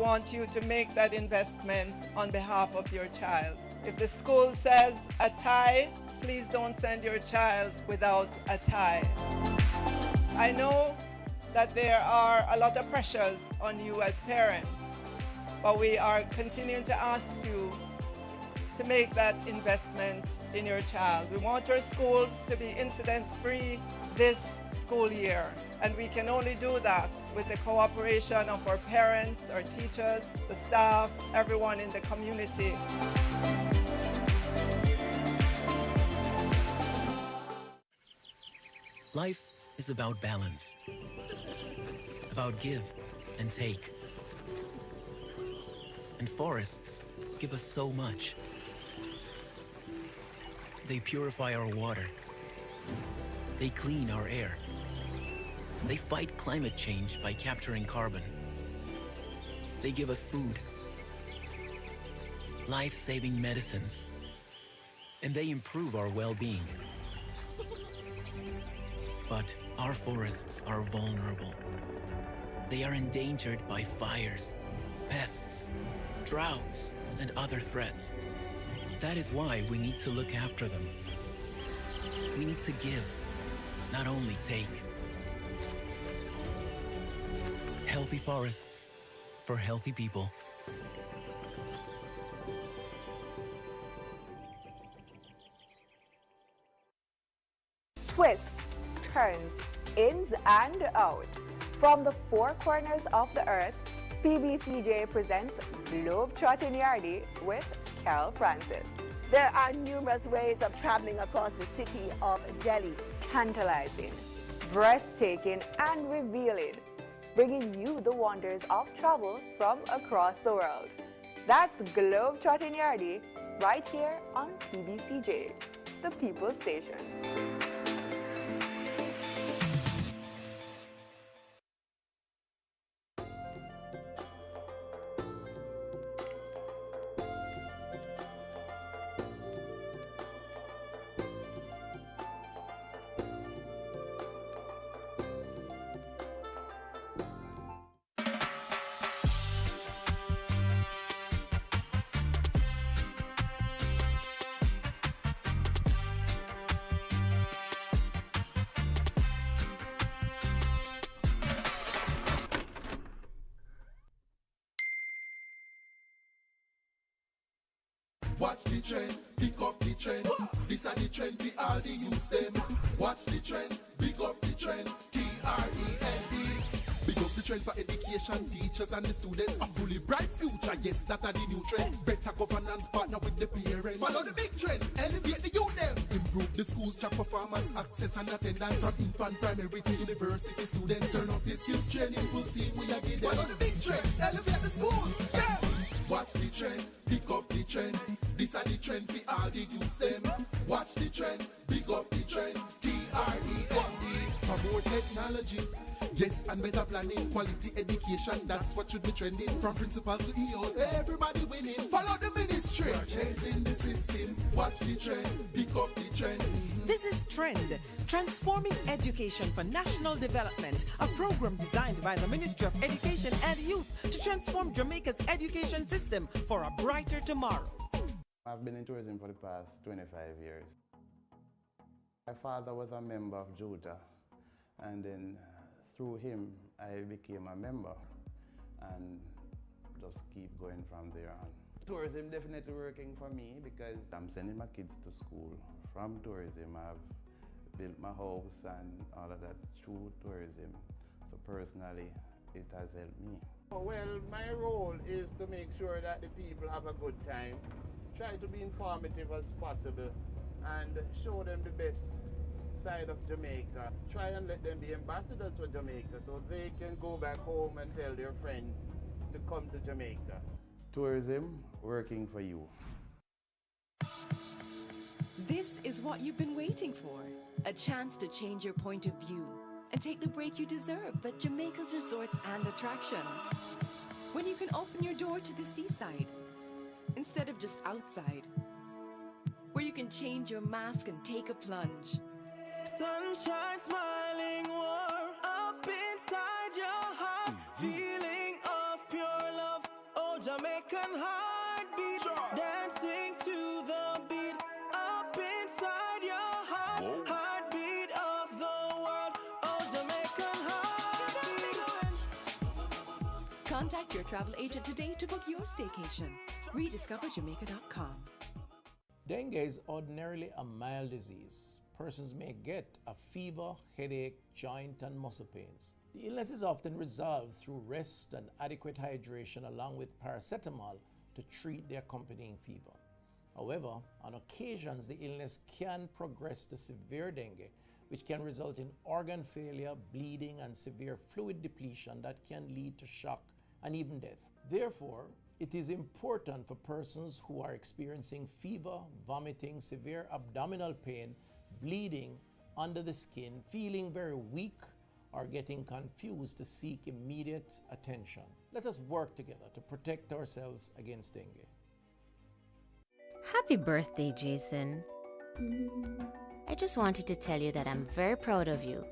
want you to make that investment on behalf of your child. If the school says a tie, please don't send your child without a tie. I know that there are a lot of pressures on you as parents, but we are continuing to ask you to make that investment in your child. We want our schools to be incident-free this school year, and we can only do that with the cooperation of our parents, our teachers, the staff, everyone in the community. Life is about balance, about give and take. And forests give us so much. They purify our water. They clean our air. They fight climate change by capturing carbon. They give us food, life-saving medicines, and they improve our well-being. But our forests are vulnerable. They are endangered by fires, pests, droughts, and other threats. That is why we need to look after them. We need to give, not only take. Healthy forests for healthy people. Twists, turns, ins and outs. From the four corners of the earth, PBCJ presents Globe-Trotting Yardie with Carol Francis. There are numerous ways of traveling across the city of Delhi. Tantalizing, breathtaking and revealing, bringing you the wonders of travel from across the world. That's Globe-Trotting Yardie right here on PBCJ, the People's Station. Watch the trend, pick up the trend. This are the trend for all the youths them. Watch the trend, pick up the trend. T-R-E-N-D. Big up the trend for education, teachers and the students. A fully bright future, yes, that are the new trend. Better governance, partner with the parents. Follow the big trend, elevate the youth them. Improve the schools, track performance, access and attendance. From infant, primary to university students. Turn up the skills training, full steam we are getting. Follow the big trend, elevate the schools, yeah. Watch the trend, pick up the trend. This are the trend for all the youths them. Watch the trend, pick up the trend. T-R-E-N-D. For more technology, yes, and better planning. Quality education, that's what should be trending. From principals to EOs, everybody winning. Follow the ministry, changing the system. Watch the trend, pick up the trend. This is Trend, Transforming Education for National Development, a program designed by the Ministry of Education and Youth to transform Jamaica's education system for a brighter tomorrow. I've been in tourism for the past 25 years. My father was a member of JUTA, and then through him I became a member and just keep going from there on. Tourism definitely working for me because I'm sending my kids to school from tourism. I've built my house and all of that through tourism. So personally, it has helped me. Well, my role is to make sure that the people have a good time, try to be informative as possible, and show them the best side of Jamaica. Try and let them be ambassadors for Jamaica so they can go back home and tell their friends to come to Jamaica. Tourism working for you. This is what you've been waiting for. A chance to change your point of view and take the break you deserve at Jamaica's resorts and attractions. When you can open your door to the seaside instead of just outside. Where you can change your mask and take a plunge. Sunshine smiling warm up inside your heart. Feeling of pure love Jamaican heartbeat, dancing to the beat, up inside your heart. Whoa. Heartbeat of the world, oh Jamaican heartbeat. Contact your travel agent today to book your staycation. RediscoverJamaica.com. Dengue is ordinarily a mild disease. Persons may get a fever, headache, joint and muscle pains. The illness is often resolved through rest and adequate hydration along with paracetamol to treat the accompanying fever. However, on occasions the illness can progress to severe dengue, which can result in organ failure, bleeding and severe fluid depletion that can lead to shock and even death. Therefore, it is important for persons who are experiencing fever, vomiting, severe abdominal pain, bleeding under the skin, feeling very weak, or getting confused to seek immediate attention. Let us work together to protect ourselves against dengue. Happy birthday, Jason. I just wanted to tell you that I'm very proud of you.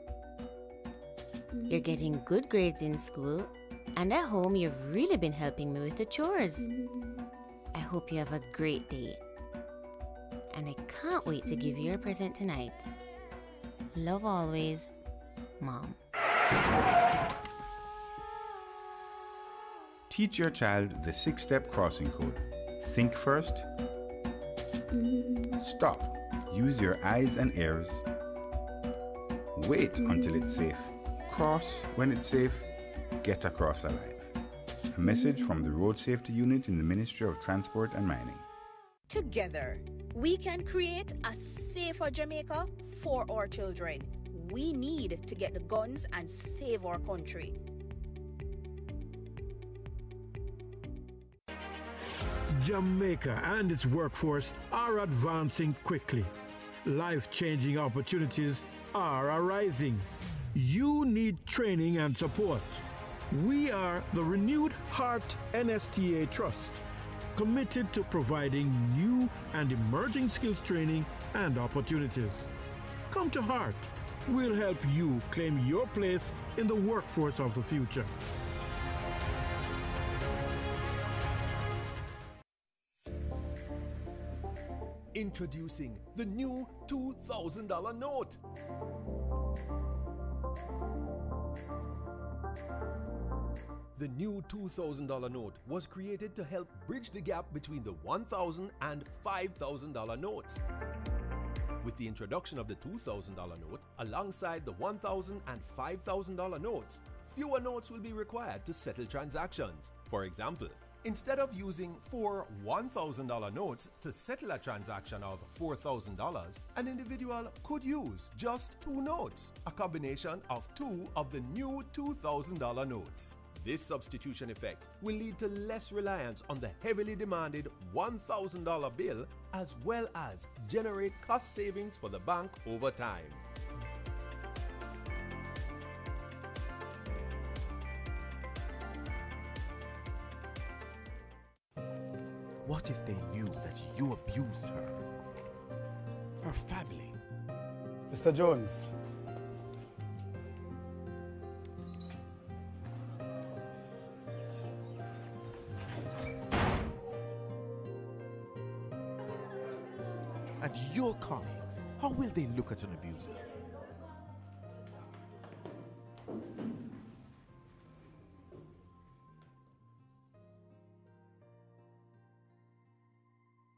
You're getting good grades in school, and at home you've really been helping me with the chores. I hope you have a great day. And I can't wait to give you your present tonight. Love always, Mom. Teach your child the 6-step crossing code. Think first. Stop. Use your eyes and ears. Wait until it's safe. Cross when it's safe. Get across alive. A message from the Road Safety Unit in the Ministry of Transport and Mining. Together, we can create a safer Jamaica for our children. We need to get the guns and save our country. Jamaica and its workforce are advancing quickly. Life-changing opportunities are arising. You need training and support. We are the Renewed Heart NSTA Trust, committed to providing new and emerging skills training and opportunities. Come to Heart. We'll help you claim your place in the workforce of the future. Introducing the new $2,000 note. The new $2,000 note was created to help bridge the gap between the $1,000 and $5,000 notes. With the introduction of the $2,000 note, alongside the $1,000 and $5,000 notes, fewer notes will be required to settle transactions. For example, instead of using 4 $1,000 notes to settle a transaction of $4,000, an individual could use just 2 notes, a combination of 2 of the new $2,000 notes. This substitution effect will lead to less reliance on the heavily demanded $1,000 bill, as well as generate cost savings for the bank over time. What if they knew that you abused her? Her family? Mr. Jones. And your colleagues, how will they look at an abuser?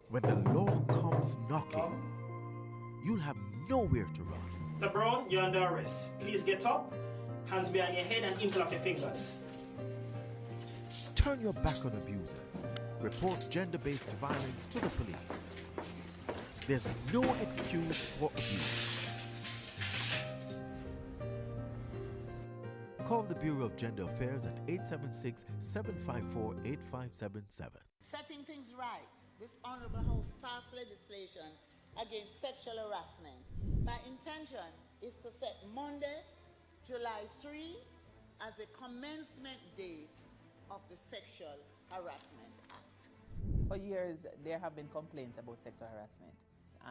When the law comes knocking, you'll have nowhere to run. Mr. Brown, you're under arrest. Please get up, hands behind your head and interlock your fingers. Turn your back on abusers. Report gender-based violence to the police. There's no excuse for abuse. Call the Bureau of Gender Affairs at 876-754-8577. Setting things right. This Honorable House passed legislation against sexual harassment. My intention is to set Monday, July 3 as the commencement date of the Sexual Harassment Act. For years, there have been complaints about sexual harassment,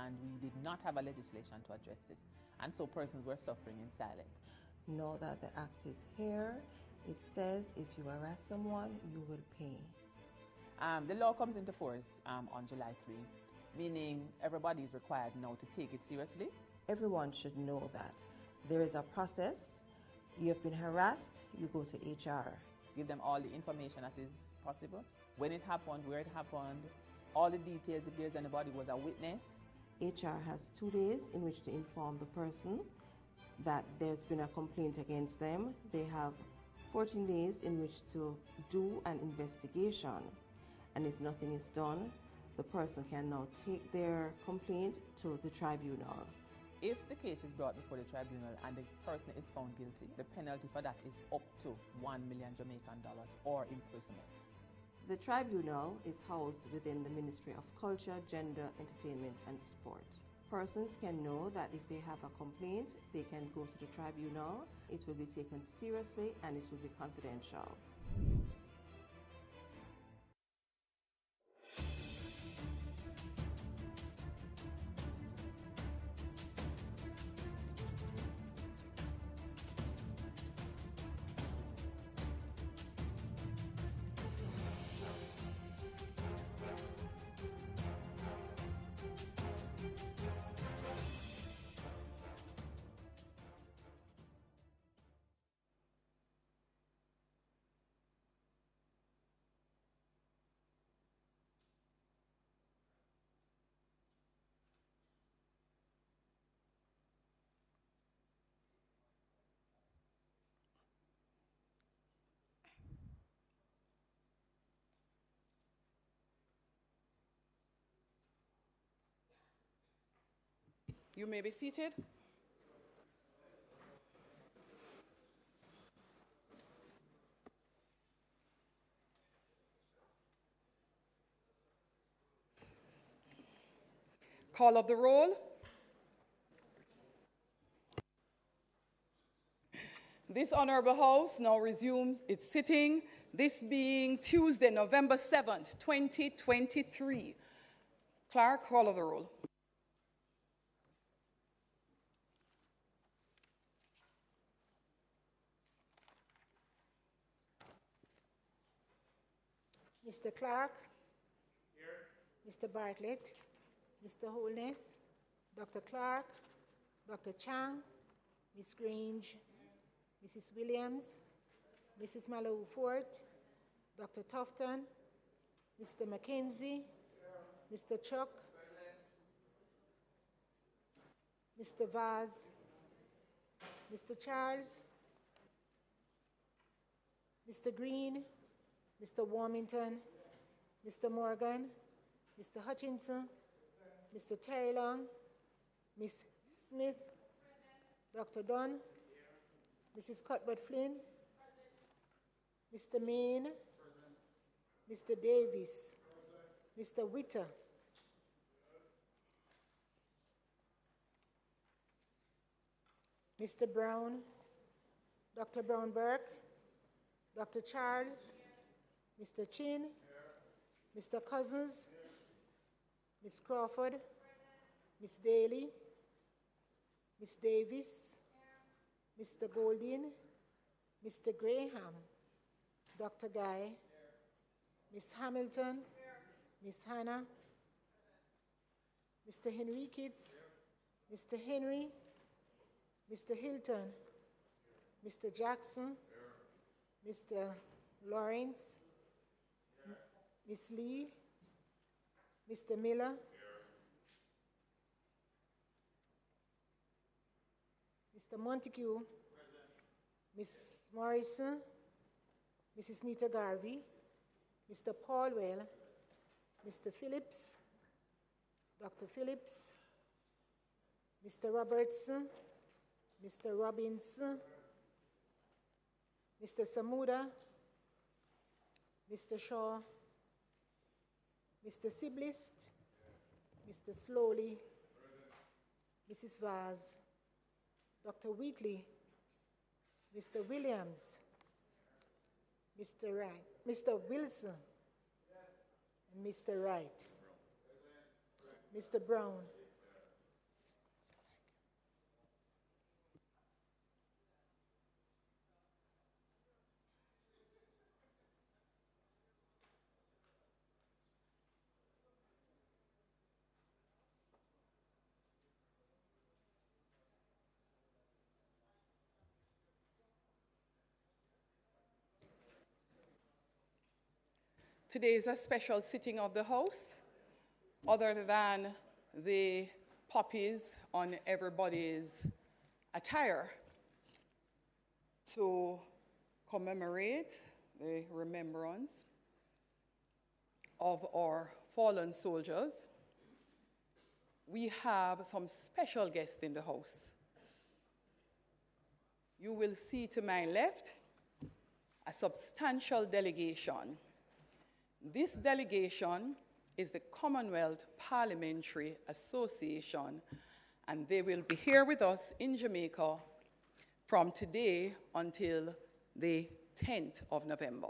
and we did not have a legislation to address this, and so persons were suffering in silence. Now that the act is here, it says if you harass someone, you will pay. The law comes into force on July 3, meaning everybody is required now to take it seriously. Everyone should know that there is a process. You have been harassed, you go to HR. Give them all the information that is possible. When it happened, where it happened, all the details, if there's anybody who was a witness. HR has 2 days in which to inform the person that there's been a complaint against them. They have 14 days in which to do an investigation. And if nothing is done, the person can now take their complaint to the tribunal. If the case is brought before the tribunal and the person is found guilty, the penalty for that is up to $1 million Jamaican dollars or imprisonment. The tribunal is housed within the Ministry of Culture, Gender, Entertainment and Sport. Persons can know that if they have a complaint, they can go to the tribunal. It will be taken seriously and it will be confidential. You may be seated. Call of the roll. This Honorable House now resumes its sitting, this being Tuesday, November 7th, 2023. Clerk, call of the roll. Mr. Clark. Here. Mr. Bartlett. Mr. Holness. Dr. Clark. Dr. Chang. Ms. Grange. Mrs. Williams. Mrs. Malou Fort. Dr. Tufton. Mr. McKenzie. Mr. Chuck. Mr. Vaz. Mr. Charles. Mr. Green. Mr. Warmington, Mr. Morgan, Mr. Hutchinson, Mr. Terry Long, Ms. Smith, Dr. Dunn, Mrs. Cuthbert Flynn, Mr. Main, Mr. Davis, Mr. Witter, Mr. Brown, Dr. Brown Burke, Dr. Charles, Mr. Chin, Mr. Cousins, Ms. Crawford, Ms. Daley, Ms. Davis, Mr. Goldin, Mr. Graham, Dr. Guy, Ms. Hamilton, Ms. Hannah, Mr. Henriquez, Mr. Henry, Mr. Hilton, Mr. Jackson, Mr. Lawrence, Ms. Lee, Mr. Miller, Mr. Montague, Ms. Morrison, Mrs. Nita Garvey, Mr. Paulwell, Mr. Phillips, Dr. Phillips, Mr. Robertson, Mr. Robinson, Mr. Samuda, Mr. Shaw, Mr. Siblist, Mr. Slowly, Mrs. Vaz, Dr. Wheatley, Mr. Williams, Mr. Wright, Mr. Wilson, and Mr. Wright, Mr. Brown. Today is a special sitting of the House, other than the poppies on everybody's attire, to commemorate the remembrance of our fallen soldiers. We have some special guests in the house. You will see to my left a substantial delegation. This delegation is the Commonwealth Parliamentary Association, and they will be here with us in Jamaica from today until the 10th of November.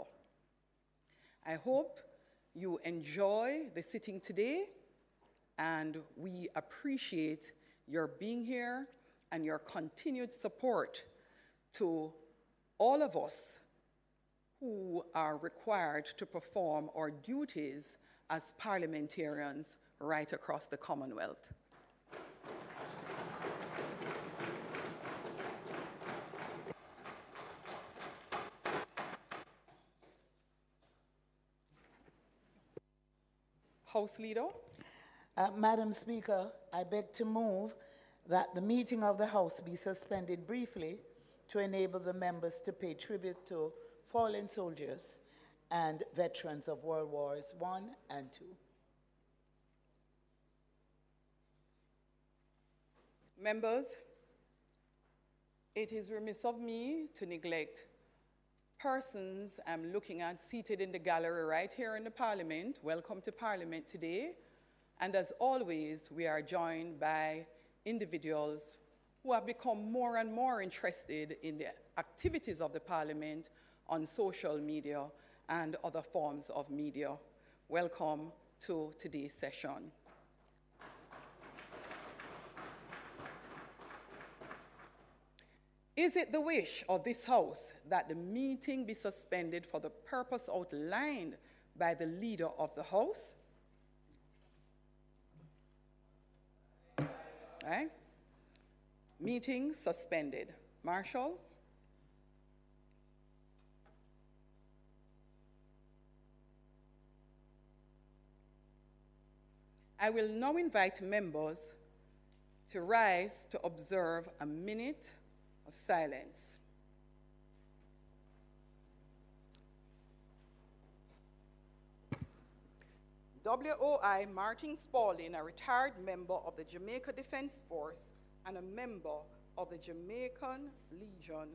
I hope you enjoy the sitting today, and we appreciate your being here and your continued support to all of us who are required to perform our duties as parliamentarians right across the Commonwealth. House Leader. Madam Speaker, I beg to move that the meeting of the House be suspended briefly to enable the members to pay tribute to fallen soldiers and veterans of World Wars I and II. Members, it is remiss of me to neglect persons I'm looking at seated in the gallery right here in the Parliament. Welcome to Parliament today. And as always, we are joined by individuals who have become more and more interested in the activities of the Parliament on social media and other forms of media. Welcome to today's session. Is it the wish of this House that the meeting be suspended for the purpose outlined by the Leader of the House? Right? Meeting suspended. Marshall? I will now invite members to rise to observe a minute of silence. WOI Martin Spaulding, a retired member of the Jamaica Defense Force and a member of the Jamaican Legion,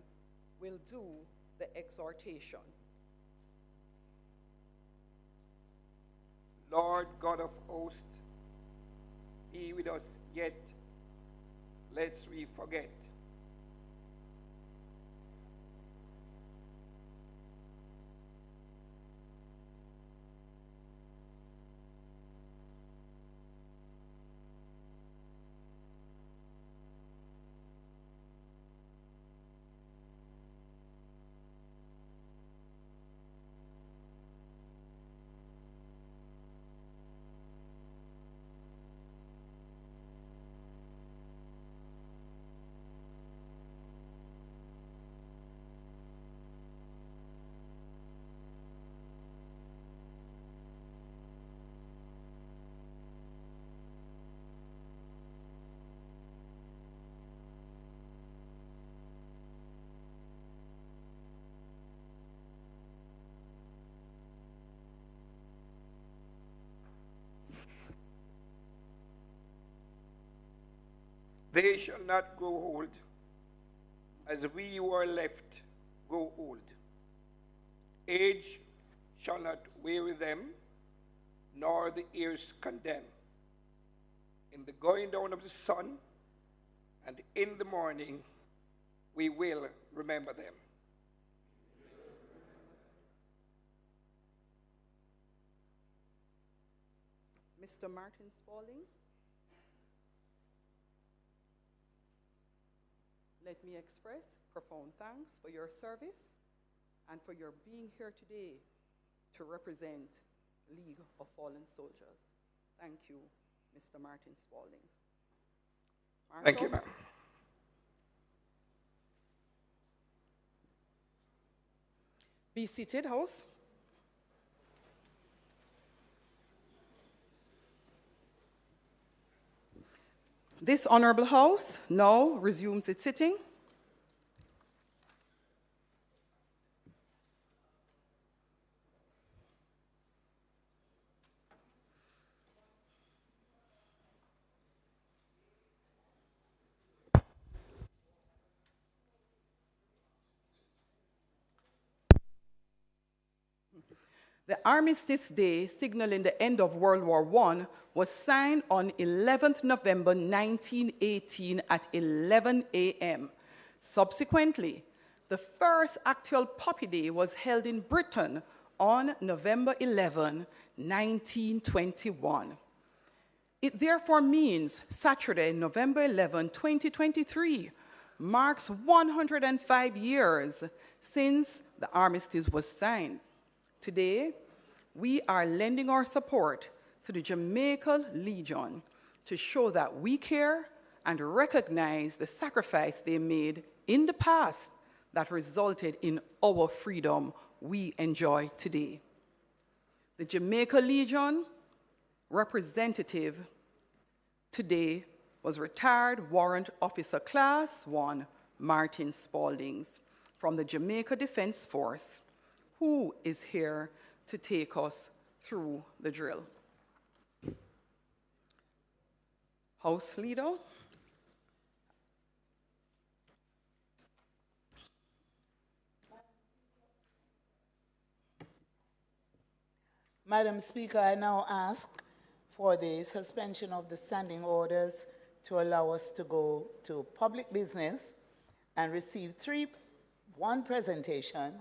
will do the exhortation. Lord God of hosts, be with us yet, lest we forget. They shall not grow old, as we who are left grow old. Age shall not weary them, nor the years condemn. In the going down of the sun and in the morning, we will remember them. Mr. Martin Spaulding. Let me express profound thanks for your service and for your being here today to represent League of Fallen Soldiers. Thank you, Mr. Martin Spaulding. Thank you, ma'am. Be seated, House. This Honourable House now resumes its sitting. The Armistice Day, signaling the end of World War I, was signed on 11th November 1918 at 11 a.m. Subsequently, the first actual Poppy Day was held in Britain on November 11, 1921. It therefore means Saturday, November 11, 2023, marks 105 years since the armistice was signed. Today, we are lending our support to the Jamaica Legion to show that we care and recognize the sacrifice they made in the past that resulted in our freedom we enjoy today. The Jamaica Legion representative today was retired Warrant Officer Class 1 Martin Spaldings from the Jamaica Defense Force, who is here to take us through the drill. House Leader. Madam Speaker, I now ask for the suspension of the standing orders to allow us to go to public business and receive one presentation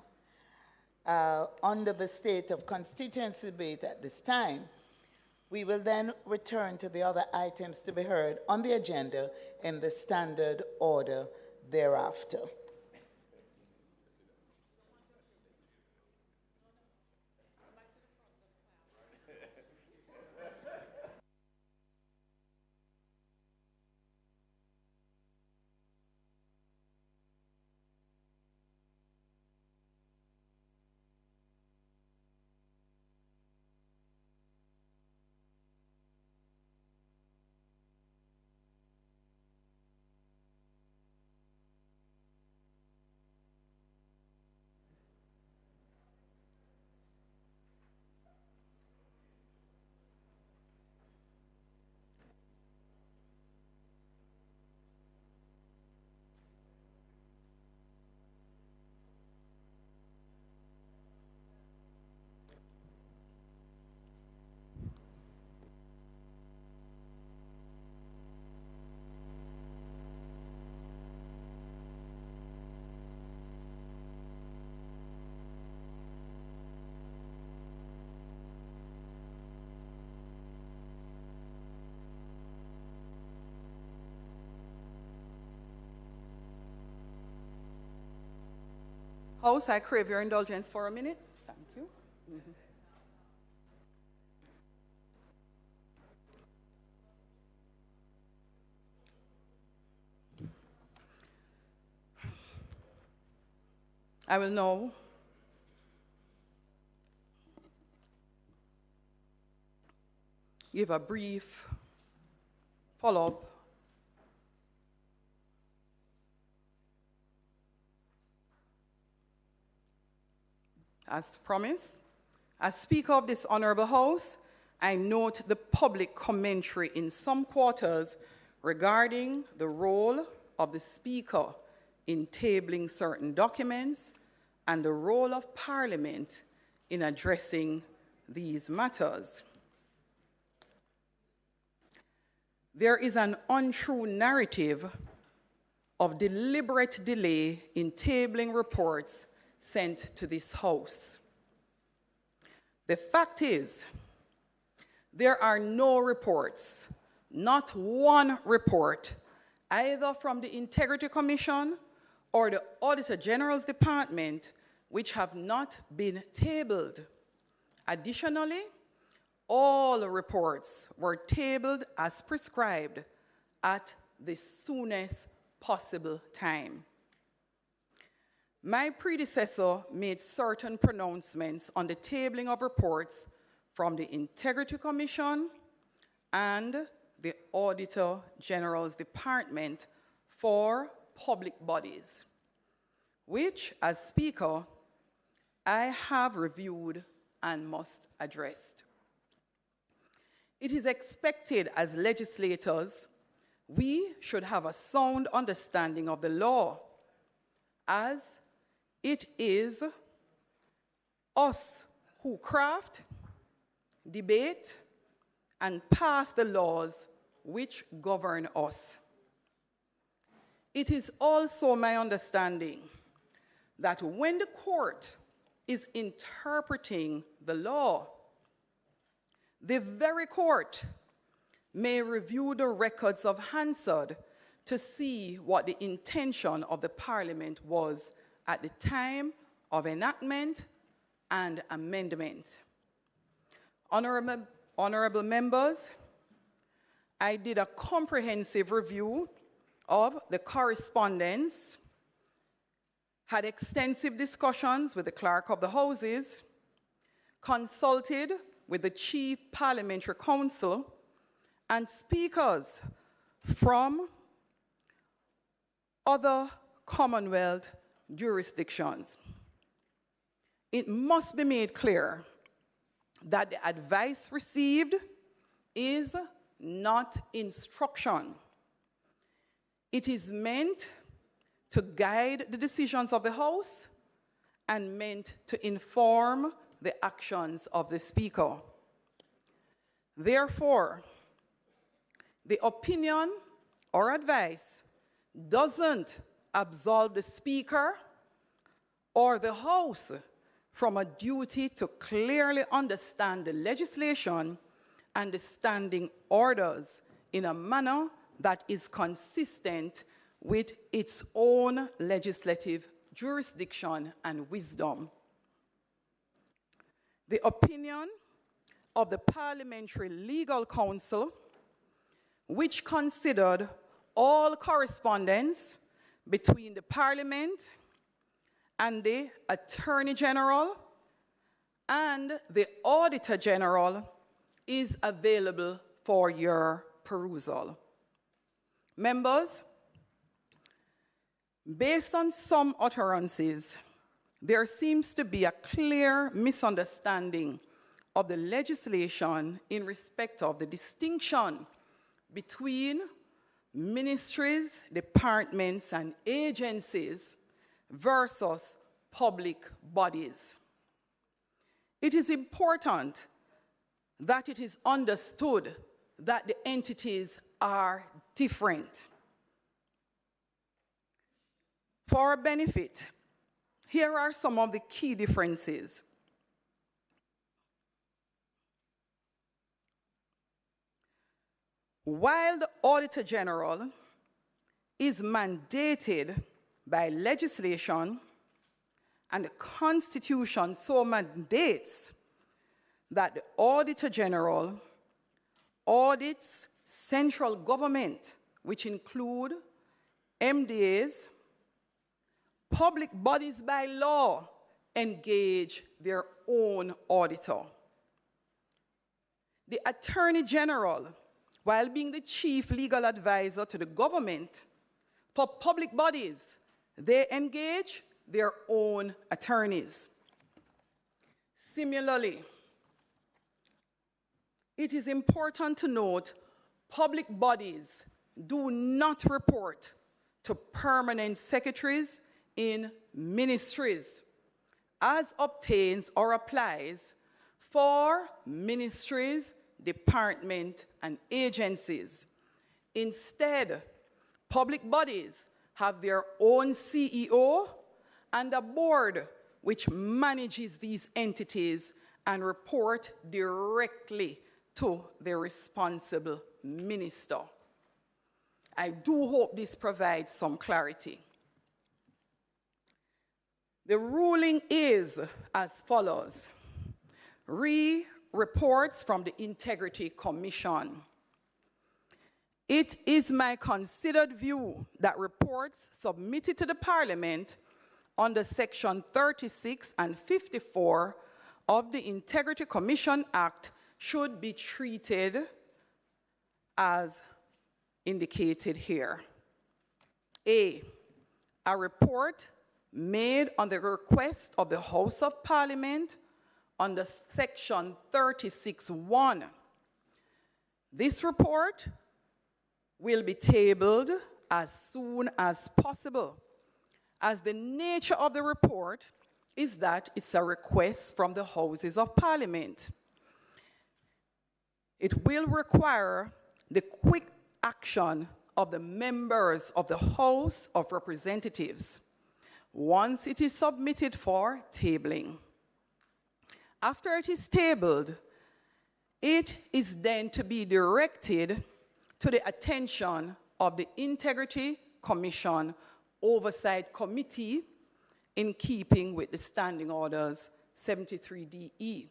under the state of constituency debate at this time. We will then return to the other items to be heard on the agenda in the standard order thereafter. House, I crave your indulgence for a minute. Thank you. I will now give a brief follow-up as promised. As Speaker of this Honourable House, I note the public commentary in some quarters regarding the role of the Speaker in tabling certain documents and the role of Parliament in addressing these matters. There is an untrue narrative of deliberate delay in tabling reports sent to this House. The fact is, there are no reports, not one report, either from the Integrity Commission or the Auditor General's Department, which have not been tabled. Additionally, all reports were tabled as prescribed at the soonest possible time. My predecessor made certain pronouncements on the tabling of reports from the Integrity Commission and the Auditor General's Department for Public Bodies, which, as Speaker, I have reviewed and must address. It is expected as legislators, we should have a sound understanding of the law, as it is us who craft, debate, and pass the laws which govern us. It is also my understanding that when the court is interpreting the law, the very court may review the records of Hansard to see what the intention of the Parliament was at the time of enactment and amendment. Honorable members, I did a comprehensive review of the correspondence, had extensive discussions with the Clerk of the Houses, consulted with the Chief Parliamentary Counsel and speakers from other Commonwealth jurisdictions. It must be made clear that the advice received is not instruction. It is meant to guide the decisions of the House and meant to inform the actions of the Speaker. Therefore, the opinion or advice doesn't absolve the Speaker or the House from a duty to clearly understand the legislation and the standing orders in a manner that is consistent with its own legislative jurisdiction and wisdom. The opinion of the Parliamentary Legal Counsel, which considered all correspondence between the Parliament and the Attorney General and the Auditor General, is available for your perusal. Members, based on some utterances, there seems to be a clear misunderstanding of the legislation in respect of the distinction between ministries, departments, and agencies versus public bodies. It is important that it is understood that the entities are different. For our benefit, here are some of the key differences. While the Auditor General is mandated by legislation and the Constitution so mandates that the Auditor General audits central government, which include MDAs, public bodies by law engage their own auditor. The Attorney General, while being the chief legal advisor to the government, for public bodies, they engage their own attorneys. Similarly, it is important to note public bodies do not report to permanent secretaries in ministries, as obtains or applies for ministries, departments, and agencies. Instead, public bodies have their own CEO and a board which manages these entities and report directly to the responsible minister. I do hope this provides some clarity. The ruling is as follows. Reports from the Integrity Commission. It is my considered view that reports submitted to the Parliament under Section 36 and 54 of the Integrity Commission Act should be treated as indicated here. A report made on the request of the House of Parliament under Section 36(1). This report will be tabled as soon as possible, as the nature of the report is that it's a request from the Houses of Parliament. It will require the quick action of the members of the House of Representatives once it is submitted for tabling. After it is tabled, it is then to be directed to the attention of the Integrity Commission Oversight Committee in keeping with the Standing Orders 73DE.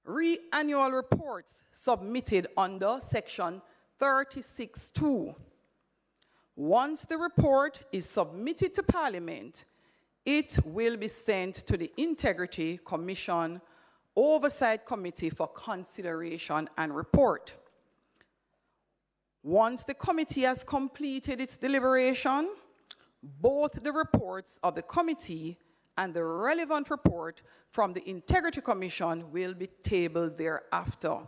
Re-annual reports submitted under Section 36(2). Once the report is submitted to Parliament, it will be sent to the Integrity Commission Oversight Committee for consideration and report. Once the committee has completed its deliberation, both the reports of the committee and the relevant report from the Integrity Commission will be tabled thereafter.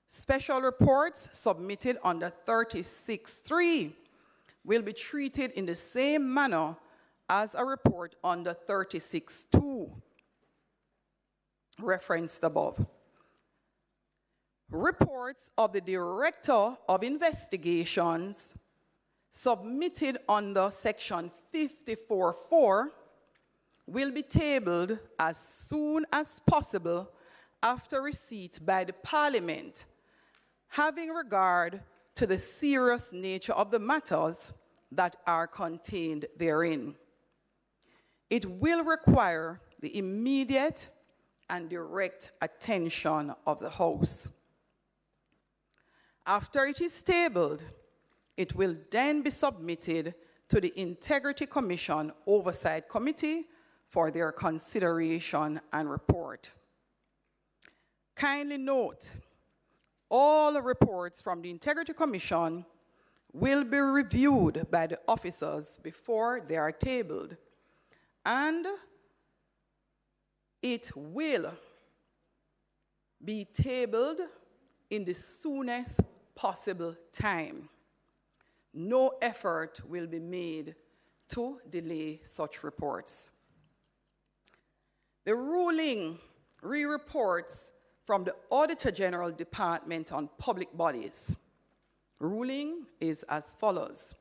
Special reports submitted under 36(3) will be treated in the same manner as a report under 36(2), referenced above. Reports of the Director of Investigations submitted under Section 54(4) will be tabled as soon as possible after receipt by the Parliament, having regard to the serious nature of the matters that are contained therein. It will require the immediate and direct attention of the House. After it is tabled, it will then be submitted to the Integrity Commission Oversight Committee for their consideration and report. Kindly note, all reports from the Integrity Commission will be reviewed by the officers before they are tabled, and it will be tabled in the soonest possible time. No effort will be made to delay such reports. The ruling re-reports from the Auditor General Department on Public Bodies. Ruling is as follows.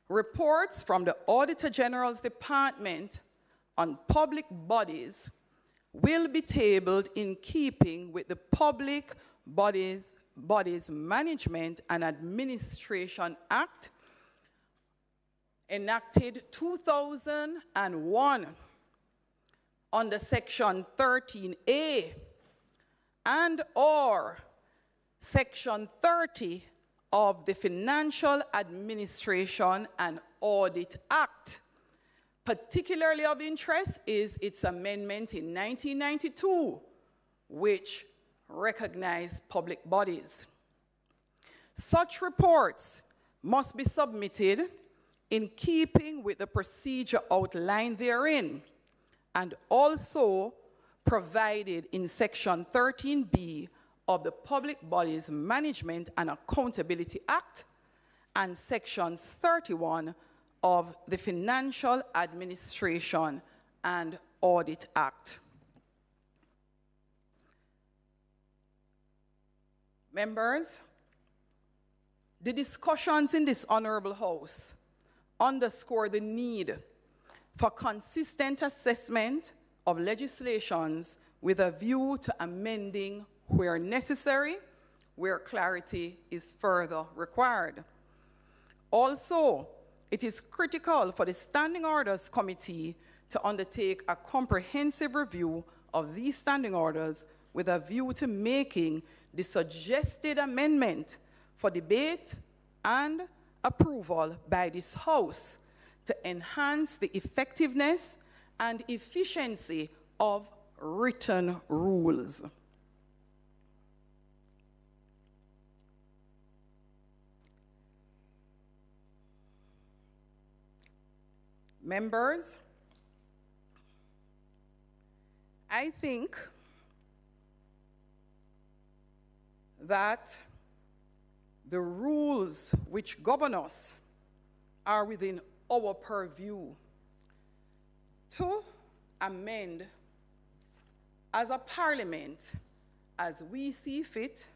Reports from the Auditor General's Department on Public Bodies will be tabled in keeping with the Public Bodies Management and Administration Act, enacted 2001 under Section 13A and or Section 30 of the Financial Administration and Audit Act. Particularly of interest is its amendment in 1992, which recognized public bodies. Such reports must be submitted in keeping with the procedure outlined therein, and also provided in Section 13B of the Public Bodies Management and Accountability Act and Sections 31 of the Financial Administration and Audit Act. Members, the discussions in this Honorable House underscore the need for consistent assessment of legislations with a view to amending where necessary, where clarity is further required. Also, it is critical for the Standing Orders Committee to undertake a comprehensive review of these standing orders with a view to making the suggested amendment for debate and approval by this House to enhance the effectiveness and efficiency of written rules. members, I think that the rules which govern us are within our purview to amend as a parliament as we see fit,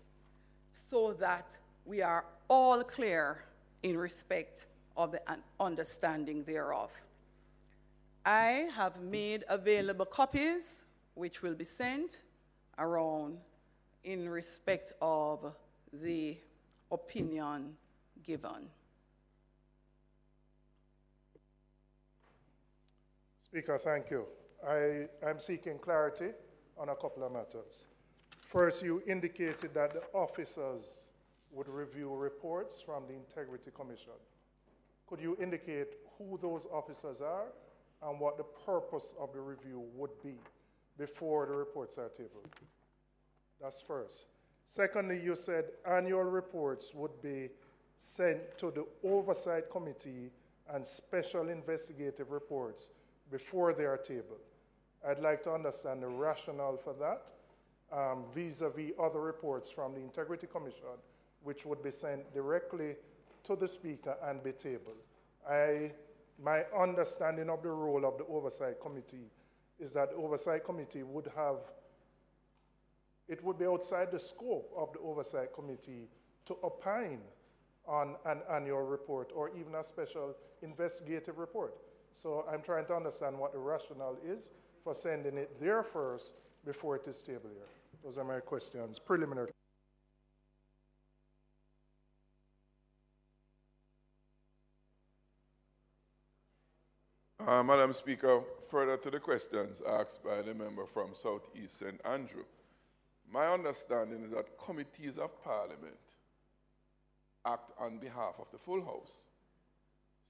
so that we are all clear in respect of the understanding thereof. I have made available copies which will be sent around in respect of the opinion given. Speaker, thank you. I'm seeking clarity on a couple of matters. First, you indicated that the officers would review reports from the Integrity Commission. Could you indicate who those officers are and what the purpose of the review would be before the reports are tabled? That's first. Secondly, you said annual reports would be sent to the Oversight Committee and special investigative reports before they are tabled. I'd like to understand the rationale for that vis-a-vis other reports from the Integrity Commission, which would be sent directly to the Speaker and be tabled. My understanding of the role of the Oversight Committee is that the Oversight Committee would be outside the scope of the Oversight Committee to opine on an annual report or even a special investigative report. So I'm trying to understand what the rationale is for sending it there first before it is tabled here. Those are my questions, preliminary. Madam Speaker, further to the questions asked by the member from Southeast St. Andrew, my understanding is that committees of Parliament act on behalf of the full House.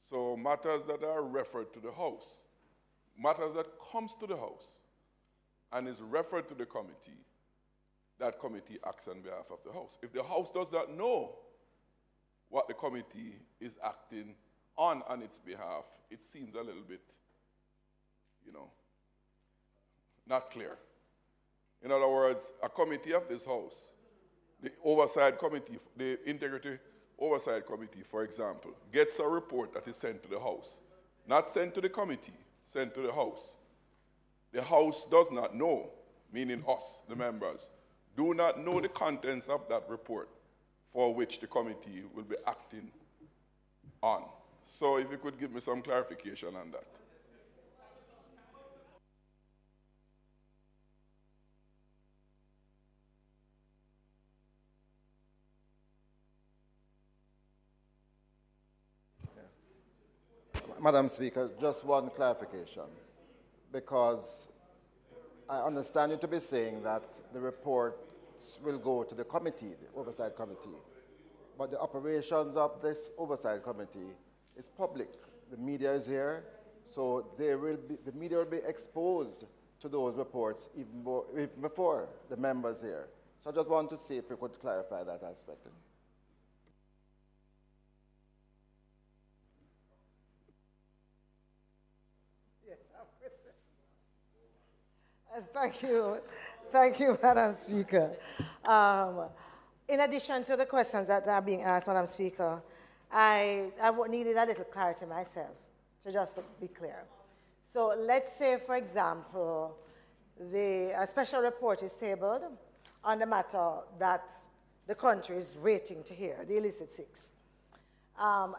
So matters that are referred to the House, matters that comes to the House and is referred to the committee, that committee acts on behalf of the House. If the House does not know what the committee is acting on its behalf, it seems a little bit, not clear. In other words, a committee of this House, the Oversight Committee, the Integrity Oversight Committee, for example, gets a report that is sent to the House, not sent to the committee, sent to the House. The House does not know, meaning us, the members, do not know the contents of that report for which the committee will be acting on. So if you could give me some clarification on that. Madam Speaker, just one clarification, because I understand you to be saying that the reports will go to the committee, the Oversight Committee, but the operations of this Oversight Committee is public. The media is here, so the media will be exposed to those reports even before the members here. So I just want to see if we could clarify that aspect. Thank you, Madam Speaker. In addition to the questions that are being asked, Madam Speaker, I needed a little clarity myself, so just to be clear. So let's say, for example, a special report is tabled on the matter that the country is waiting to hear, the illicit six.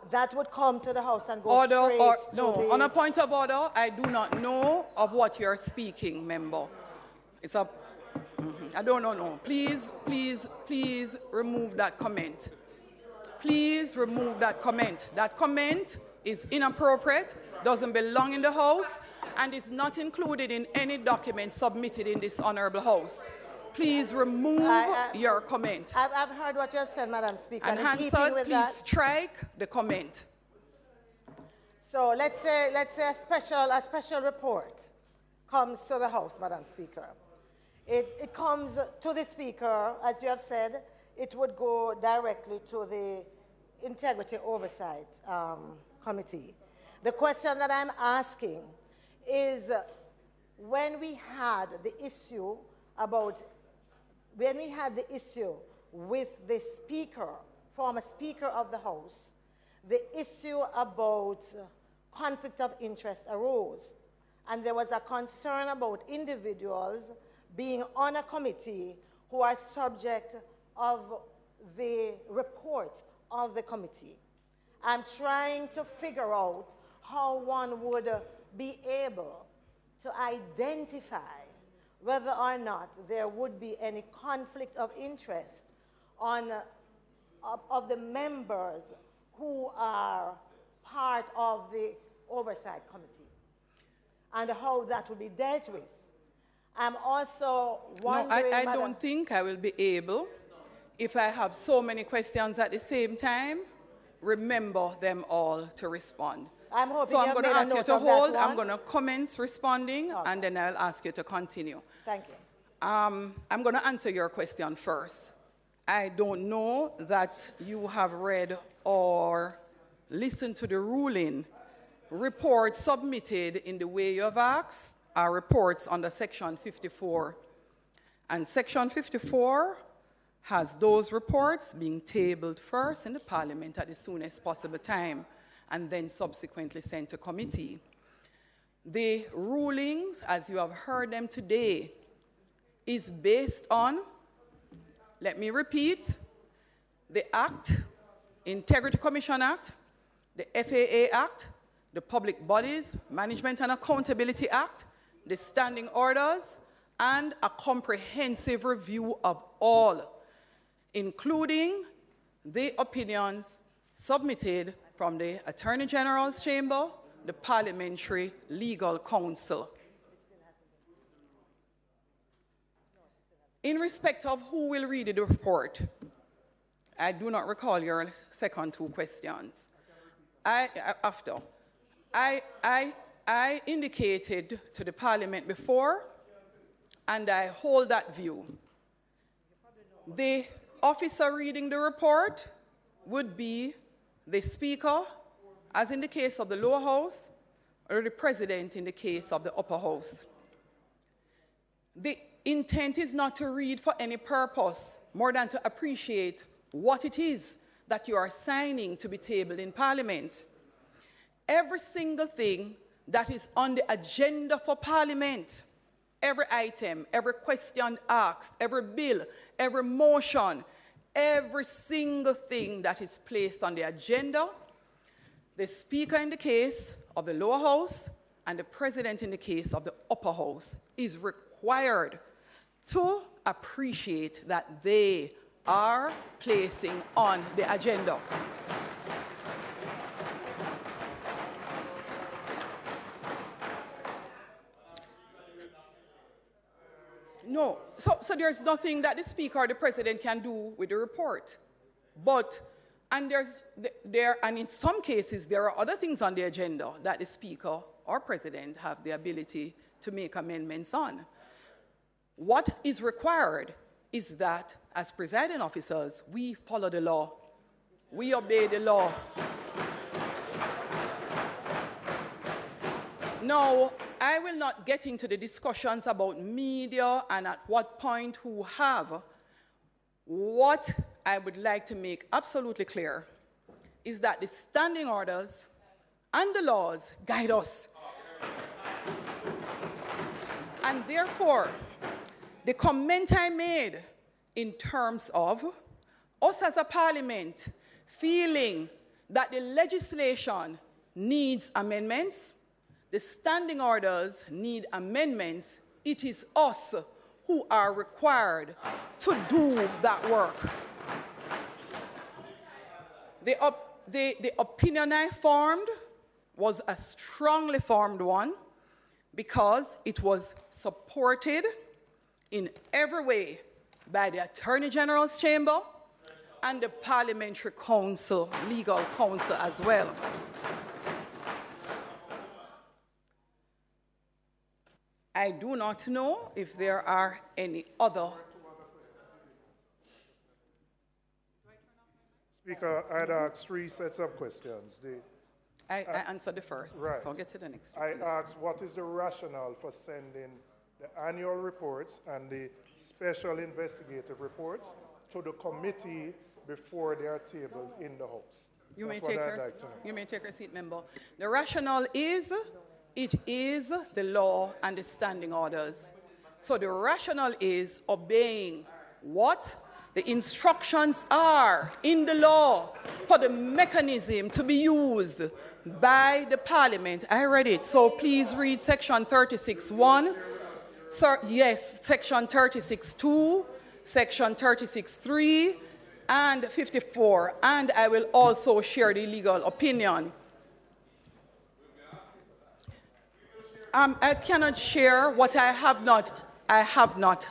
That would come to the House and go straight to the... On a point of order, I do not know of what you're speaking, member. It's a... I don't know, no. Please remove that comment. Please remove that comment. That comment is inappropriate, doesn't belong in the House, and is not included in any document submitted in this honorable House. Please remove your comment. I've heard what you have said, Madam Speaker. And Hansard, please strike the comment. So let's say a special report comes to the House, Madam Speaker. It comes to the Speaker, as you have said, it would go directly to the Integrity Oversight Committee. The question that I'm asking is when we had the issue with the speaker, former speaker of the House, the issue about conflict of interest arose. And there was a concern about individuals being on a committee who are subject of the report of the committee. I'm trying to figure out how one would be able to identify whether or not there would be any conflict of interest of the members who are part of the Oversight Committee, and how that will be dealt with. I'm also wondering... No, I don't think I will be able, if I have so many questions at the same time, remember them all to respond. I'm hoping so I'm going to ask you to hold. I'm going to commence responding, okay, and then I'll ask you to continue. Thank you. I'm going to answer your question first. I don't know that you have read or listened to the ruling. Reports submitted in the way you have asked are reports under Section 54. And Section 54 has those reports being tabled first in the Parliament at the soonest possible time, and then subsequently sent to committee. The rulings, as you have heard them today, is based on, let me repeat, the Act, Integrity Commission Act, the FAA Act, the Public Bodies Management and Accountability Act, the Standing Orders, and a comprehensive review of all, including the opinions submitted from the Attorney General's Chamber, the Parliamentary Legal Counsel. In respect of who will read the report, I do not recall your second two questions. I indicated to the Parliament before, and I hold that view. The officer reading the report would be the Speaker, as in the case of the lower house, or the President in the case of the upper house. The intent is not to read for any purpose more than to appreciate what it is that you are signing to be tabled in Parliament. Every single thing that is on the agenda for Parliament, every item, every question asked, every bill, every motion, every single thing that is placed on the agenda, the Speaker in the case of the lower house and the President in the case of the upper house is required to appreciate that they are placing on the agenda. No, so there's nothing that the Speaker or the President can do with the report. And in some cases, there are other things on the agenda that the Speaker or President have the ability to make amendments on. What is required is that, as presiding officers, we follow the law. We obey the law. Now, I will not get into the discussions about media and at what point who have. What I would like to make absolutely clear is that the standing orders and the laws guide us. And therefore, the comment I made in terms of us as a Parliament feeling that the legislation needs amendments, the standing orders need amendments, it is us who are required to do that work. The opinion I formed was a strongly formed one because it was supported in every way by the Attorney General's Chamber and the Parliamentary Council, Legal Counsel as well. I do not know if there are any other. Speaker, I'd ask three sets of questions. I answered the first, right. so I'll get to the next I one. asked what is the rationale for sending the annual reports and the special investigative reports to the committee before they are tabled in the House. You may, That's what take I'd her, like to know. you may take her seat, member. The rationale is, it is the law and the standing orders. So the rationale is obeying what the instructions are in the law for the mechanism to be used by the Parliament. I read it, so please read section 36.1. Sir, yes, section 36.2, section 36.3, and 54, and I will also share the legal opinion. I cannot share what I have not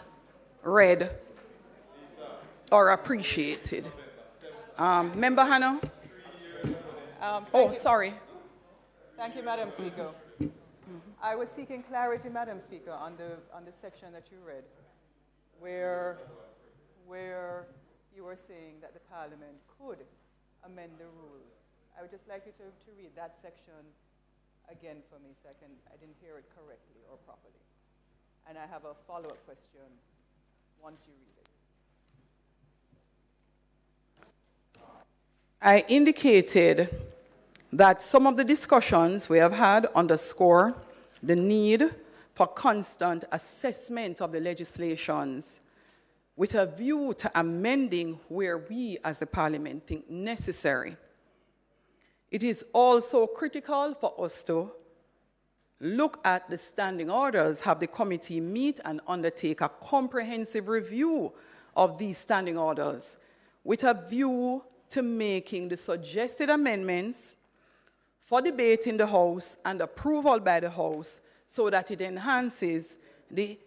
read or appreciated. Member Hannah? Sorry. Thank you, Madam Speaker. I was seeking clarity, Madam Speaker, on the section that you read, where you were saying that the Parliament could amend the rules. I would just like you to read that section again for me so I didn't hear it correctly or properly. And I have a follow-up question once you read it. I indicated that some of the discussions we have had underscore the need for constant assessment of the legislations with a view to amending where we as the Parliament think necessary. It is also critical for us to look at the standing orders, have the committee meet and undertake a comprehensive review of these standing orders with a view to making the suggested amendments for debate in the House and approval by the House so that it enhances the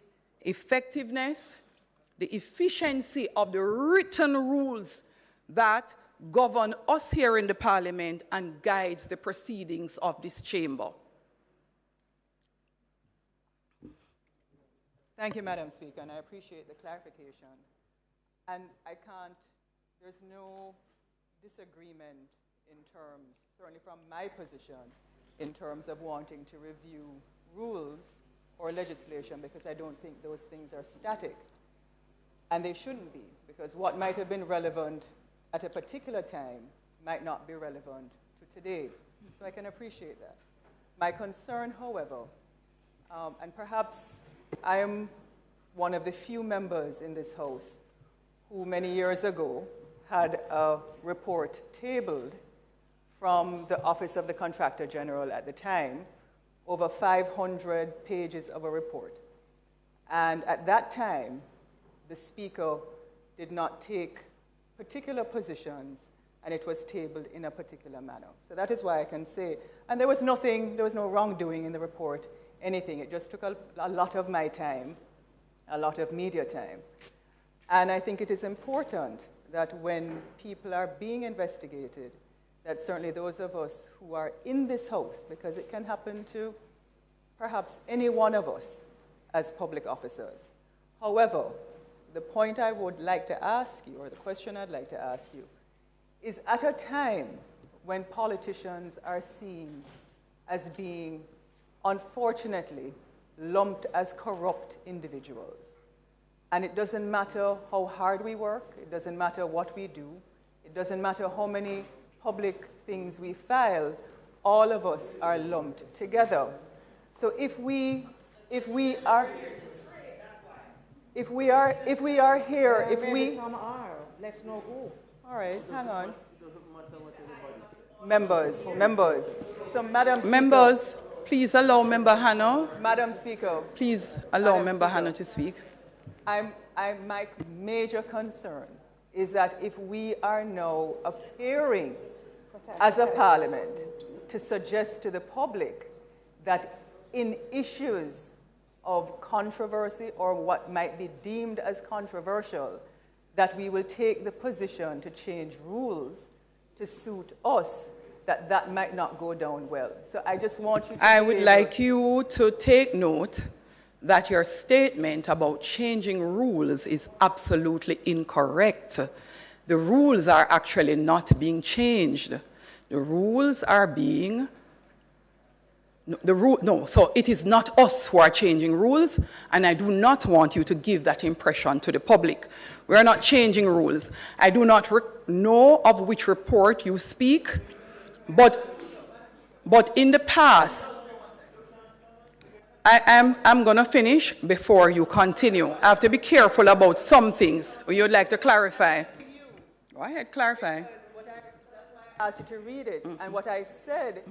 effectiveness, the efficiency of the written rules that govern us here in the Parliament and guides the proceedings of this chamber. Thank you, Madam Speaker, and I appreciate the clarification. And there's no disagreement in terms, certainly from my position, in terms of wanting to review rules or legislation, because I don't think those things are static. And they shouldn't be, because what might have been relevant at a particular time might not be relevant to today. So I can appreciate that. My concern, however, and perhaps I am one of the few members in this House who many years ago had a report tabled from the Office of the Contractor General at the time, over 500 pages of a report. And at that time, the Speaker did not take particular positions, and it was tabled in a particular manner. So that is why I can say, and there was no wrongdoing in the report, anything. It just took a lot of my time, a lot of media time. And I think it is important that when people are being investigated, that certainly those of us who are in this House, because it can happen to perhaps any one of us as public officers. However, the point I would like to ask you, or the question I'd like to ask you, is at a time when politicians are seen as being, unfortunately, lumped as corrupt individuals. And it doesn't matter how hard we work, it doesn't matter what we do, it doesn't matter how many public things we file, all of us are lumped together. So if we are here, let's know who. All right, hang on. Members. So, Madam Speaker. Members, please allow Member Hannah. Madam Speaker. Please allow Member Hannah to speak. My major concern is that if we are now appearing as a Parliament to suggest to the public that in issues of controversy or what might be deemed as controversial, that we will take the position to change rules to suit us, that might not go down well. So I just want you to I would like you to take note that your statement about changing rules is absolutely incorrect. The rules are actually not being changed. The rules are being No, so it is not us who are changing rules, and I do not want you to give that impression to the public. We are not changing rules. I do not know of which report you speak, but in the past, I'm going to finish before you continue. I have to be careful about some things. You'd like to clarify? Go ahead, clarify. I asked you to read it, and what I said,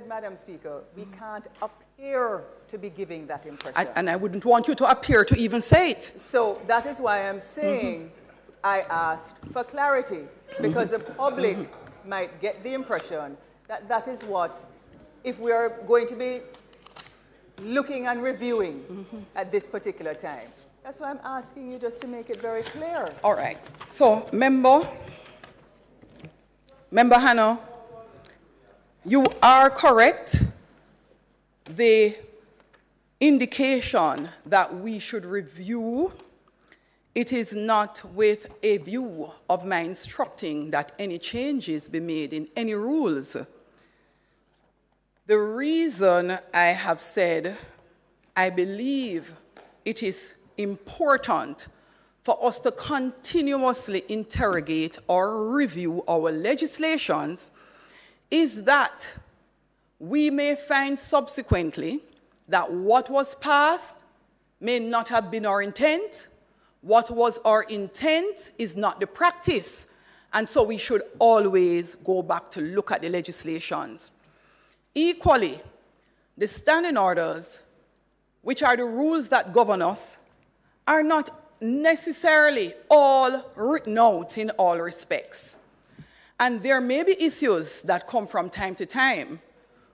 Madam Speaker, we can't appear to be giving that impression. And I wouldn't want you to appear to even say it. So that is why I'm saying I asked for clarity, because the public might get the impression that that is what, if we are going to be looking and reviewing at this particular time. That's why I'm asking you just to make it very clear. All right. So, Member Hannah, you are correct. The indication that we should review, it is not with a view of my instructing that any changes be made in any rules. The reason I have said I believe it is important for us to continuously interrogate or review our legislations is that we may find subsequently that what was passed may not have been our intent. What was our intent is not the practice. And so we should always go back to look at the legislations. Equally, the standing orders, which are the rules that govern us, are not necessarily all written out in all respects. And there may be issues that come from time to time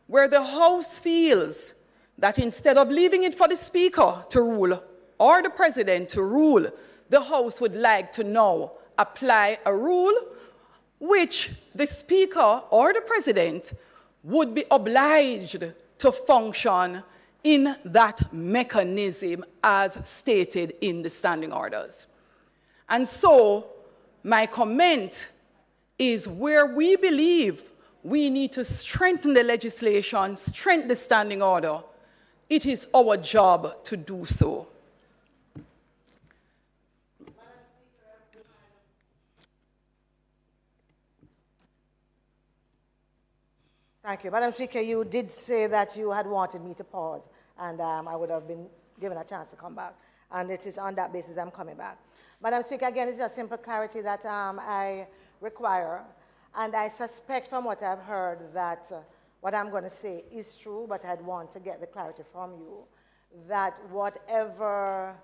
where the House feels that instead of leaving it for the Speaker to rule or the President to rule, the House would like to now apply a rule which the Speaker or the President would be obliged to function in that mechanism as stated in the standing orders. And so my comment is where we believe we need to strengthen the legislation, strengthen the standing order, it is our job to do so. Thank you. Madam Speaker, you did say that you had wanted me to pause, and I would have been given a chance to come back. And it is on that basis I'm coming back. Madam Speaker, again, it's just simple clarity that I require. And I suspect from what I've heard that what I'm going to say is true, but I'd want to get the clarity from you, that whatever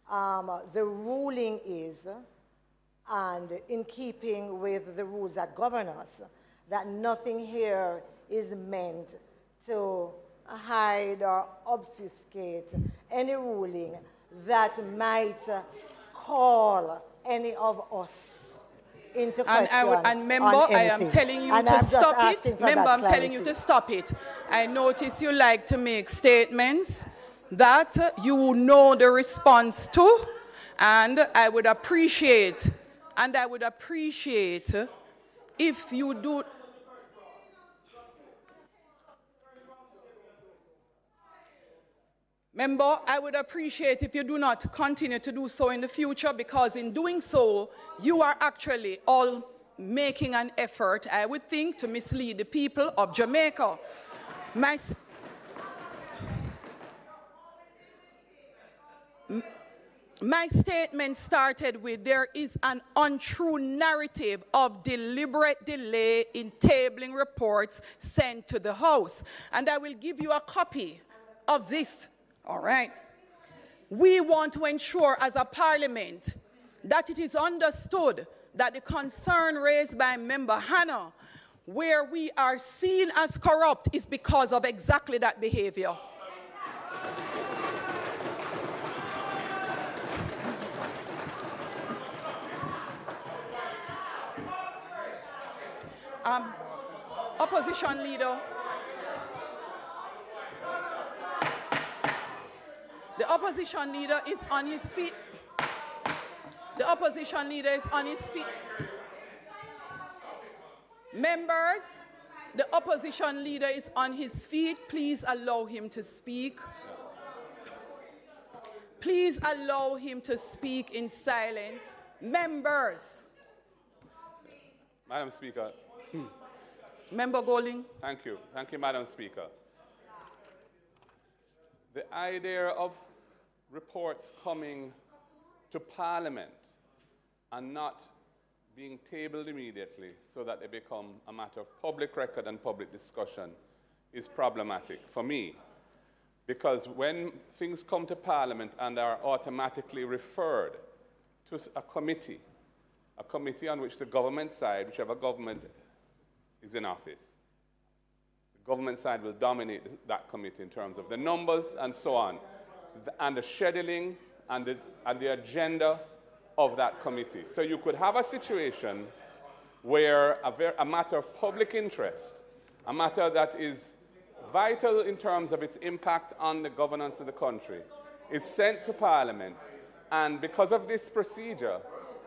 the ruling is, and in keeping with the rules that govern us, that nothing here is meant to hide or obfuscate any ruling that might call any of us into question. And member, I am telling you to stop it. Member, I'm telling you to stop it. I notice you like to make statements that you know the response to, and I would appreciate, if you do. Member, I would appreciate if you do not continue to do so in the future, because in doing so, you are actually all making an effort, I would think, to mislead the people of Jamaica. My statement started with there is an untrue narrative of deliberate delay in tabling reports sent to the House. And I will give you a copy of this. All right. We want to ensure as a parliament that it is understood that the concern raised by Member Hannah, where we are seen as corrupt, is because of exactly that behavior. Opposition leader. The opposition leader is on his feet. The opposition leader is on his feet. Members, The opposition leader is on his feet. Please allow him to speak. Please allow him to speak in silence. Members. Madam Speaker. Member Golding. Thank you. Thank you, Madam Speaker. The idea of reports coming to Parliament and not being tabled immediately so that they become a matter of public record and public discussion is problematic for me. Because when things come to Parliament and are automatically referred to a committee on which the government side, whichever government is in office, the government side will dominate that committee in terms of the numbers and so on, and the scheduling and the agenda of that committee. So you could have a situation where a matter of public interest, a matter that is vital in terms of its impact on the governance of the country, is sent to Parliament, and because of this procedure,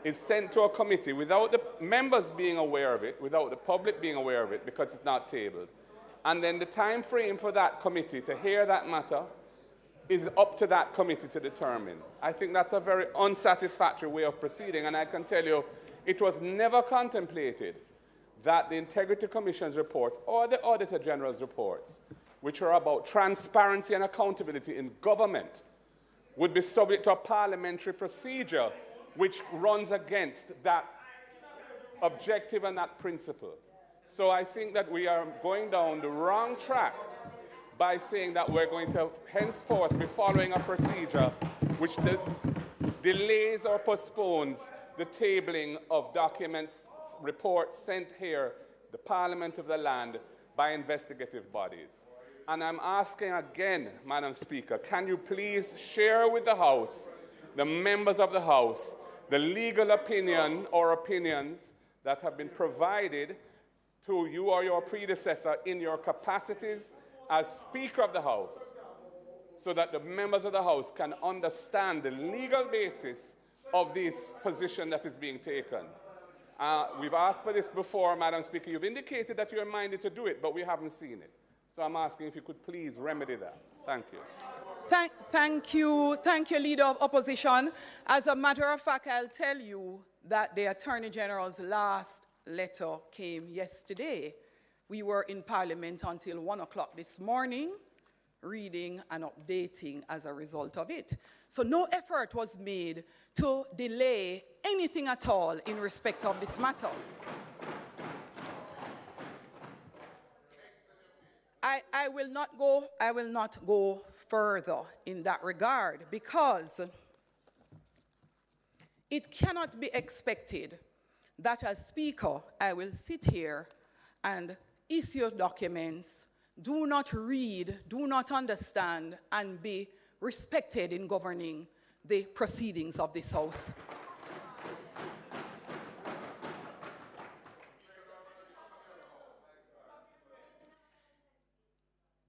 is sent to a committee without the members being aware of it, without the public being aware of it, because it's not tabled. And then the time frame for that committee to hear that matter is up to that committee to determine. I think that's a very unsatisfactory way of proceeding, and I can tell you it was never contemplated that the Integrity Commission's reports or the Auditor General's reports, which are about transparency and accountability in government, would be subject to a parliamentary procedure which runs against that objective and that principle. So I think that we are going down the wrong track by saying that we're going to henceforth be following a procedure which delays or postpones the tabling of documents, reports sent here, the Parliament of the land, by investigative bodies. And I'm asking again, Madam Speaker, can you please share with the House, the members of the House, the legal opinion or opinions that have been provided to you or your predecessor in your capacities as Speaker of the House, so that the members of the House can understand the legal basis of this position that is being taken. We've asked for this before, Madam Speaker. You've indicated that you're minded to do it, but we haven't seen it. So I'm asking if you could please remedy that. Thank you. Thank you, Leader of Opposition. As a matter of fact, I'll tell you that the Attorney General's last letter came yesterday. We were in Parliament until 1 o'clock this morning, reading and updating as a result of it. So no effort was made to delay anything at all in respect of this matter. I will not go further in that regard, because it cannot be expected that as Speaker I will sit here and issue documents, do not read, do not understand, and be respected in governing the proceedings of this House.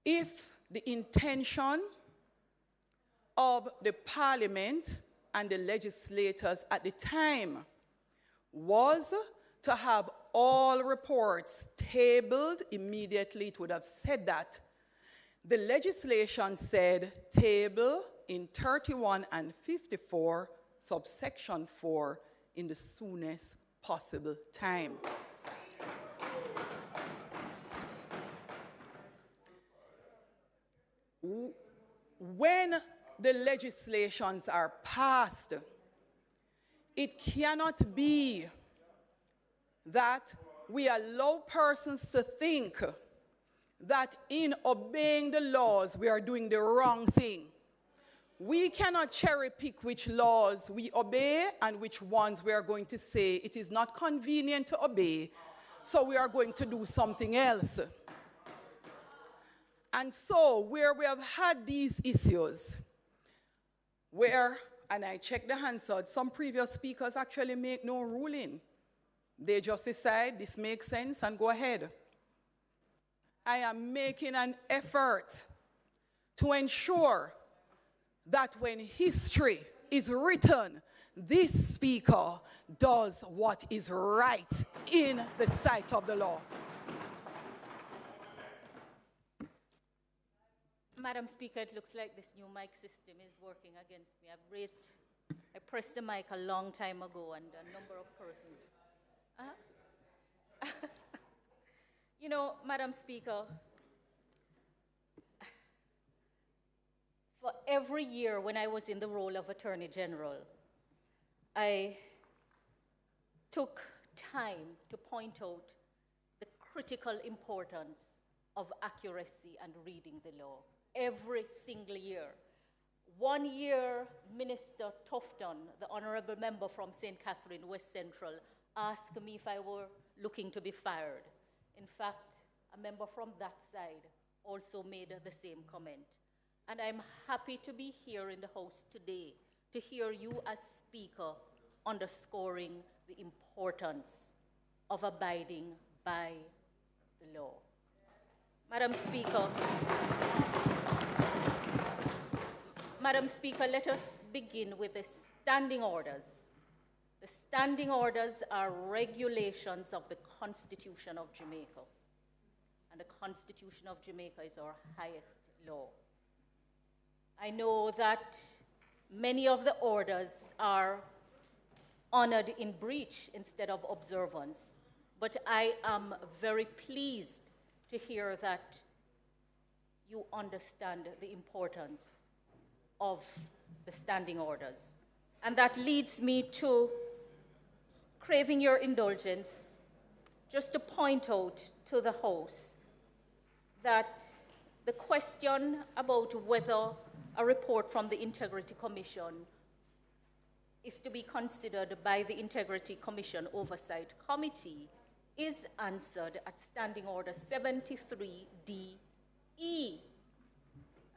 If the intention of the Parliament and the legislators at the time was to have all reports tabled immediately, it would have said that. The legislation said table in 31 and 54, subsection 4, in the soonest possible time. When the legislations are passed, it cannot be that we allow persons to think that in obeying the laws we are doing the wrong thing. We cannot cherry pick which laws we obey and which ones we are going to say it is not convenient to obey, so we are going to do something else. And so where we have had these issues, where, and I checked the Hansard, some previous speakers actually make no ruling. They just decide this makes sense and go ahead. I am making an effort to ensure that when history is written, this Speaker does what is right in the sight of the law. Madam Speaker, it looks like this new mic system is working against me. I pressed the mic a long time ago, and a number of persons. You know, Madam Speaker, for every year when I was in the role of Attorney General, I took time to point out the critical importance of accuracy and reading the law. Every single year. One year, Minister Tufton, the honorable member from St. Catherine, West Central, asked me if I were looking to be fired. In fact, a member from that side also made the same comment. And I'm happy to be here in the House today to hear you as Speaker underscoring the importance of abiding by the law. Madam Speaker, let us begin with the standing orders. The standing orders are regulations of the Constitution of Jamaica. And the Constitution of Jamaica is our highest law. I know that many of the orders are honored in breach instead of observance, but I am very pleased to hear that you understand the importance of the standing orders. And that leads me to craving your indulgence just to point out to the House that the question about whether a report from the Integrity Commission is to be considered by the Integrity Commission Oversight Committee is answered at Standing Order 73DE.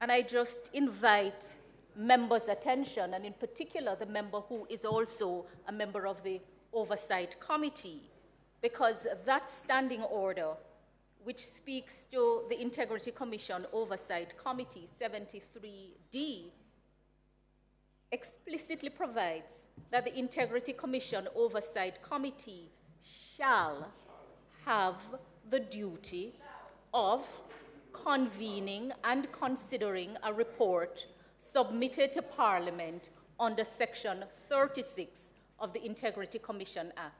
And I just invite members' attention, and in particular the member who is also a member of the Oversight Committee, because that standing order, which speaks to the Integrity Commission Oversight Committee 73D, explicitly provides that the Integrity Commission Oversight Committee shall have the duty of convening and considering a report submitted to Parliament under Section 36 of the Integrity Commission Act.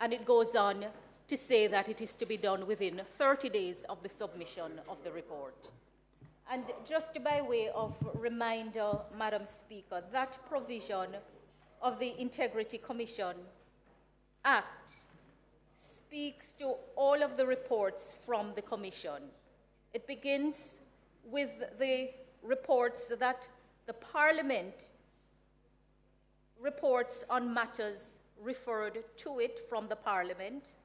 And it goes on to say that it is to be done within 30 days of the submission of the report. And just by way of reminder, Madam Speaker, that provision of the Integrity Commission Act speaks to all of the reports from the Commission. It begins with the reports that the Parliament reports on matters referred to it from the Parliament,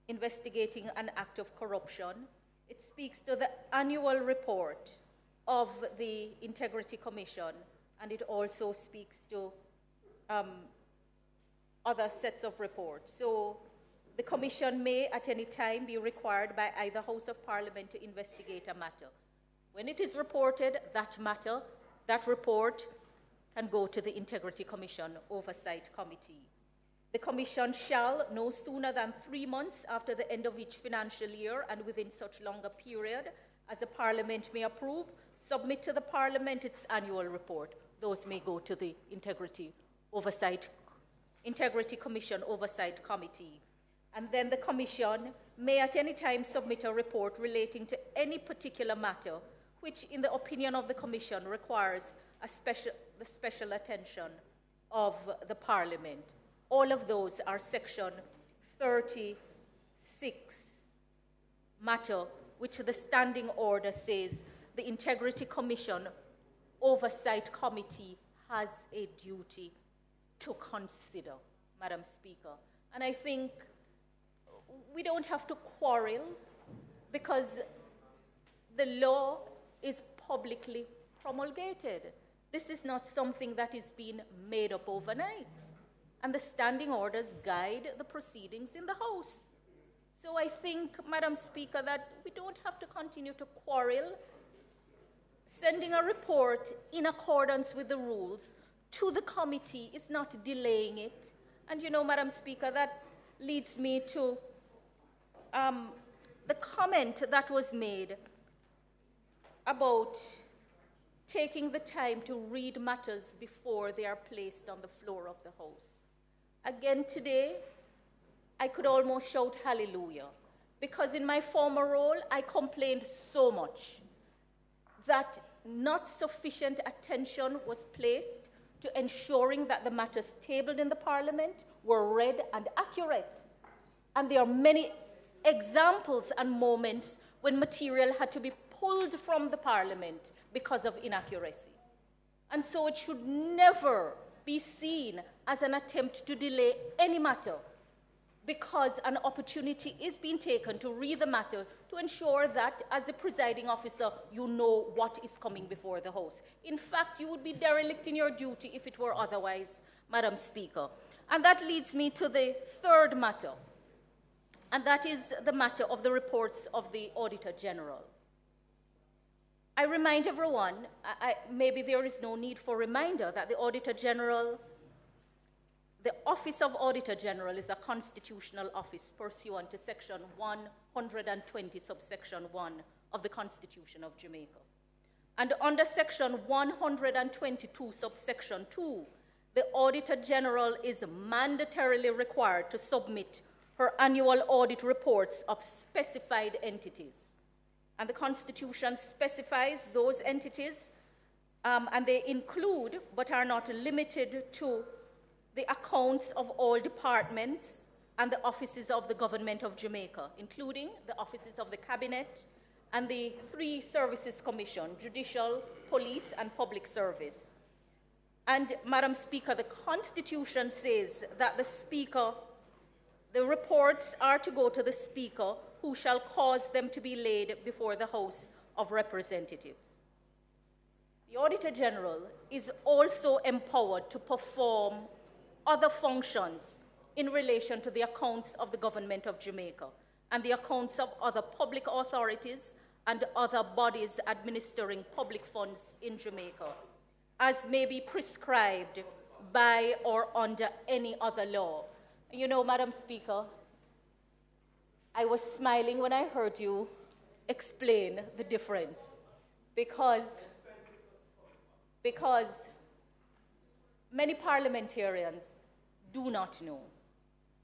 investigating an act of corruption. It speaks to the annual report of the Integrity Commission, and it also speaks to other sets of reports. So the Commission may at any time be required by either House of Parliament to investigate a matter. When it is reported, that matter, that report can go to the Integrity Commission Oversight Committee. The Commission shall, no sooner than 3 months after the end of each financial year and within such longer period as the Parliament may approve, submit to the Parliament its annual report. Those may go to the Integrity Commission Oversight Committee. And then the Commission may at any time submit a report relating to any particular matter which, in the opinion of the Commission, requires the special attention of the Parliament. All of those are Section 36 matter, which the standing order says the Integrity Commission Oversight Committee has a duty to consider, Madam Speaker. And I think we don't have to quarrel because the law is publicly promulgated. This is not something that is being made up overnight. And the standing orders guide the proceedings in the House. So I think, Madam Speaker, that we don't have to continue to quarrel. Sending a report in accordance with the rules to the committee is not delaying it. And you know, Madam Speaker, that leads me to the comment that was made about taking the time to read matters before they are placed on the floor of the House. Again today, I could almost shout hallelujah, because in my former role, I complained so much that not sufficient attention was placed to ensuring that the matters tabled in the Parliament were read and accurate. And there are many examples and moments when material had to be pulled from the Parliament because of inaccuracy. And so it should never be seen as an attempt to delay any matter, because an opportunity is being taken to read the matter to ensure that, as a presiding officer, you know what is coming before the House. In fact, you would be derelict in your duty if it were otherwise, Madam Speaker. And that leads me to the third matter, and that is the matter of the reports of the Auditor General. I remind everyone, maybe there is no need for reminder, that the Auditor General, the Office of Auditor General is a constitutional office pursuant to Section 120, subsection 1 of the Constitution of Jamaica. And under Section 122, subsection 2, the Auditor General is mandatorily required to submit her annual audit reports of specified entities. And the Constitution specifies those entities, and they include, but are not limited to, the accounts of all departments and the offices of the Government of Jamaica, including the offices of the Cabinet and the 3 Services Commission, Judicial, Police, and Public Service. And, Madam Speaker, the Constitution says that the reports are to go to the Speaker, who shall cause them to be laid before the House of Representatives. The Auditor General is also empowered to perform other functions in relation to the accounts of the Government of Jamaica and the accounts of other public authorities and other bodies administering public funds in Jamaica, as may be prescribed by or under any other law. You know, Madam Speaker, I was smiling when I heard you explain the difference, because many parliamentarians do not know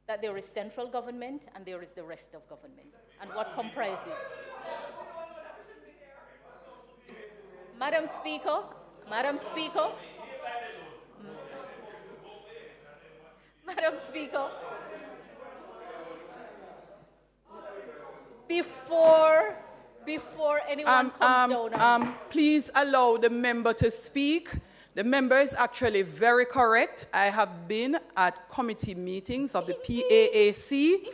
that there is central government and there is the rest of government, and what comprises. Madam Speaker, Madam Speaker, Madam Speaker, before anyone comes down. Please allow the member to speak. The member is actually very correct. I have been at committee meetings of the PAAC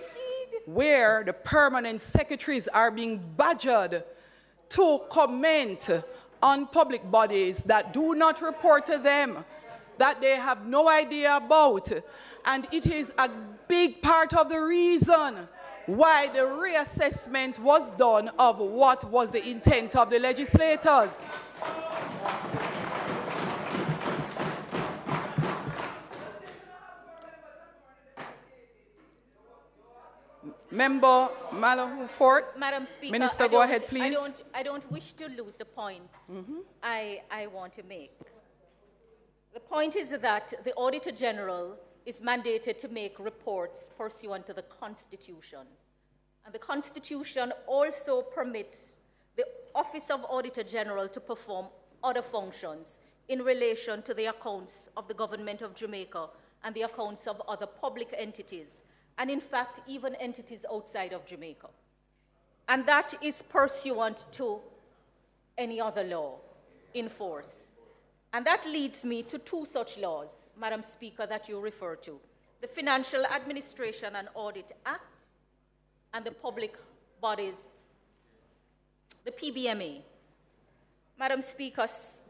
where the permanent secretaries are being badgered to comment on public bodies that do not report to them, that they have no idea about. And it is a big part of the reason why the reassessment was done of what was the intent of the legislators. Member Malafort. Madam Speaker, Minister, go ahead, please. I don't wish to lose the point I want to make. The point is that the Auditor General is mandated to make reports pursuant to the Constitution. And the Constitution also permits the Office of Auditor General to perform other functions in relation to the accounts of the Government of Jamaica and the accounts of other public entities, and in fact, even entities outside of Jamaica. And that is pursuant to any other law in force. And that leads me to 2 such laws, Madam Speaker, that you refer to: the Financial Administration and Audit Act and the Public Bodies, the PBMA. Madam Speaker,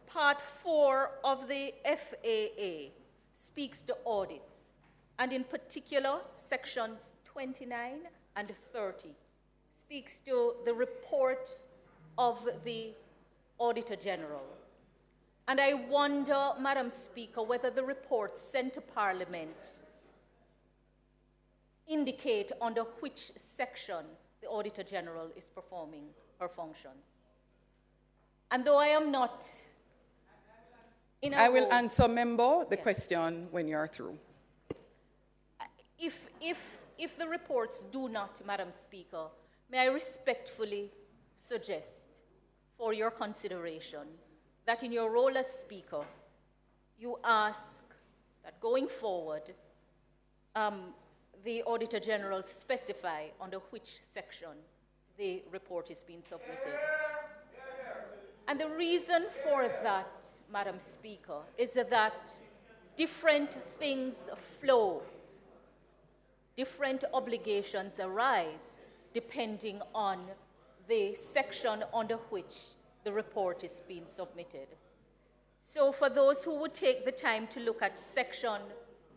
Part 4 of the FAA speaks to audits, and in particular, sections 29 and 30 speaks to the report of the Auditor General. And I wonder, Madam Speaker, whether the reports sent to Parliament indicate under which section the Auditor General is performing her functions. And though I am not in a I will role- answer, member, the question when you're through. If the reports do not, Madam Speaker, may I respectfully suggest for your consideration that in your role as Speaker, you ask that going forward, the Auditor General specify under which section the report is being submitted. And the reason for that, Madam Speaker, is that different things flow, different obligations arise depending on the section under which the report is being submitted. So for those who would take the time to look at section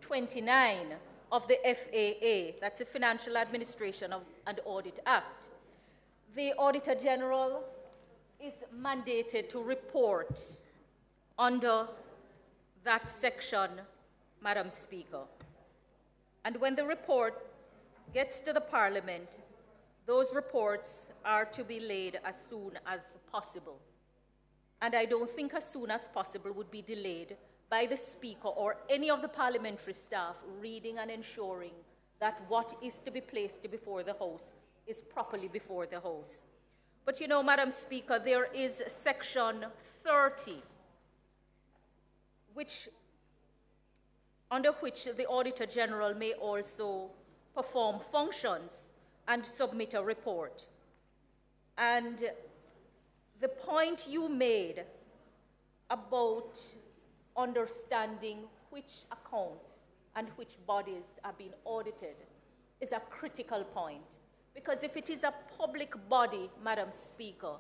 29 of the FAA, that's the Financial Administration and Audit Act, the Auditor General is mandated to report under that section, Madam Speaker. And when the report gets to the Parliament, those reports are to be laid as soon as possible. And I don't think as soon as possible would be delayed by the Speaker or any of the parliamentary staff reading and ensuring that what is to be placed before the House is properly before the House. But you know, Madam Speaker, there is section 30, under which the Auditor General may also perform functions and submit a report. And the point you made about understanding which accounts and which bodies are being audited is a critical point. Because if it is a public body, Madam Speaker,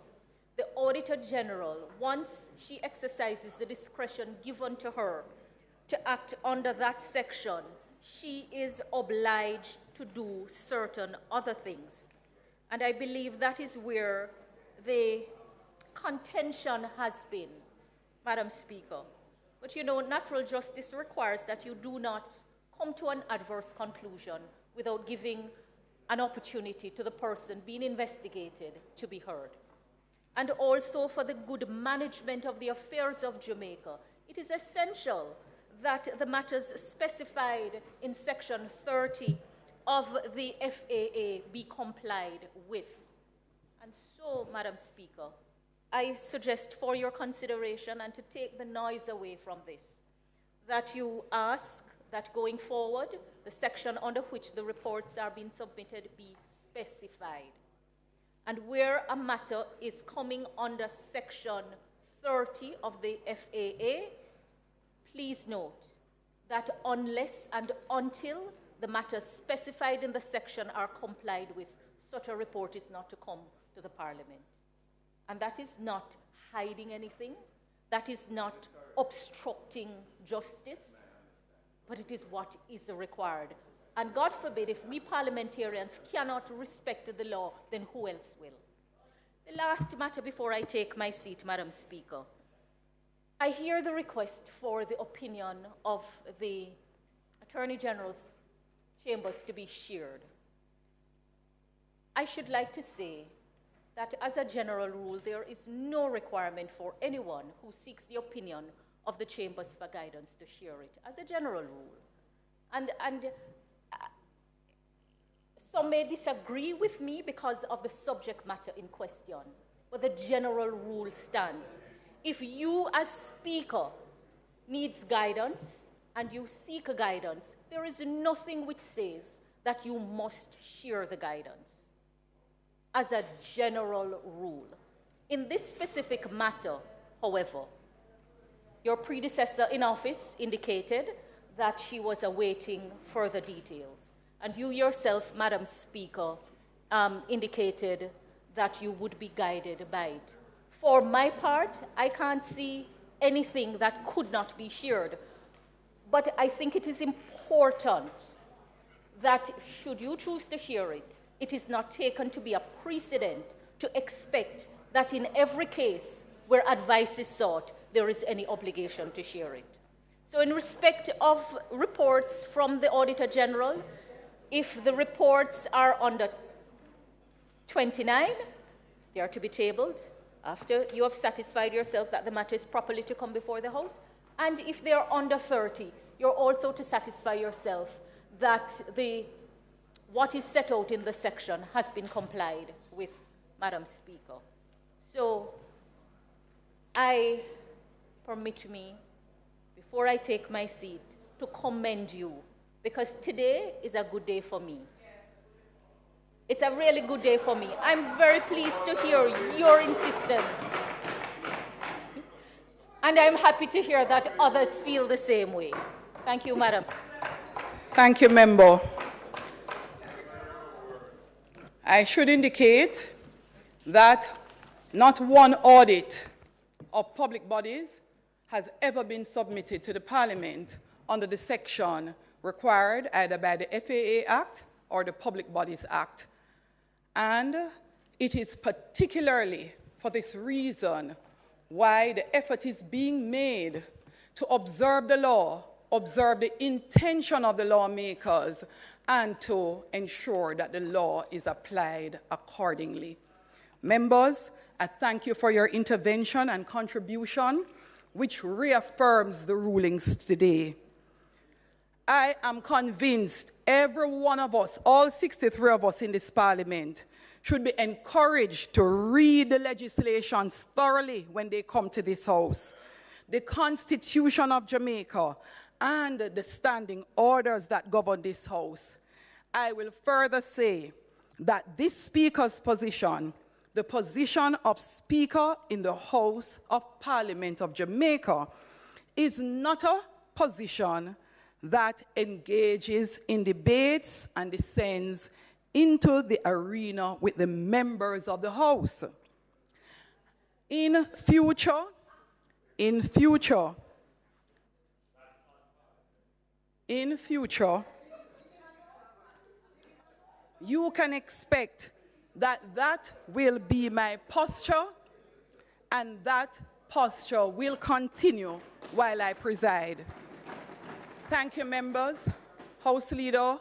the Auditor General, once she exercises the discretion given to her to act under that section, she is obliged to do certain other things. And I believe that is where the contention has been, Madam Speaker. But you know, natural justice requires that you do not come to an adverse conclusion without giving an opportunity to the person being investigated to be heard. And also for the good management of the affairs of Jamaica, it is essential that the matters specified in section 30 of the FAA be complied with. And so, Madam Speaker, I suggest for your consideration and to take the noise away from this, that you ask that going forward, the section under which the reports are being submitted be specified. And where a matter is coming under section 30 of the FAA, please note that unless and until the matters specified in the section are complied with, such a report is not to come to the Parliament. And that is not hiding anything, that is not obstructing justice, but it is what is required. And God forbid, if we parliamentarians cannot respect the law, then who else will? The last matter before I take my seat, Madam Speaker. I hear the request for the opinion of the Attorney General's chambers to be shared. I should like to say that as a general rule, there is no requirement for anyone who seeks the opinion of the chambers for guidance to share it, as a general rule. And some may disagree with me because of the subject matter in question, but the general rule stands. If you as Speaker needs guidance and you seek a guidance, there is nothing which says that you must share the guidance, as a general rule. In this specific matter, however, your predecessor in office indicated that she was awaiting further details. And you yourself, Madam Speaker, indicated that you would be guided by it. For my part, I can't see anything that could not be shared. But I think it is important that should you choose to share it, it is not taken to be a precedent to expect that in every case where advice is sought, there is any obligation to share it. So in respect of reports from the Auditor General, if the reports are under 29, they are to be tabled. after you have satisfied yourself that the matter is properly to come before the House, and if they are under 30, you're also to satisfy yourself that what is set out in the section has been complied with, Madam Speaker. So, permit me, before I take my seat, to commend you, because today is a good day for me. It's a really good day for me. I'm very pleased to hear your insistence. And I'm happy to hear that others feel the same way. Thank you, Madam. Thank you, Member. I should indicate that not one audit of public bodies has ever been submitted to the Parliament under the section required either by the FAA Act or the Public Bodies Act. And it is particularly for this reason why the effort is being made to observe the law, observe the intention of the lawmakers, and to ensure that the law is applied accordingly. Members, I thank you for your intervention and contribution, which reaffirms the rulings today. I am convinced every one of us, all 63 of us in this Parliament, should be encouraged to read the legislations thoroughly when they come to this House. The Constitution of Jamaica and the standing orders that govern this House. I will further say that this Speaker's position, the position of Speaker in the House of Parliament of Jamaica, is not a position that engages in debates and descends into the arena with the members of the House. In future, you can expect that that will be my posture, and that posture will continue while I preside. Thank you, members. House Leader.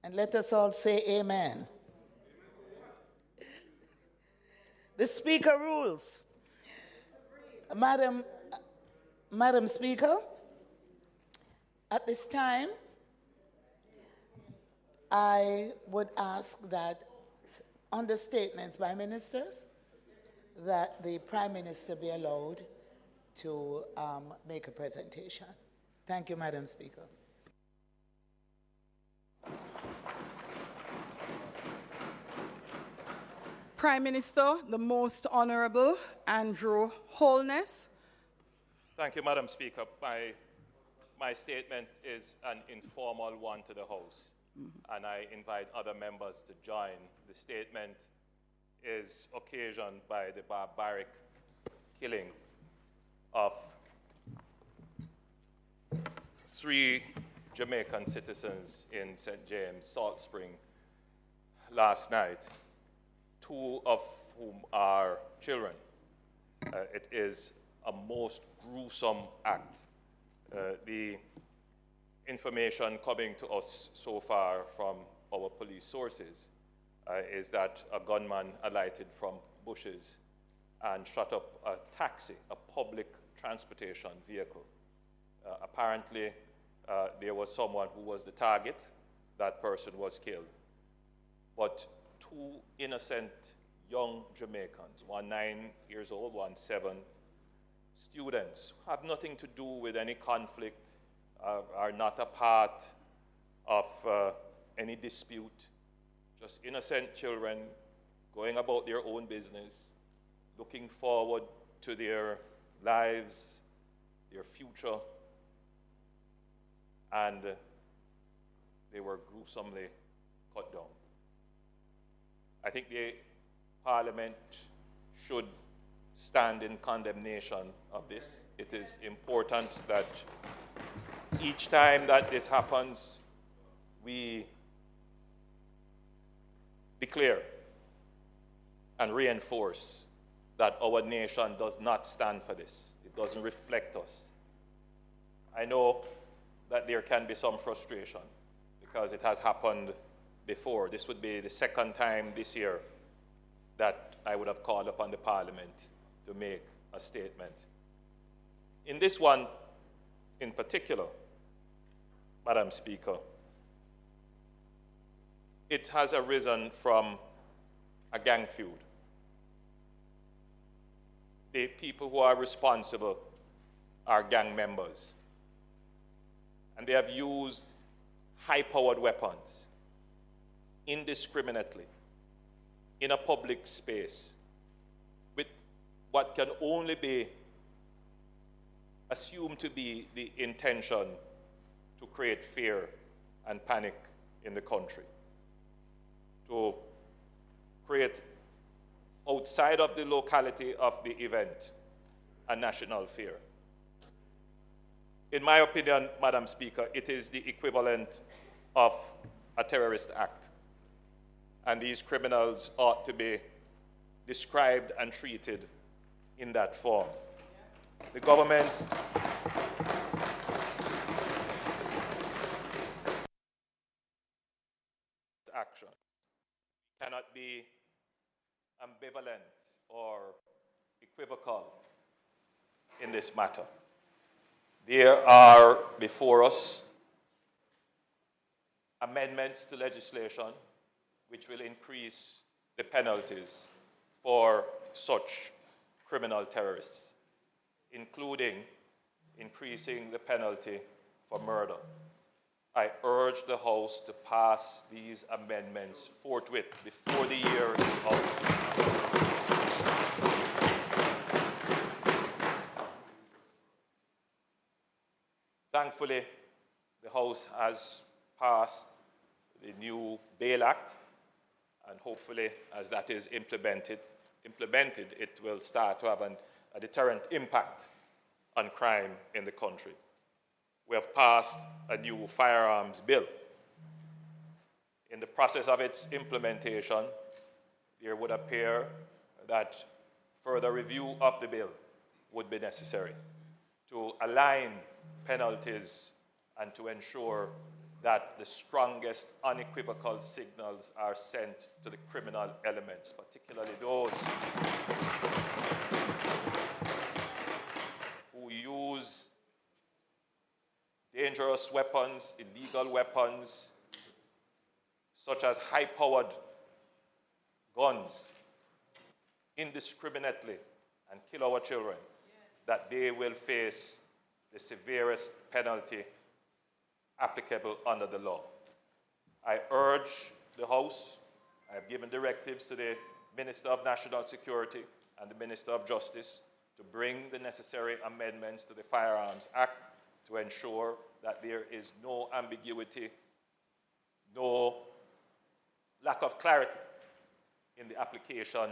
And let us all say amen. The Speaker rules. Madam Speaker, at this time, I would ask that under statements by ministers, that the Prime Minister be allowed to make a presentation. Thank you, Madam Speaker. Prime Minister, the Most Honorable Andrew Holness. Thank you, Madam Speaker. My statement is an informal one to the House, and I invite other members to join. The statement is occasioned by the barbaric killing of 3 Jamaican citizens in St. James, Salt Spring, last night, 2 of whom are children. It is a most gruesome act. The information coming to us so far from our police sources is that a gunman alighted from bushes and shot up a taxi, a public transportation vehicle. Apparently, there was someone who was the target. That person was killed. But 2 innocent young Jamaicans, one 9 years old, one 7, students, have nothing to do with any conflict, are not a part of any dispute, just innocent children going about their own business, looking forward to their lives, their future, and they were gruesomely cut down. I think the Parliament should stand in condemnation of this. It is important that each time that this happens, we declare and reinforce that our nation does not stand for this. It doesn't reflect us. I know that there can be some frustration because it has happened before. This would be the second time this year that I would have called upon the Parliament to make a statement. In this one in particular, Madam Speaker, it has arisen from a gang feud. The people who are responsible are gang members. And they have used high-powered weapons indiscriminately in a public space with what can only be assumed to be the intention to create fear and panic in the country, to create outside of the locality of the event a national fear. In my opinion, Madam Speaker, it is the equivalent of a terrorist act. And these criminals ought to be described and treated in that form. The government action cannot be ambivalent or equivocal in this matter. There are before us amendments to legislation which will increase the penalties for such criminal terrorists, including increasing the penalty for murder. I urge the House to pass these amendments forthwith before the year is out. Thankfully, the House has passed the new Bail Act, and hopefully, as that is implemented, it will start to have a deterrent impact on crime in the country. We have passed a new firearms bill. In the process of its implementation, there would appear that further review of the bill would be necessary to align penalties and to ensure that the strongest unequivocal signals are sent to the criminal elements, particularly those who use dangerous weapons, illegal weapons, such as high-powered guns, indiscriminately, and kill our children, that they will face the severest penalty applicable under the law. I urge the House, I have given directives to the Minister of National Security and the Minister of Justice to bring the necessary amendments to the Firearms Act to ensure that there is no ambiguity, no lack of clarity in the application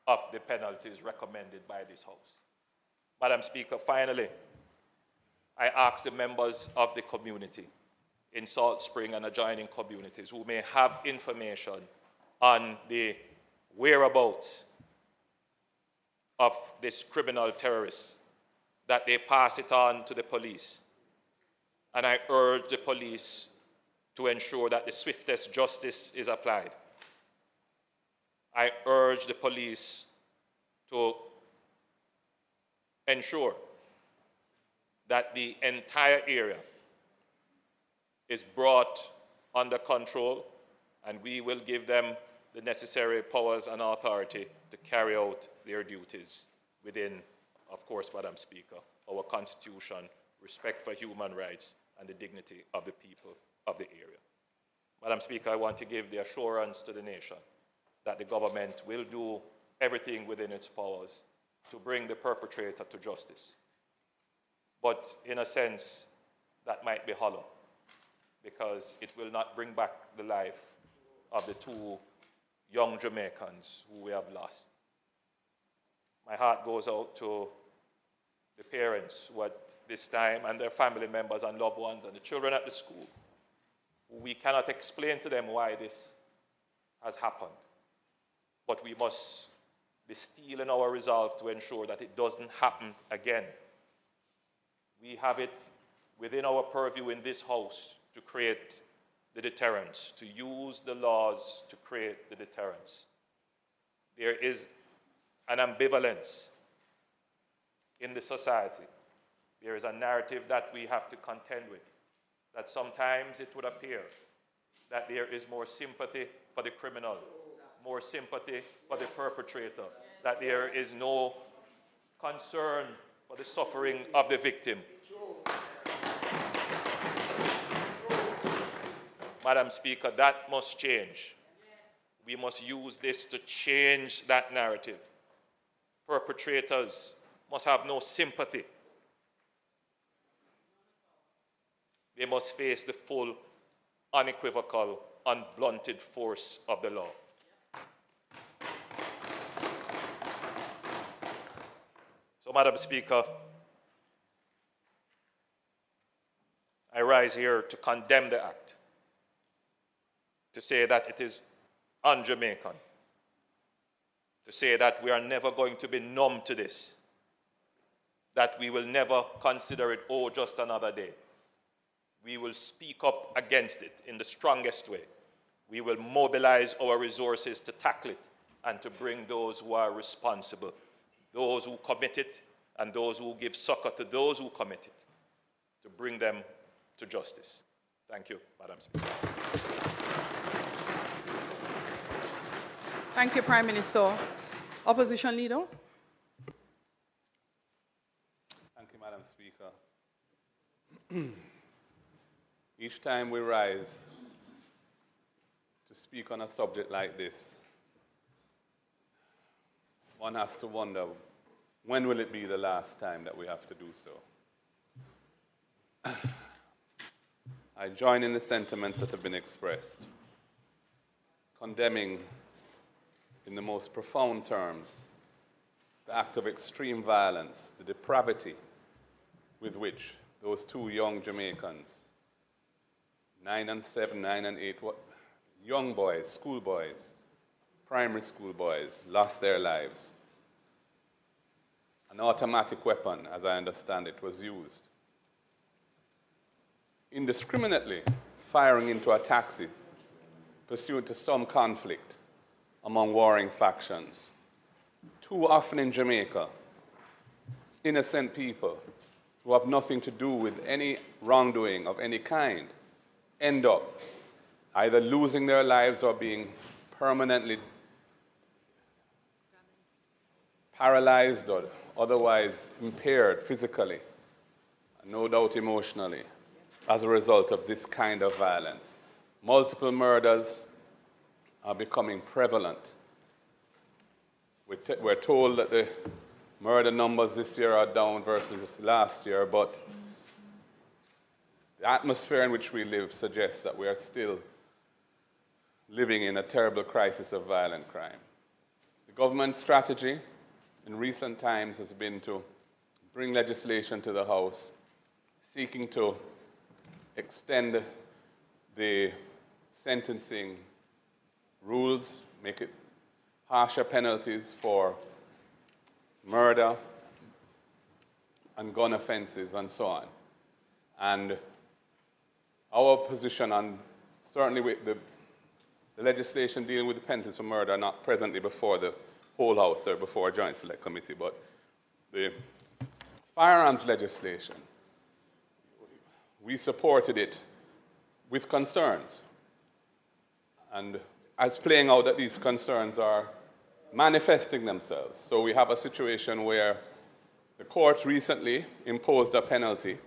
of the penalties recommended by this House. Madam Speaker, finally, I ask the members of the community in Salt Spring and adjoining communities who may have information on the whereabouts of this criminal terrorist, that they pass it on to the police. And I urge the police to ensure that the swiftest justice is applied. I urge the police to ensure that the entire area is brought under control, and we will give them the necessary powers and authority to carry out their duties within, of course, Madam Speaker, our Constitution, respect for human rights, and the dignity of the people of the area. Madam Speaker, I want to give the assurance to the nation that the government will do everything within its powers to bring the perpetrator to justice. But in a sense, that might be hollow, because it will not bring back the life of the two young Jamaicans who we have lost. My heart goes out to the parents who at this time, and their family members and loved ones, and the children at the school. We cannot explain to them why this has happened, but we must be steel in our resolve to ensure that it doesn't happen again. We have it within our purview in this House to create the deterrence, to use the laws to create the deterrence. There is an ambivalence in the society. There is a narrative that we have to contend with, that sometimes it would appear that there is more sympathy for the criminal, more sympathy for the perpetrator, that there is no concern for the suffering of the victim. Madam Speaker, that must change. We must use this to change that narrative. Perpetrators must have no sympathy. They must face the full, unequivocal, unblunted force of the law. So, Madam Speaker, I rise here to condemn the act, to say that it is un-Jamaican, to say that we are never going to be numb to this, that we will never consider it, oh, just another day. We will speak up against it in the strongest way. We will mobilize our resources to tackle it and to bring those who are responsible, those who commit it and those who give succor to those who commit it, to bring them to justice. Thank you, Madam Speaker. Thank you, Prime Minister. Opposition Leader. Thank you, Madam Speaker. Each time we rise to speak on a subject like this, one has to wonder, when will it be the last time that we have to do so? I join in the sentiments that have been expressed, condemning in the most profound terms the act of extreme violence, the depravity with which those two young Jamaicans, 9 and 7, 9 and 8, young boys, schoolboys, primary school boys, lost their lives. An automatic weapon, as I understand it, was used. Indiscriminately firing into a taxi pursuant to some conflict among warring factions. Too often in Jamaica, innocent people who have nothing to do with any wrongdoing of any kind end up either losing their lives or being permanently paralyzed or otherwise impaired physically, and no doubt emotionally, as a result of this kind of violence. Multiple murders are becoming prevalent. We're told that the murder numbers this year are down versus last year, but the atmosphere in which we live suggests that we are still living in a terrible crisis of violent crime. The government's strategy in recent times has been to bring legislation to the House seeking to extend the sentencing rules, make it harsher penalties for murder and gun offenses and so on. And our position on, certainly with the legislation dealing with the penalties for murder are not presently before the whole House or before a Joint Select Committee, but the firearms legislation, we supported it with concerns. And as playing out that these concerns are manifesting themselves. So we have a situation where the court recently imposed a penalty,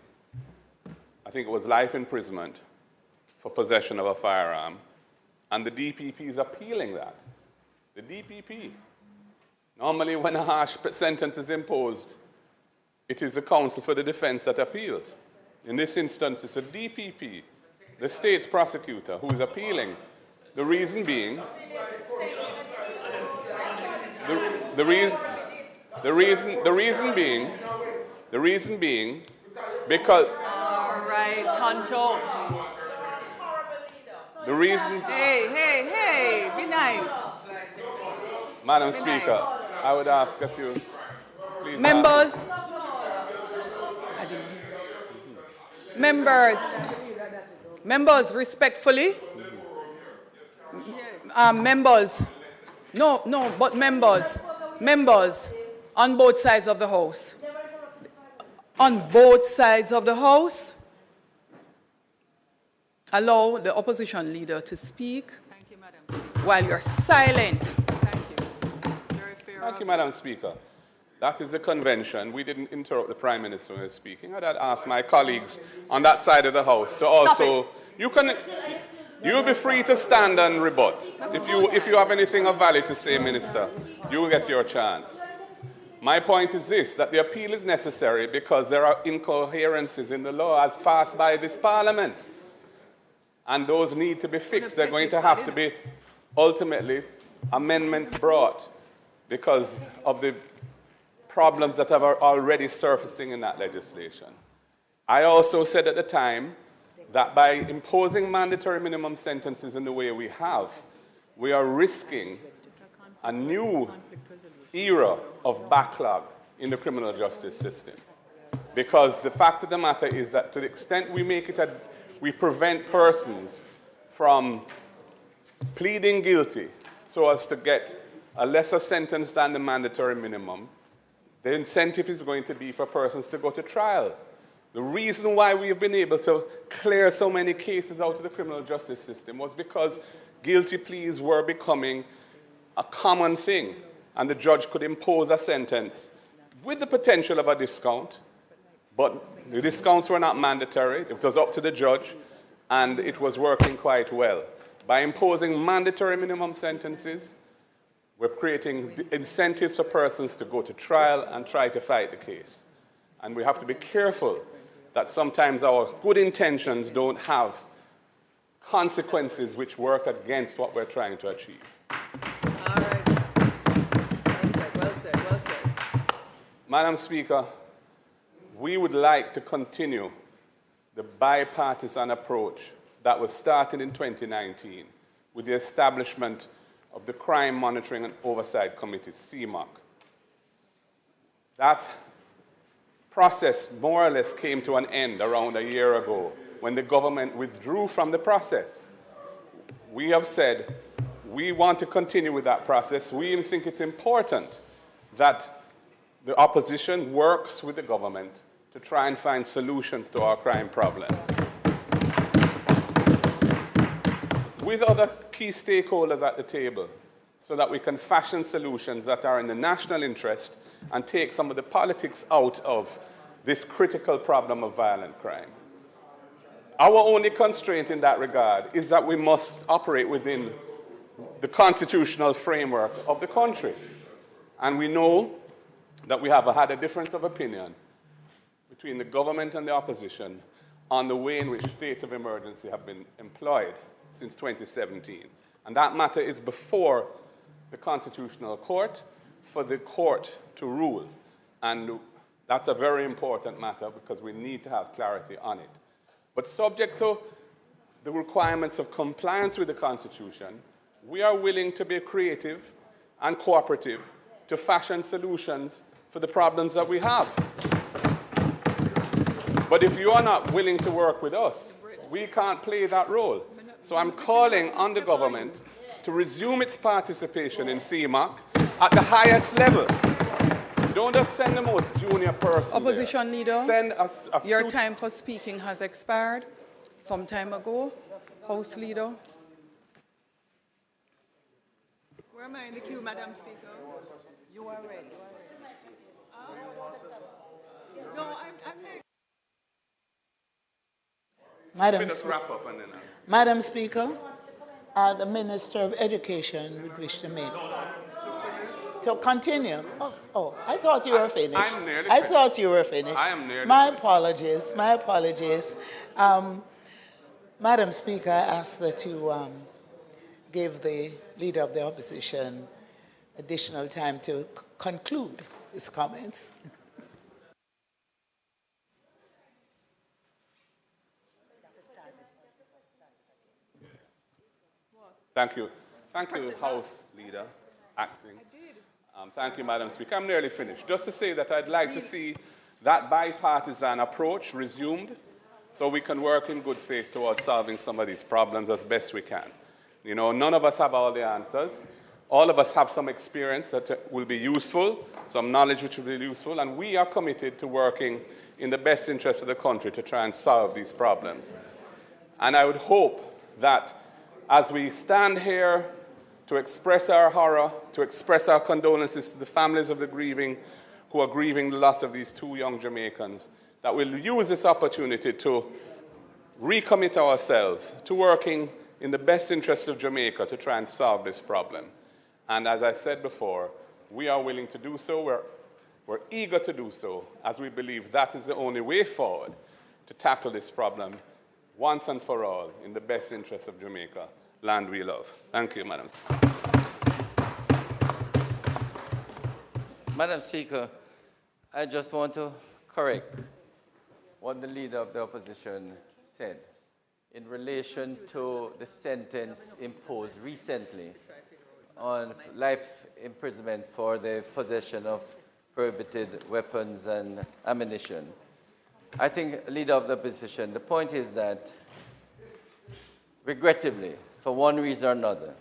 I think it was life imprisonment, for possession of a firearm, and the DPP is appealing that. The DPP. Normally when a harsh sentence is imposed, it is the counsel for the defense that appeals. In this instance, it's a DPP, the state's prosecutor, who is appealing. The reason being, because All right, Tonto. the reason. Hey, be nice. Madam Be Speaker, nice. I would ask if you please. Members. Members. Members, respectfully. Members. No, but members, on both sides of the House. On both sides of the House, allow the opposition leader to speak while you're silent. Thank you, Madam Speaker. That is a convention. We didn't interrupt the Prime Minister when he was speaking. I'd ask my colleagues on that side of the House to also... You'll be free to stand and rebut. If you have anything of value to say, Minister, you will get your chance. My point is this, that the appeal is necessary because there are incoherences in the law as passed by this Parliament. And those need to be fixed. They're going to have to be, ultimately, amendments brought because of the problems that are already surfacing in that legislation. I also said at the time that by imposing mandatory minimum sentences in the way we have, we are risking a new era of backlog in the criminal justice system. Because the fact of the matter is that to the extent we make it, we prevent persons from pleading guilty so as to get a lesser sentence than the mandatory minimum, the incentive is going to be for persons to go to trial. The reason why we have been able to clear so many cases out of the criminal justice system was because guilty pleas were becoming a common thing, and the judge could impose a sentence with the potential of a discount, but the discounts were not mandatory. It was up to the judge, and it was working quite well. By imposing mandatory minimum sentences, we're creating incentives for persons to go to trial and try to fight the case. And we have to be careful that sometimes our good intentions don't have consequences which work against what we're trying to achieve. All right. Well said. Madam Speaker, we would like to continue the bipartisan approach that was started in 2019 with the establishment of the Crime Monitoring and Oversight Committee, CMOC. That process more or less came to an end around a year ago when the government withdrew from the process. We have said we want to continue with that process. We even think it's important that the opposition works with the government to try and find solutions to our crime problem. With other key stakeholders at the table so that we can fashion solutions that are in the national interest and take some of the politics out of this critical problem of violent crime. Our only constraint in that regard is that we must operate within the constitutional framework of the country. And we know that we have had a difference of opinion between the government and the opposition on the way in which states of emergency have been employed since 2017. And that matter is before the Constitutional Court for the court to rule. And that's a very important matter because we need to have clarity on it. But subject to the requirements of compliance with the Constitution, we are willing to be creative and cooperative to fashion solutions for the problems that we have. But if you are not willing to work with us, we can't play that role. So I'm calling on the government to resume its participation in CMOC at the highest level. Don't just send the most junior person. Opposition leader, send your time for speaking has expired some time ago. House leader. Where am I in the queue, Madam Speaker? You are ready. No, I'm ready. Madam Speaker, the Minister of Education would wish to make. To continue. Oh, I thought you were finished. I'm nearly I thought you were finished. I am nearly My apologies. My apologies. Madam Speaker, I ask that you give the Leader of the Opposition additional time to conclude his comments. Thank you. Thank you, House Leader, acting. Thank you, Madam Speaker. I'm nearly finished. Just to say that I'd like to see that bipartisan approach resumed so we can work in good faith towards solving some of these problems as best we can. You know, none of us have all the answers. All of us have some experience that will be useful, some knowledge which will be useful, and we are committed to working in the best interest of the country to try and solve these problems. And I would hope that as we stand here to express our horror, to express our condolences to the families of the grieving who are grieving the loss of these two young Jamaicans, that we'll use this opportunity to recommit ourselves to working in the best interest of Jamaica to try and solve this problem. And as I said before, we are willing to do so. We're eager to do so, as we believe that is the only way forward to tackle this problem once and for all in the best interest of Jamaica, land we love. Thank you, Madam. Madam Speaker, I just want to correct what the Leader of the Opposition said in relation to the sentence imposed recently on life imprisonment for the possession of prohibited weapons and ammunition. I think, Leader of the Opposition, the point is that, regrettably, for one reason or another,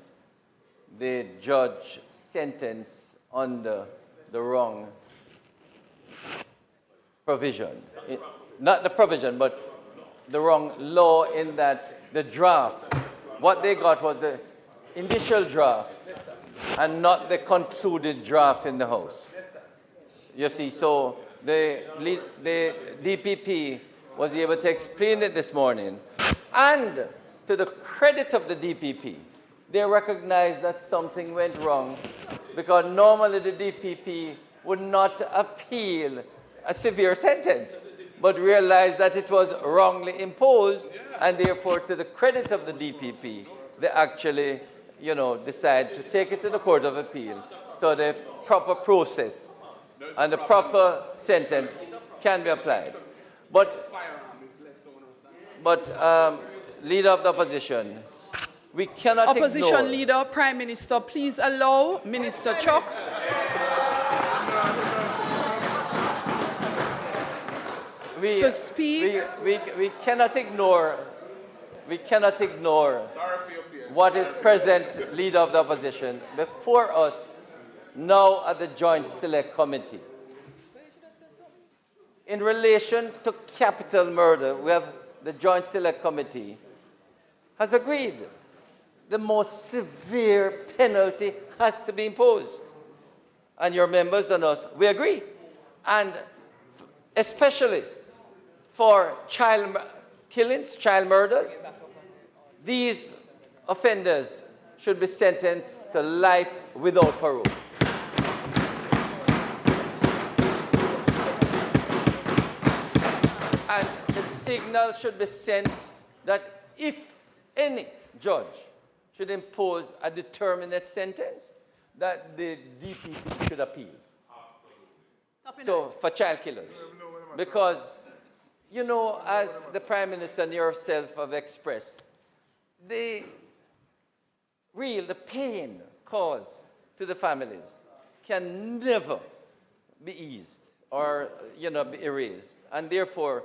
the judge sentenced under the wrong provision. Not the provision, but the wrong law in that the draft, what they got was the initial draft and not the concluded draft in the House. You see, so the DPP was able to explain it this morning. And to the credit of the DPP, they recognized that something went wrong because normally the DPP would not appeal a severe sentence, but realized that it was wrongly imposed, and therefore, to the credit of the DPP, they actually, you know, decide to take it to the Court of Appeal so the proper process and the proper sentence can be applied. But Leader of the Opposition, we cannot Opposition ignore. Leader, Prime Minister, please allow Minister Chuck. To speak. We cannot ignore. We cannot ignore what is present, Leader of the Opposition, before us now at the Joint Select Committee. In relation to capital murder, we have the Joint Select Committee has agreed the most severe penalty has to be imposed. And your members and us, we agree. And especially for child killings, child murders, these offenders should be sentenced to life without parole. And the signal should be sent that if any judge should impose a determinate sentence, that the DPP should appeal. So, for child killers. Because, you know, as the Prime Minister and yourself have expressed, the pain caused to the families can never be eased or, you know, be erased. And therefore,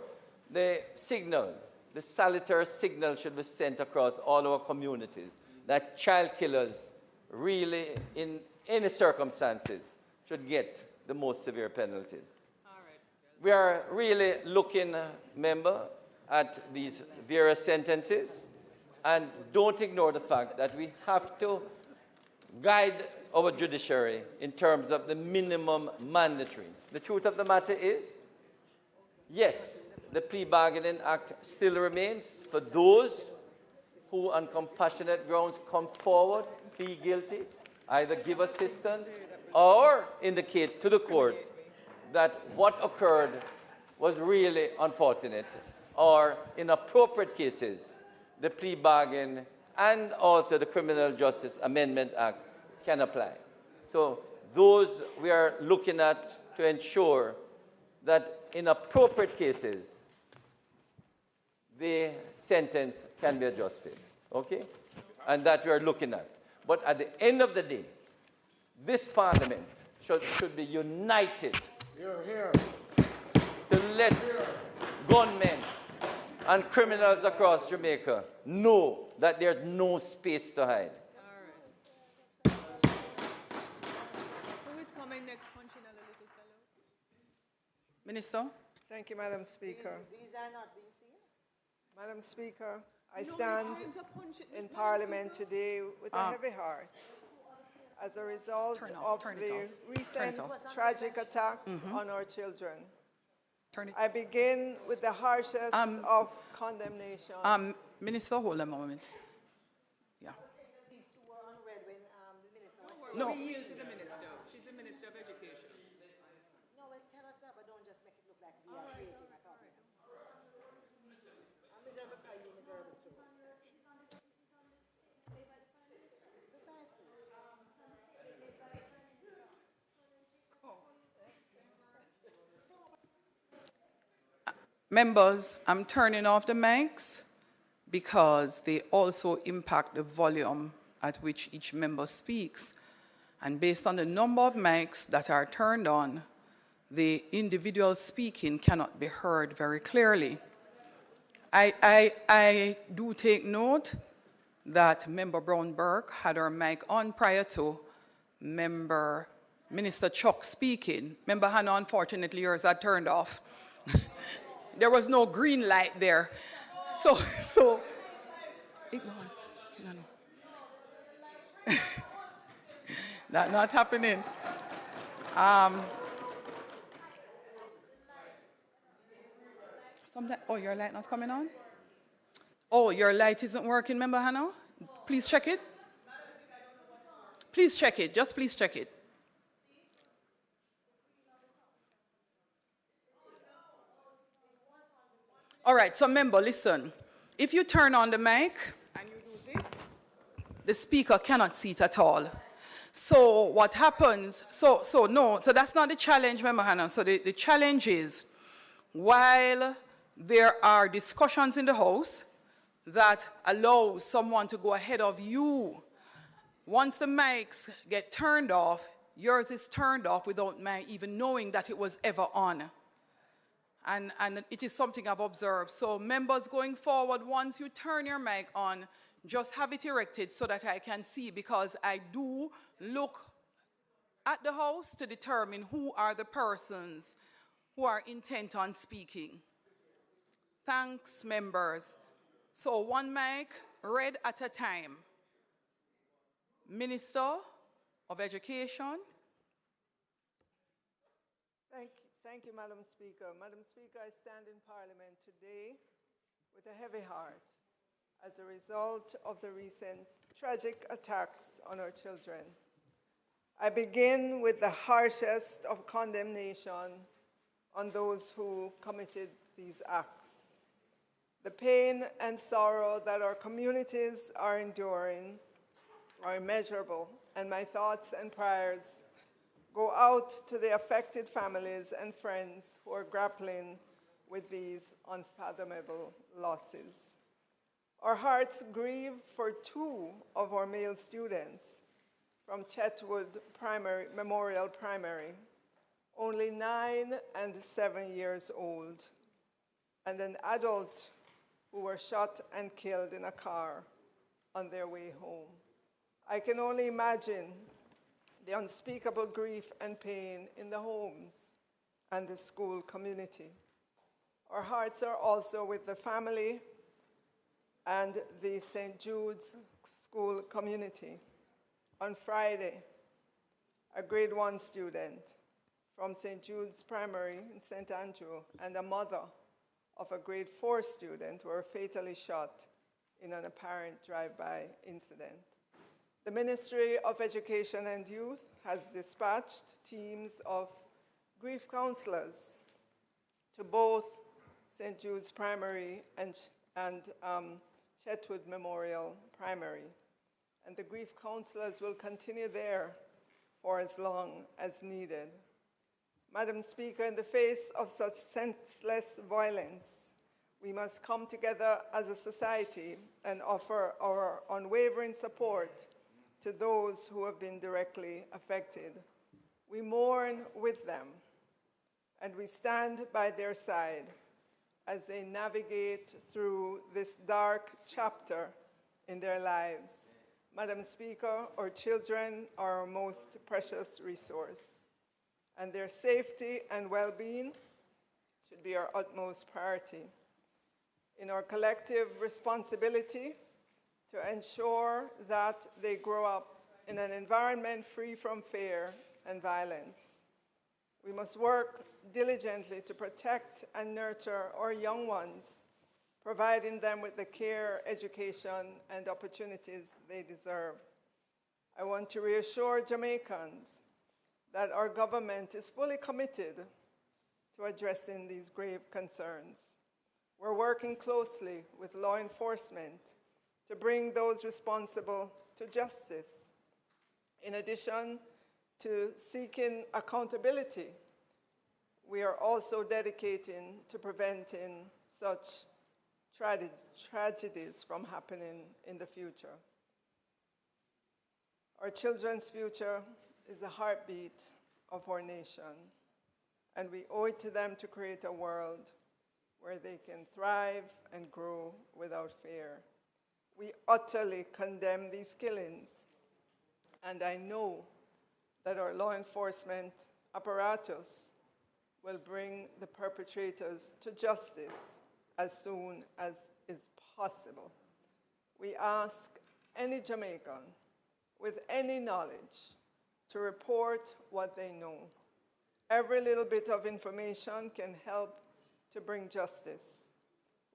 the signal, the salutary signal should be sent across all our communities that child killers really, in any circumstances, should get the most severe penalties. We are really looking, member, at these various sentences, and don't ignore the fact that we have to guide our judiciary in terms of the minimum mandatory. The truth of the matter is, yes, the Plea Bargaining Act still remains for those who on compassionate grounds come forward, plead guilty, either give assistance or indicate to the court that what occurred was really unfortunate, or in appropriate cases, the plea bargain and also the Criminal Justice Amendment Act can apply. So those we are looking at to ensure that in appropriate cases, the sentence can be adjusted, okay? And that we are looking at. But at the end of the day, this Parliament should be united to let gunmen and criminals across Jamaica know that there's no space to hide. Who is coming next, punching a little fellow? Minister? Thank you, Madam Speaker. These are not being seen. Madam Speaker, I No, stand it's time to punch it, in Madam Parliament Speaker. today with a heavy heart as a result of the recent tragic attacks on our children. I begin with the harshest of condemnation. Minister, hold a moment. Yeah. These two were unread when the minister was No. We yield to the minister. She's the Minister of Education. No, well, tell us that, but don't just make it look like we are creating a problem. I'm miserable, are you miserable too? Precisely. Members, I'm turning off the mics because they also impact the volume at which each member speaks. And based on the number of mics that are turned on, the individual speaking cannot be heard very clearly. I do take note that Member Brown-Burke had her mic on prior to Minister Chuck speaking. Member Hannah, unfortunately, yours had turned off. There was no green light there. So, ignore. No. That's not happening. Oh, your light not coming on? Oh, your light isn't working, Member Hannah? Please check it. Please check it. Just please check it. All right, so member, listen. If you turn on the mic and you do this, the speaker cannot see it at all. So what happens, so that's not the challenge, Member Hannah. So the challenge is, while there are discussions in the House that allow someone to go ahead of you, once the mics get turned off, yours is turned off without my even knowing that it was ever on. And it is something I've observed. So members going forward, once you turn your mic on, just have it erected so that I can see, because I do look at the House to determine who are the persons who are intent on speaking. Thanks, members. So one mic, read at a time. Minister of Education. Thank you, Madam Speaker. Madam Speaker, I stand in Parliament today with a heavy heart as a result of the recent tragic attacks on our children. I begin with the harshest of condemnation on those who committed these acts. The pain and sorrow that our communities are enduring are immeasurable, and my thoughts and prayers go out to the affected families and friends who are grappling with these unfathomable losses. Our hearts grieve for two of our male students from Chetwood Memorial Primary, only 9 and 7 years old, and an adult who were shot and killed in a car on their way home. I can only imagine the unspeakable grief and pain in the homes and the school community. Our hearts are also with the family and the St. Jude's school community. On Friday, a grade 1 student from St. Jude's Primary in St. Andrew and a mother of a grade 4 student were fatally shot in an apparent drive-by incident. The Ministry of Education and Youth has dispatched teams of grief counselors to both St. Jude's Primary and Chetwood Memorial Primary. And the grief counselors will continue there for as long as needed. Madam Speaker, in the face of such senseless violence, we must come together as a society and offer our unwavering support to those who have been directly affected. We mourn with them, and we stand by their side as they navigate through this dark chapter in their lives. Madam Speaker, our children are our most precious resource, and their safety and well-being should be our utmost priority. In our collective responsibility to ensure that they grow up in an environment free from fear and violence, we must work diligently to protect and nurture our young ones, providing them with the care, education, and opportunities they deserve. I want to reassure Jamaicans that our government is fully committed to addressing these grave concerns. We're working closely with law enforcement to bring those responsible to justice. In addition to seeking accountability, we are also dedicating to preventing such tragedies from happening in the future. Our children's future is the heartbeat of our nation, and we owe it to them to create a world where they can thrive and grow without fear. We utterly condemn these killings, and I know that our law enforcement apparatus will bring the perpetrators to justice as soon as is possible. We ask any Jamaican with any knowledge to report what they know. Every little bit of information can help to bring justice.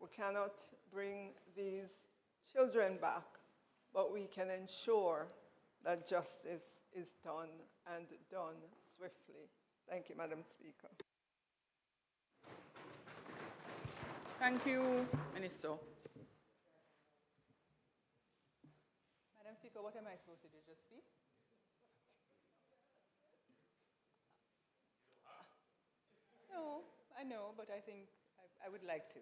We cannot bring these children back, but we can ensure that justice is done and done swiftly. Thank you, Madam Speaker. Thank you, Minister. Madam Speaker, what am I supposed to do? Just speak? No, I know, but I think I would like to.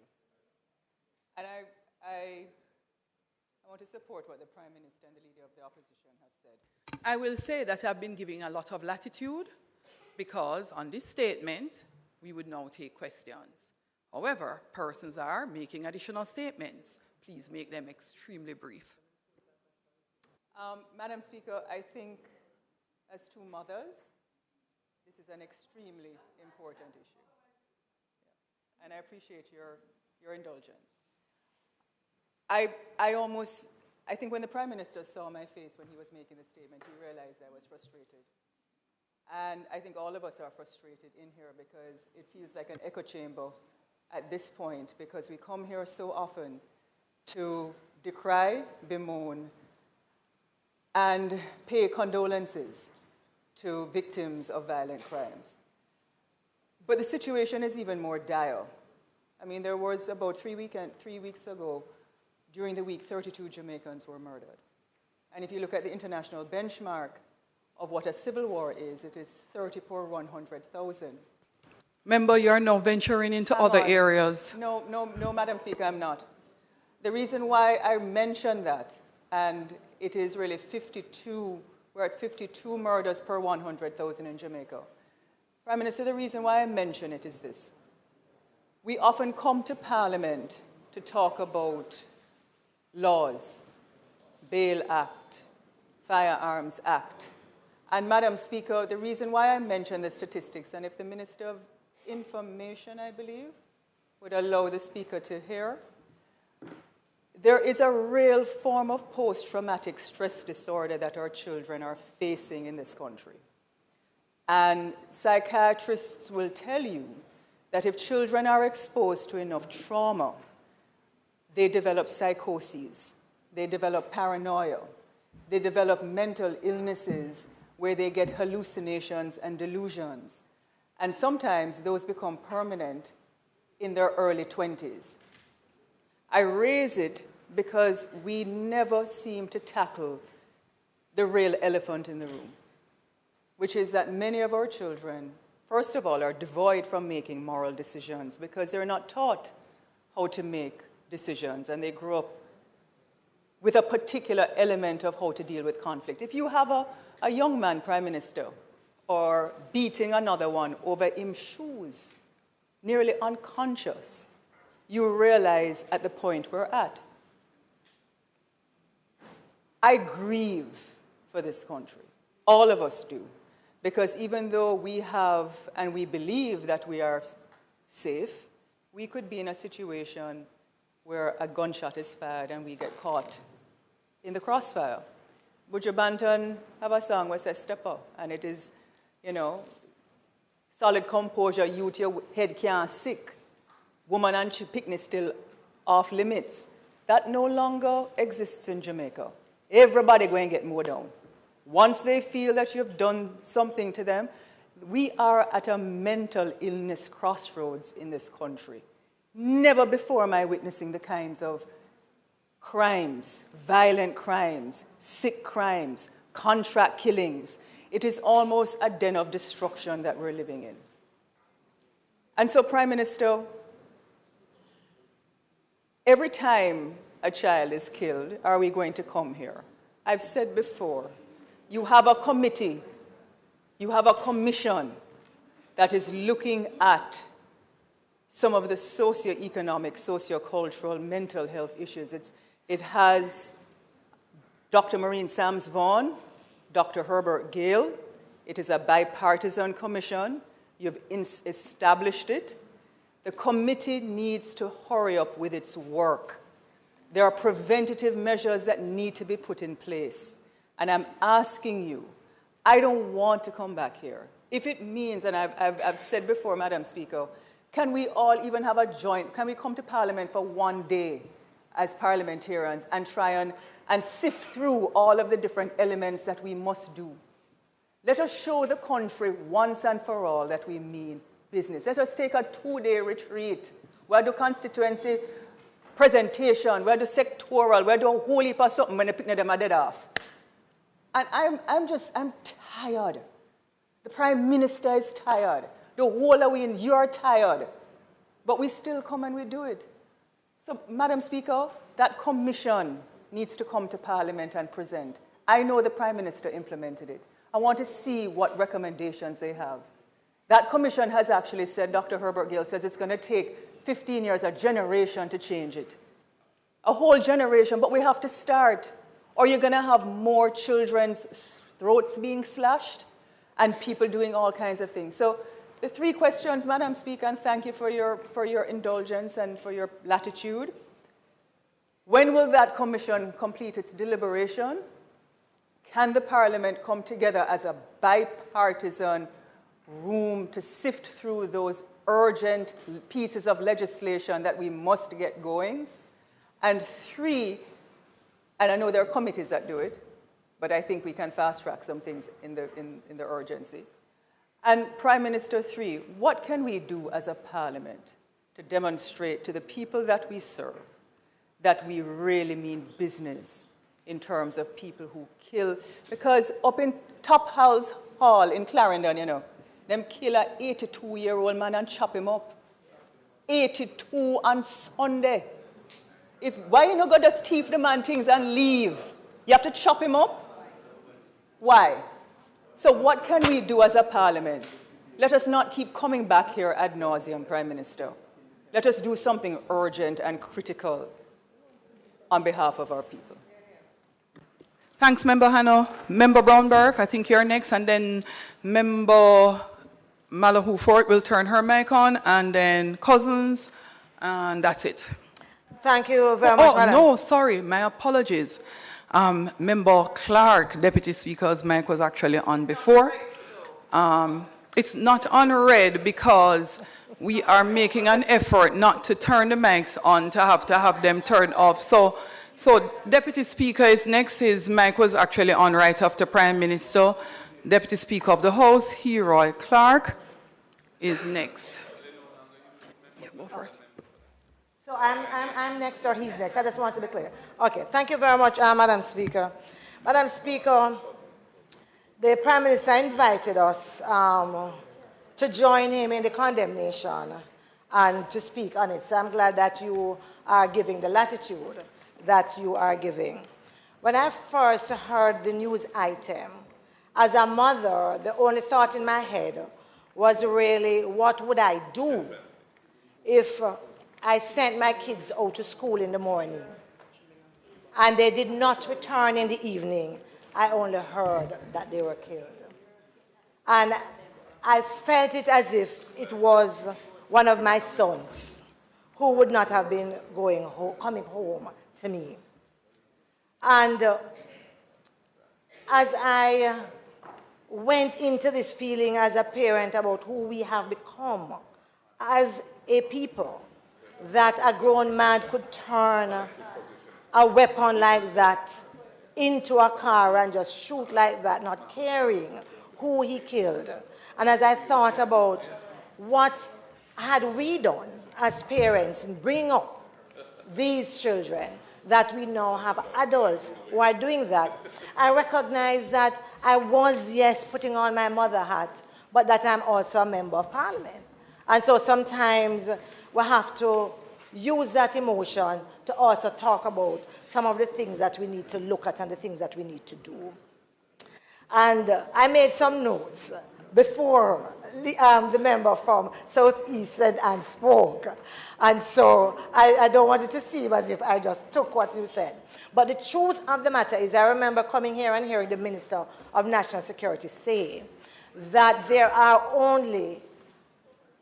And I want to support what the Prime Minister and the Leader of the Opposition have said. I will say that I've been giving a lot of latitude because on this statement, we would now take questions. However, persons are making additional statements. Please make them extremely brief. Madam Speaker, I think as two mothers, this is an extremely important issue. Yeah. And I appreciate your indulgence. I think when the Prime Minister saw my face when he was making the statement, he realized I was frustrated. And I think all of us are frustrated in here because it feels like an echo chamber at this point, because we come here so often to decry, bemoan, and pay condolences to victims of violent crimes. But the situation is even more dire. I mean, there was about 3 weeks ago, during the week, 32 Jamaicans were murdered. And if you look at the international benchmark of what a civil war is, it is 30 per 100,000. Remember, you're now venturing into other areas. No, Madam Speaker, I'm not. The reason why I mentioned that, and it is really 52, we're at 52 murders per 100,000 in Jamaica. Prime Minister, the reason why I mention it is this. We often come to Parliament to talk about laws, Bail Act, Firearms Act. And Madam Speaker, the reason why I mention the statistics, and if the Minister of Information, I believe, would allow the Speaker to hear, there is a real form of post-traumatic stress disorder that our children are facing in this country. And psychiatrists will tell you that if children are exposed to enough trauma, they develop psychoses, they develop paranoia, they develop mental illnesses where they get hallucinations and delusions. And sometimes those become permanent in their early 20s. I raise it because we never seem to tackle the real elephant in the room, which is that many of our children, first of all, are devoid from making moral decisions because they're not taught how to make decisions, and they grow up with a particular element of how to deal with conflict. If you have a young man, Prime Minister, or beating another one over him shoes, nearly unconscious, you realize at the point we're at. I grieve for this country. All of us do. Because even though we have and we believe that we are safe, we could be in a situation where a gunshot is fired and we get caught in the crossfire. Buju Banton have a song where it says, step up. And it is, you know, solid composure, youth, your head can't sick. Woman and picnic still off limits. That no longer exists in Jamaica. Everybody going to get mowed down. Once they feel that you've done something to them, we are at a mental illness crossroads in this country. Never before am I witnessing the kinds of crimes, violent crimes, sick crimes, contract killings. It is almost a den of destruction that we're living in. And so, Prime Minister, every time a child is killed, are we going to come here? I've said before, you have a committee, you have a commission that is looking at some of the socioeconomic, sociocultural, mental health issues. It has Dr. Maureen Sams-Vaughan, Dr. Herbert Gale. It is a bipartisan commission. You've established it. The committee needs to hurry up with its work. There are preventative measures that need to be put in place. And I'm asking you, I don't want to come back here. If it means, and I've said before, Madam Speaker, can we all even have a joint, can we come to Parliament for one day as parliamentarians and try and sift through all of the different elements that we must do? Let us show the country once and for all that we mean business. Let us take a 2-day retreat. We'll do constituency presentation, we'll do sectoral, we'll do a whole heap of something when the picnic them are dead off. And I'm tired. The Prime Minister is tired. The whole of we, you're tired. But we still come and we do it. So, Madam Speaker, that commission needs to come to Parliament and present. I know the Prime Minister implemented it. I want to see what recommendations they have. That commission has actually said, Dr. Herbert Gale says it's going to take 15 years, a generation to change it. A whole generation, but we have to start. Or you're going to have more children's throats being slashed and people doing all kinds of things. So the 3 questions, Madam Speaker, and thank you for your indulgence and for your latitude. When will that commission complete its deliberation? Can the Parliament come together as a bipartisan room to sift through those urgent pieces of legislation that we must get going? And 3, and I know there are committees that do it, but I think we can fast track some things in the urgency. And Prime Minister, 3, what can we do as a Parliament to demonstrate to the people that we serve that we really mean business in terms of people who kill? Because up in Top House Hall in Clarendon, you know, them kill an 82-year-old man and chop him up. 82 on Sunday. Why you not go just thief the man things and leave? You have to chop him up? Why? So what can we do as a Parliament? Let us not keep coming back here ad nauseum, Prime Minister. Let us do something urgent and critical on behalf of our people. Thanks, Member Hanno. Member Brownberg, I think you're next, and then Member Malahoo Fort will turn her mic on, and then Cousins, and that's it. Thank you very much, Madam. No, sorry, my apologies. Member Clark, Deputy Speaker's mic was actually on before. It's not on red because we are making an effort not to turn the mics on, to have them turned off. So Deputy Speaker is next. His mic was actually on right after Prime Minister. Deputy Speaker of the House, Heroy Clark, is next. Yeah, go first. So I'm next or he's next? I just want to be clear. Okay, thank you very much, Madam Speaker. Madam Speaker, the Prime Minister invited us to join him in the condemnation and to speak on it. So I'm glad that you are giving the latitude that you are giving. When I first heard the news item, as a mother, the only thought in my head was really, what would I do if I sent my kids out to school in the morning, and they did not return in the evening. I only heard that they were killed. And I felt it as if it was one of my sons who would not have been coming home to me. And as I went into this feeling as a parent about who we have become as a people, that a grown man could turn a weapon like that into a car and just shoot like that, not caring who he killed. And as I thought about what had we done as parents in bringing up these children, that we now have adults who are doing that, I recognize that I was, yes, putting on my mother hat, but that I'm also a member of parliament. And so sometimes we have to use that emotion to also talk about some of the things that we need to look at and the things that we need to do. And I made some notes before the member from Southeast said and spoke. And so I don't want it to seem as if I just took what you said. But the truth of the matter is, I remember coming here and hearing the Minister of National Security say that there are only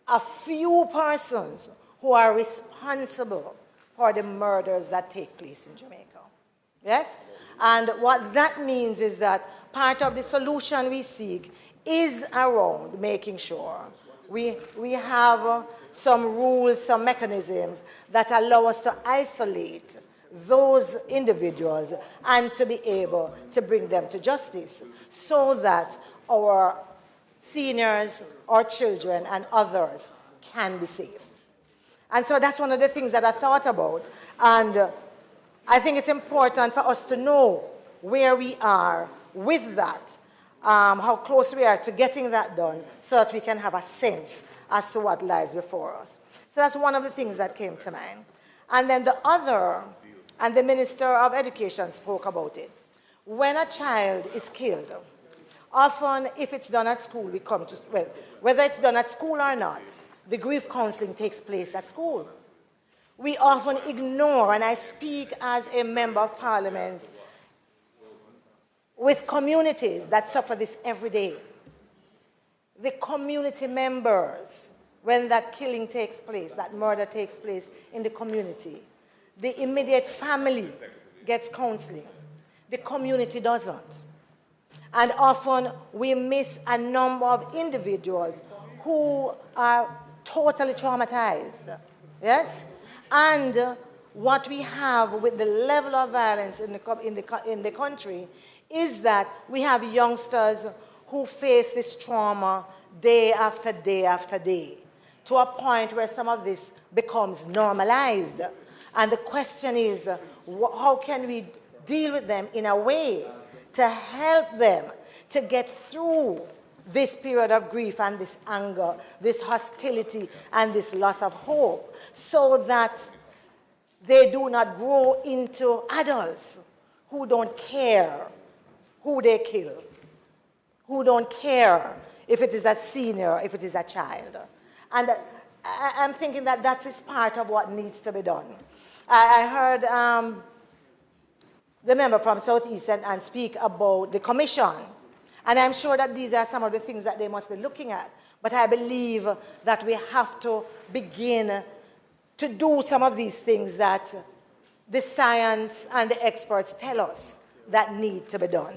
a few persons who are responsible for the murders that take place in Jamaica. Yes? And what that means is that part of the solution we seek is around making sure we have some rules, some mechanisms that allow us to isolate those individuals and to be able to bring them to justice so that our seniors, our children, and others can be safe. And so that's one of the things that I thought about. And I think it's important for us to know where we are with that, how close we are to getting that done so that we can have a sense as to what lies before us. So that's one of the things that came to mind. And then the other, and the Minister of Education spoke about it. When a child is killed, often if it's done at school, we come to, well, whether it's done at school or not, the grief counseling takes place at school. We often ignore, and I speak as a member of parliament with communities that suffer this every day. The community members, when that killing takes place, that murder takes place in the community, the immediate family gets counseling. The community doesn't. And often we miss a number of individuals who are totally traumatized. Yes? And what we have with the level of violence in the country is that we have youngsters who face this trauma day after day after day, to a point where some of this becomes normalized. And the question is, how can we deal with them in a way to help them to get through this period of grief and this anger, this hostility and this loss of hope, so that they do not grow into adults who don't care who they kill, who don't care if it is a senior, if it is a child. And I'm thinking that that is part of what needs to be done. I heard the member from Southeast and speak about the commission. And I'm sure that these are some of the things that they must be looking at. But I believe that we have to begin to do some of these things that the science and the experts tell us that need to be done.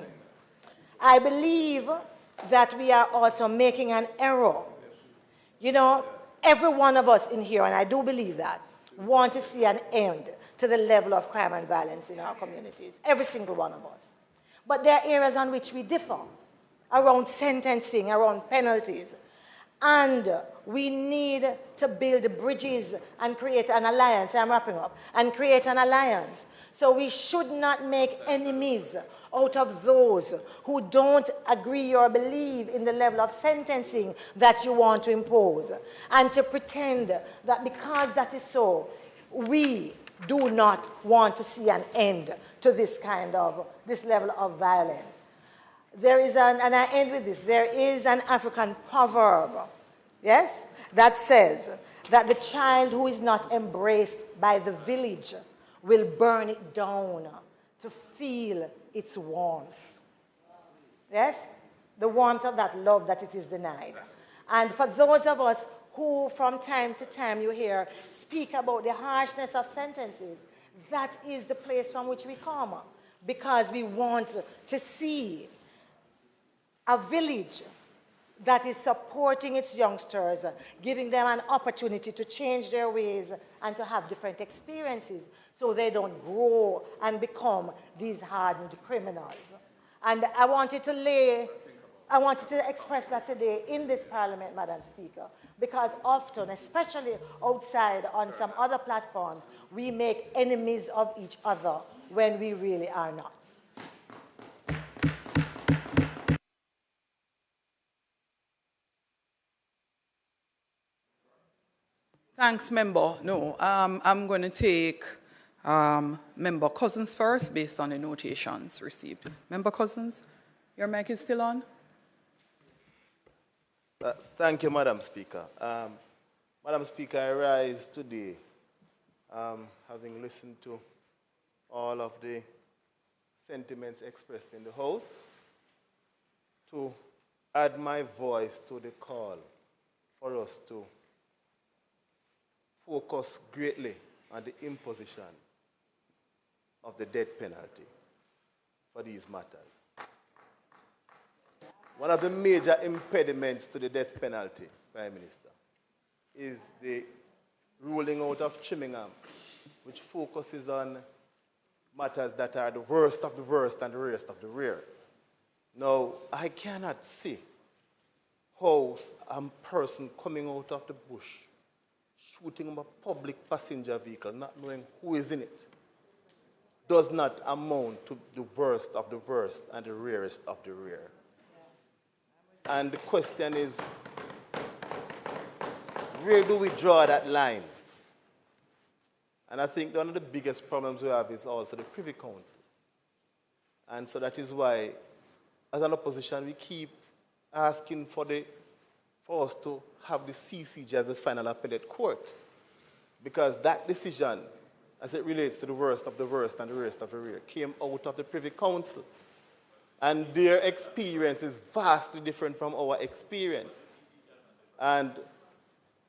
I believe that we are also making an error. You know, every one of us in here, and I do believe that, want to see an end to the level of crime and violence in our communities, every single one of us. But there are areas on which we differ, around sentencing, around penalties. And we need to build bridges and create an alliance, I'm wrapping up, and create an alliance. So we should not make enemies out of those who don't agree or believe in the level of sentencing that you want to impose, and to pretend that because that is so, we do not want to see an end to this level of violence. There is and I end with this, there is an African proverb, yes, that says, that the child who is not embraced by the village will burn it down to feel its warmth. Yes? The warmth of that love that it is denied. And for those of us who from time to time you hear speak about the harshness of sentences, that is the place from which we come, because we want to see a village that is supporting its youngsters, giving them an opportunity to change their ways and to have different experiences so they don't grow and become these hardened criminals. And I wanted to express that today in this parliament, Madam Speaker, because often, especially outside on some other platforms, we make enemies of each other when we really are not. Thanks, Member. No, I'm going to take Member Cousins first based on the notations received. Member Cousins, your mic is still on? Thank you, Madam Speaker. Madam Speaker, I rise today having listened to all of the sentiments expressed in the House to add my voice to the call for us to focus greatly on the imposition of the death penalty for these matters. One of the major impediments to the death penalty, Prime Minister, is the ruling out of Chimmingham, which focuses on matters that are the worst of the worst and the rarest of the rare. Now, I cannot see how a person coming out of the bush shooting a public passenger vehicle, not knowing who is in it, does not amount to the worst of the worst and the rarest of the rare. And the question is, where do we draw that line? And I think one of the biggest problems we have is also the Privy Council. And so that is why, as an opposition, we keep asking for us to have the CCJ as a final appellate court. Because that decision, as it relates to the worst of the worst and the rarest of the rare, came out of the Privy Council. And their experience is vastly different from our experience. And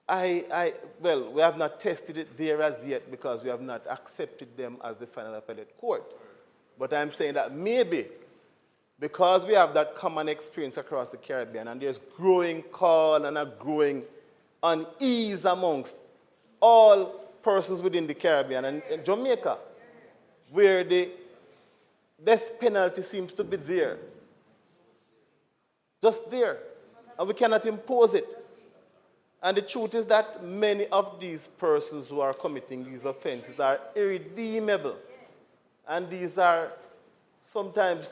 well, we have not tested it there as yet because we have not accepted them as the final appellate court. But I'm saying that maybe because we have that common experience across the Caribbean and there's growing call and a growing unease amongst all persons within the Caribbean and in Jamaica, where the death penalty seems to be there. Just there. And we cannot impose it. And the truth is that many of these persons who are committing these offenses are irredeemable. And these are sometimes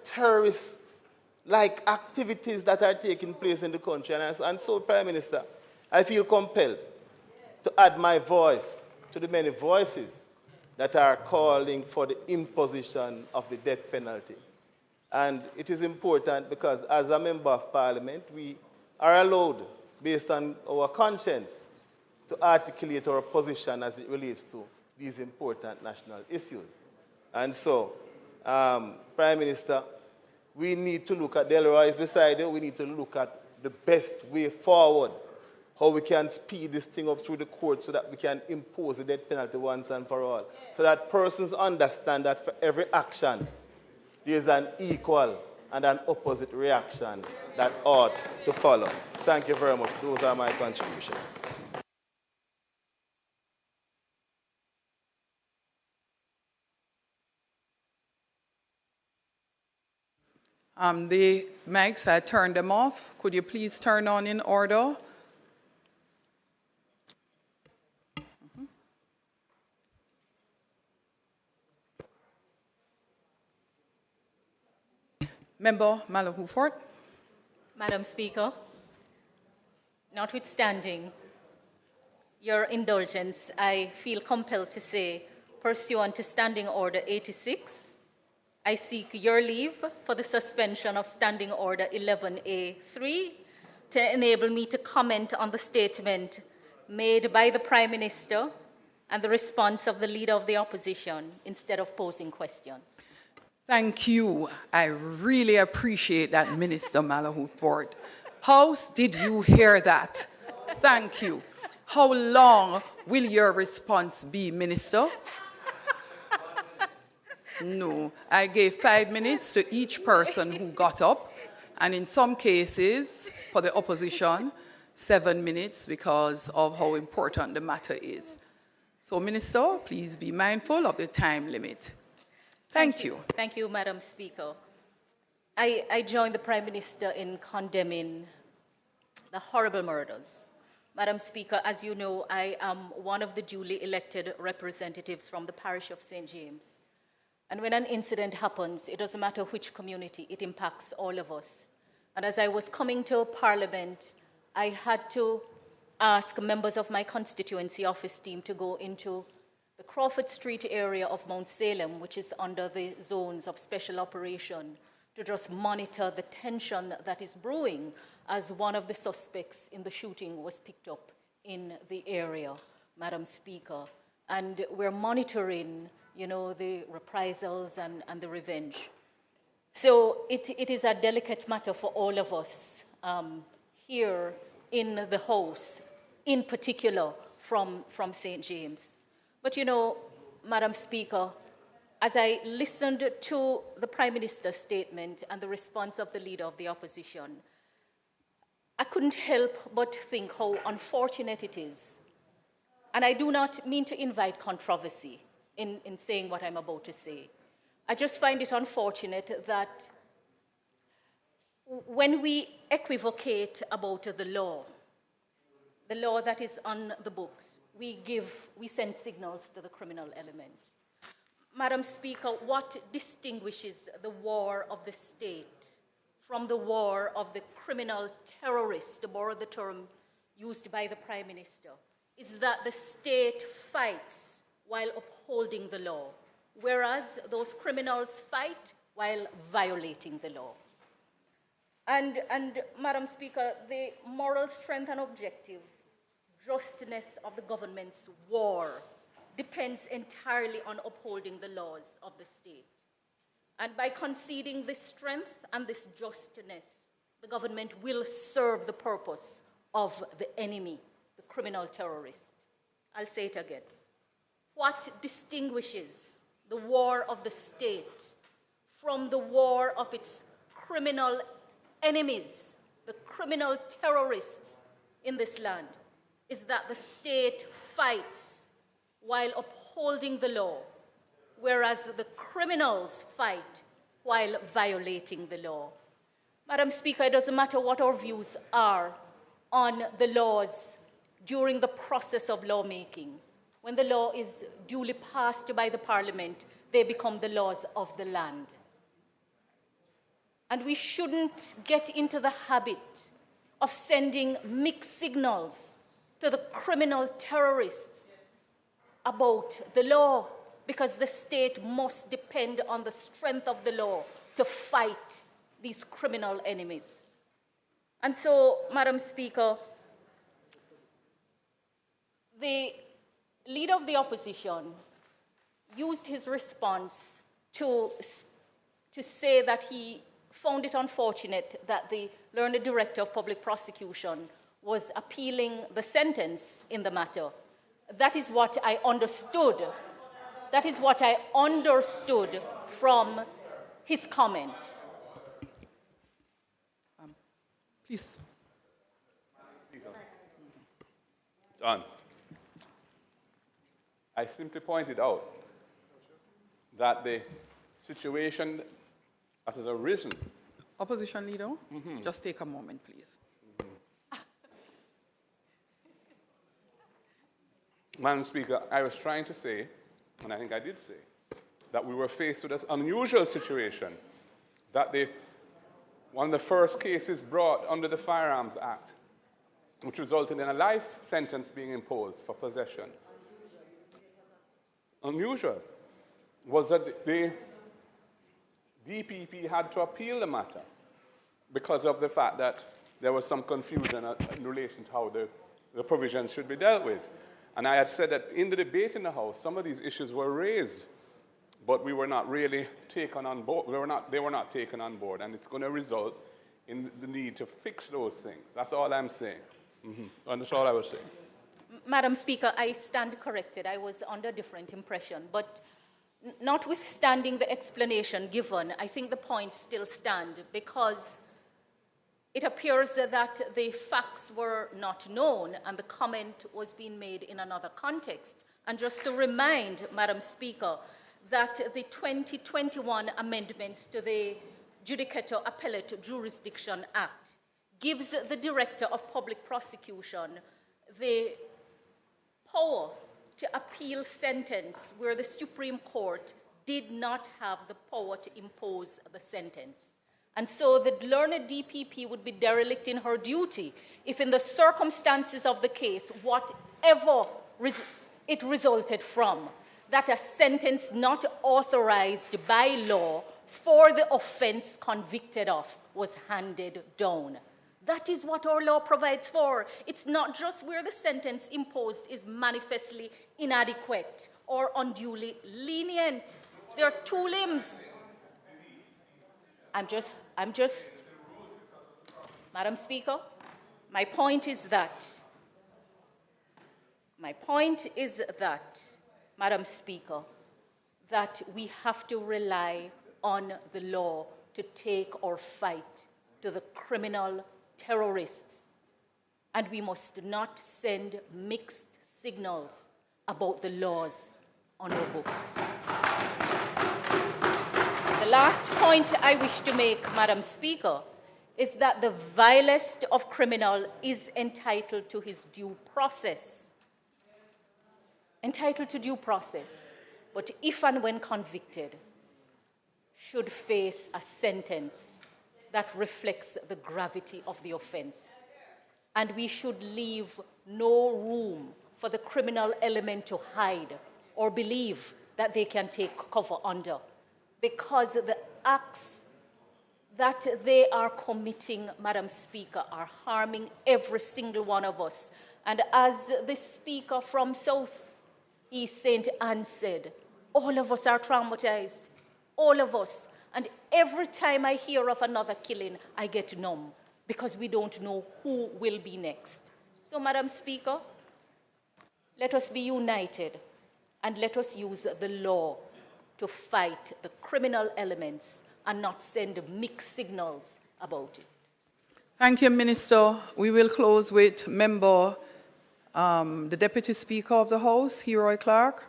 terrorist-like activities that are taking place in the country. And so, Prime Minister, I feel compelled to add my voice to the many voices that are calling for the imposition of the death penalty. And it is important because as a member of Parliament, we are allowed, based on our conscience, to articulate our position as it relates to these important national issues. And so, Prime Minister, we need to look at, Delroy is beside you, we need to look at the best way forward, how we can speed this thing up through the court so that we can impose the death penalty once and for all, so that persons understand that for every action, there is an equal and an opposite reaction that ought to follow. Thank you very much. Those are my contributions. The mics, I turned them off. Could you please turn on in order? Member Malahufort. Madam Speaker, notwithstanding your indulgence, I feel compelled to say, pursuant to Standing Order 86, I seek your leave for the suspension of Standing Order 11A3 to enable me to comment on the statement made by the Prime Minister and the response of the Leader of the Opposition instead of posing questions. Thank you. I really appreciate that, Minister Malahut. How did you hear that? Thank you. How long will your response be, Minister? No, I gave 5 minutes to each person who got up, and in some cases, for the opposition, 7 minutes because of how important the matter is. So, Minister, please be mindful of the time limit. Thank you. Thank you, Madam Speaker. I join the Prime Minister in condemning the horrible murders. Madam Speaker, as you know, I am one of the duly elected representatives from the parish of St. James. And when an incident happens, it doesn't matter which community, it impacts all of us. And as I was coming to Parliament, I had to ask members of my constituency office team to go into the Crawford Street area of Mount Salem, which is under the zones of special operation, to just monitor the tension that is brewing as one of the suspects in the shooting was picked up in the area, Madam Speaker. And we're monitoring, you know, the reprisals and the revenge. So it is a delicate matter for all of us here in the House, in particular from St. James. But you know, Madam Speaker, as I listened to the Prime Minister's statement and the response of the Leader of the Opposition, I couldn't help but think how unfortunate it is. And I do not mean to invite controversy in saying what I'm about to say. I just find it unfortunate that when we equivocate about the law that is on the books, we send signals to the criminal element. Madam Speaker, what distinguishes the war of the state from the war of the criminal terrorist, to borrow the term used by the Prime Minister, is that the state fights while upholding the law, whereas those criminals fight while violating the law. And Madam Speaker, the moral strength and objective justness of the government's war depends entirely on upholding the laws of the state. And by conceding this strength and this justness, the government will serve the purpose of the enemy, the criminal terrorist. I'll say it again. What distinguishes the war of the state from the war of its criminal enemies, the criminal terrorists in this land, is that the state fights while upholding the law, whereas the criminals fight while violating the law. Madam Speaker, it doesn't matter what our views are on the laws during the process of lawmaking. When the law is duly passed by the Parliament, they become the laws of the land. And we shouldn't get into the habit of sending mixed signals to the criminal terrorists about the law, because the state must depend on the strength of the law to fight these criminal enemies. And so, Madam Speaker, the Leader of the Opposition used his response to say that he found it unfortunate that the learned Director of Public Prosecution was appealing the sentence in the matter. That is what I understood. That is what I understood from his comment. Please. Done. I simply pointed out that the situation as has arisen. Opposition Leader, just take a moment, please. Madam Speaker, I was trying to say, and I think I did say, that we were faced with this unusual situation, that one of the first cases brought under the Firearms Act, which resulted in a life sentence being imposed for possession. Unusual was that the DPP had to appeal the matter because of the fact that there was some confusion in relation to how the the provisions should be dealt with. And I had said that in the debate in the House, some of these issues were raised, but we were not really taken on board. They were not taken on board, and it's going to result in the need to fix those things. That's all I'm saying. And that's all I was saying. Madam Speaker, I stand corrected. I was under different impression, but notwithstanding the explanation given, I think the point still stands because it appears that the facts were not known and the comment was being made in another context. And just to remind, Madam Speaker, that the 2021 amendments to the Judicature Appellate Jurisdiction Act gives the Director of Public Prosecution the power to appeal sentence where the Supreme Court did not have the power to impose the sentence. And so the learned DPP would be derelict in her duty if in the circumstances of the case, whatever it resulted from, that a sentence not authorized by law for the offense convicted of was handed down. That is what our law provides for. It's not just where the sentence imposed is manifestly inadequate or unduly lenient. There are two limbs. Madam Speaker, my point is that, Madam Speaker, that we have to rely on the law to take our fight to the criminal terrorists. And we must not send mixed signals about the laws on our books. The last point I wish to make, Madam Speaker, is that the vilest of criminal is entitled to his due process. Entitled to due process, but if and when convicted, should face a sentence that reflects the gravity of the offense. And we should leave no room for the criminal element to hide or believe that they can take cover under, because the acts that they are committing, Madam Speaker, are harming every single one of us. And as the speaker from South East St. Anne said, all of us are traumatized, all of us. And every time I hear of another killing, I get numb because we don't know who will be next. So, Madam Speaker, let us be united and let us use the law to fight the criminal elements and not send mixed signals about it. Thank you, Minister. We will close with member, the Deputy Speaker of the House, Heroy Clark.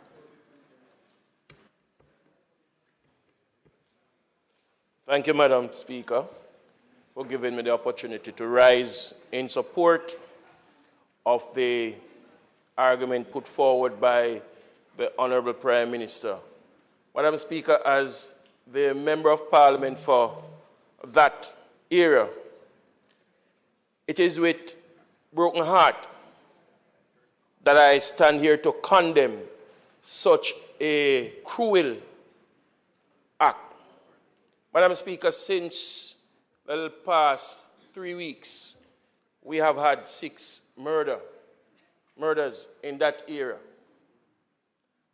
Thank you, Madam Speaker, for giving me the opportunity to rise in support of the argument put forward by the Honorable Prime Minister. Madam Speaker, as the Member of Parliament for that area, it is with broken heart that I stand here to condemn such a cruel act. Madam Speaker, since the past 3 weeks, we have had 6 murders in that area.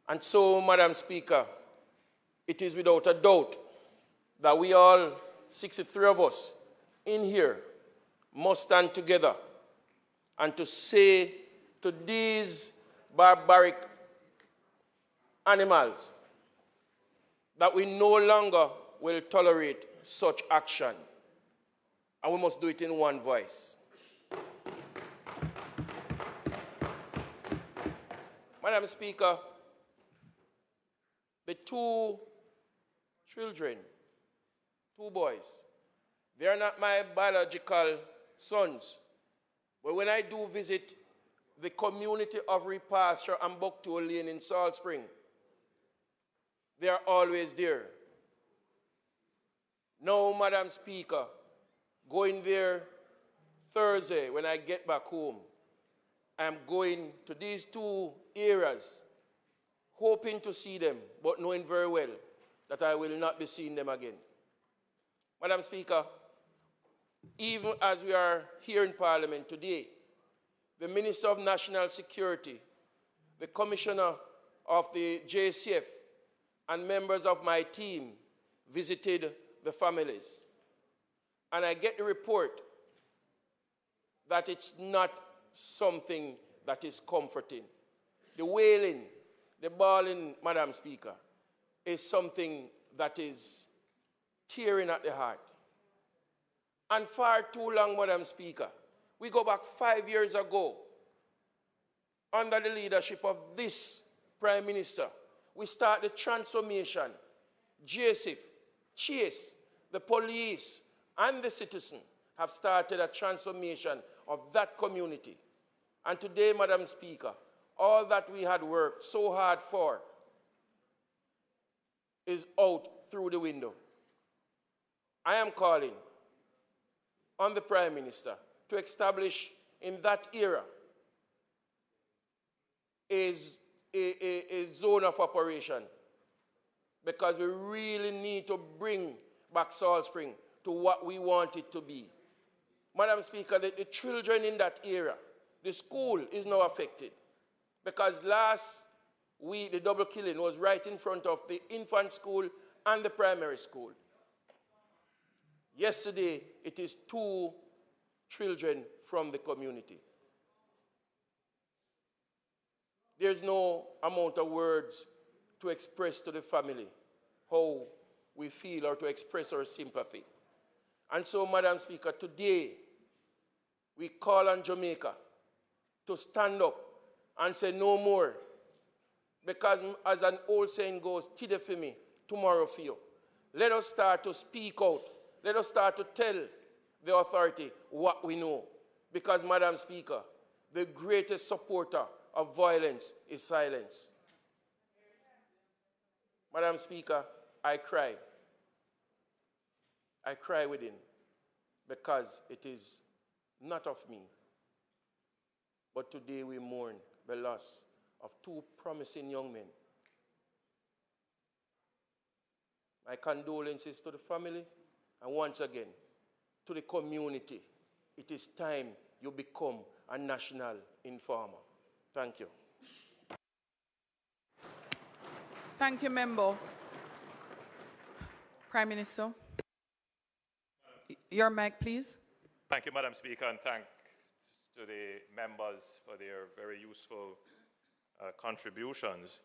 And so, Madam Speaker, it is without a doubt that we all, 63 of us in here, must stand together and to say to these barbaric animals that we no longer will tolerate such action. And we must do it in one voice. Madam Speaker, the 2 children, 2 boys, they are not my biological sons. But when I do visit the community of Repasture and Bucktoe Lane in Salt Spring, they are always there. Now, Madam Speaker, going there Thursday when I get back home, I'm going to these 2 areas, hoping to see them, but knowing very well that I will not be seeing them again. Madam Speaker, even as we are here in Parliament today, the Minister of National Security, the Commissioner of the JCF, and members of my team visited the families. And I get the report that it's not something that is comforting. The wailing, the bawling, Madam Speaker, is something that is tearing at the heart. And far too long, Madam Speaker, we go back 5 years ago, under the leadership of this Prime Minister, we start the transformation. JSIF, Chase, the police, and the citizen have started a transformation of that community. And today, Madam Speaker, all that we had worked so hard for is out through the window. I am calling on the Prime Minister to establish in that era a zone of operation, because we really need to bring back Salt Spring to what we want it to be. Madam Speaker, the children in that era, the school is now affected, because last week the double killing was right in front of the infant school and the primary school. Yesterday, it is 2 children from the community. There's no amount of words to express to the family how we feel or to express our sympathy. And so, Madam Speaker, today we call on Jamaica to stand up and say no more. Because as an old saying goes, today for me, tomorrow for you. Let us start to speak out. Let us start to tell the authority what we know. Because, Madam Speaker, the greatest supporter of violence is silence. Madam Speaker, I cry. I cry within, because it is not of me. But today we mourn the loss of 2 promising young men. My condolences to the family, and once again, to the community. It is time you become a national informer. Thank you. Thank you, Member. Prime Minister. Your mic, please. Thank you, Madam Speaker, and thanks to the members for their very useful contributions.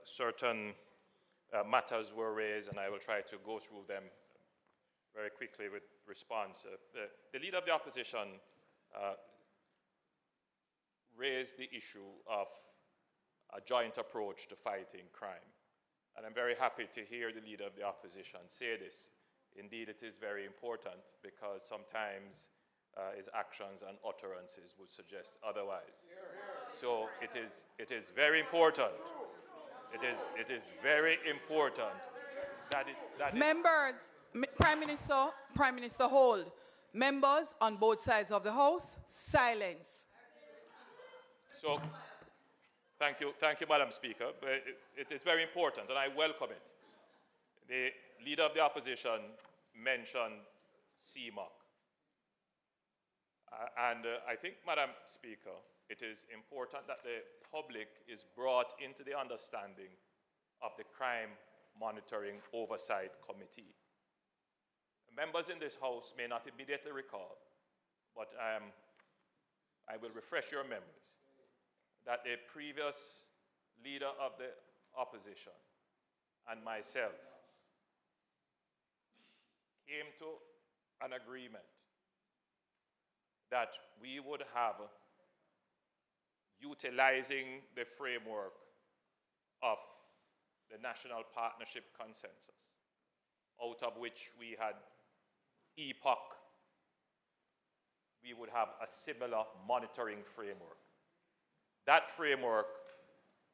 Certain matters were raised, and I will try to go through them very quickly with response. The Leader of the Opposition raised the issue of a joint approach to fighting crime. And I'm very happy to hear the Leader of the Opposition say this. Indeed, it is very important, because sometimes his actions and utterances would suggest otherwise. So it is very important. It is very important that Members, Prime Minister, hold. Members on both sides of the House, silence. So, thank you, Madam Speaker. But it is very important, and I welcome it. The Leader of the Opposition mentioned CMOC. And I think, Madam Speaker, it is important that the public is brought into the understanding of the Crime Monitoring Oversight Committee. Members in this House may not immediately recall, but I will refresh your memories, that the previous Leader of the Opposition and myself came to an agreement that we would have, utilizing the framework of the National Partnership Consensus, out of which we had EPOC, we would have a similar monitoring framework. That framework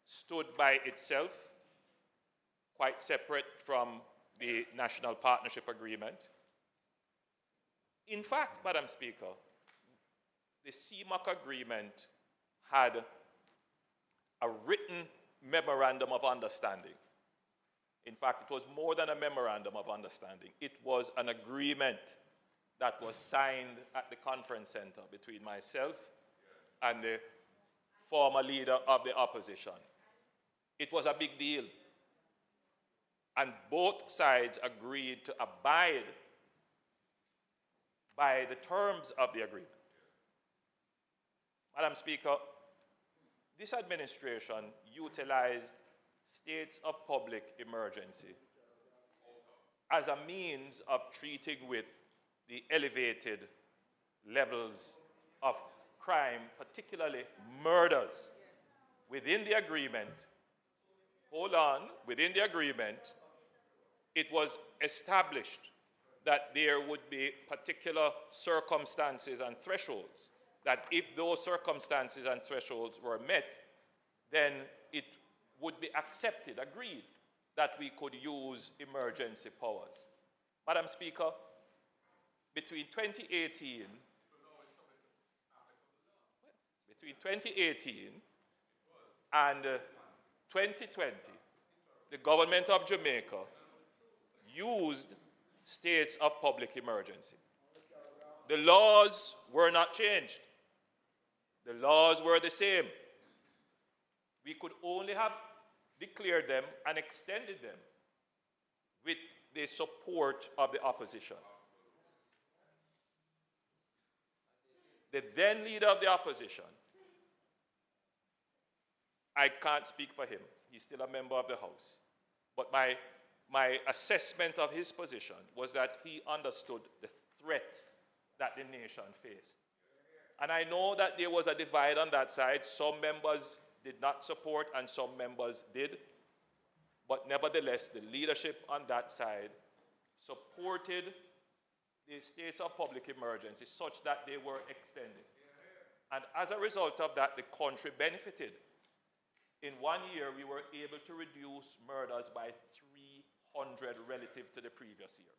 stood by itself, quite separate from the National Partnership Agreement. In fact, Madam Speaker, the CMOC agreement had a written memorandum of understanding. In fact, it was more than a memorandum of understanding. It was an agreement that was signed at the conference center between myself and the former leader of the opposition. It was a big deal. And both sides agreed to abide by the terms of the agreement. Madam Speaker, this administration utilized states of public emergency as a means of treating with the elevated levels of crime, particularly murders. Within the agreement, within the agreement, it was established that there would be particular circumstances and thresholds, that if those circumstances and thresholds were met, then it would be accepted, agreed, that we could use emergency powers. Madam Speaker, between 2018 and 2020, the government of Jamaica used states of public emergency. The laws were not changed. The laws were the same. We could only have declared them and extended them with the support of the opposition. The then leader of the opposition, I can't speak for him. He's still a member of the House. But my assessment of his position was that he understood the threat that the nation faced. And I know that there was a divide on that side. Some members did not support and some members did. But nevertheless, the leadership on that side supported the states of public emergency such that they were extended. And as a result of that, the country benefited. In 1 year, we were able to reduce murders by 300 relative to the previous year.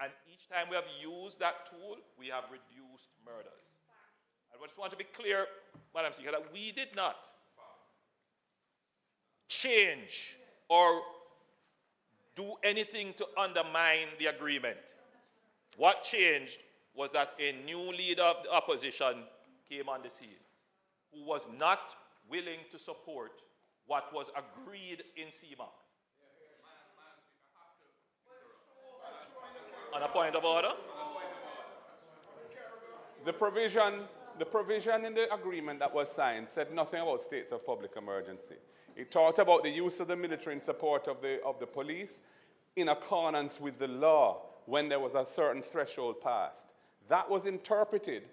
And each time we have used that tool, we have reduced murders. I just want to be clear, Madam Speaker, that we did not change or do anything to undermine the agreement. What changed was that a new leader of the opposition came on the scene who was not willing to support what was agreed in CMAC. On a point of order? The provision in the agreement that was signed said nothing about states of public emergency. It talked about the use of the military in support of the police in accordance with the law when there was a certain threshold passed. That was interpreted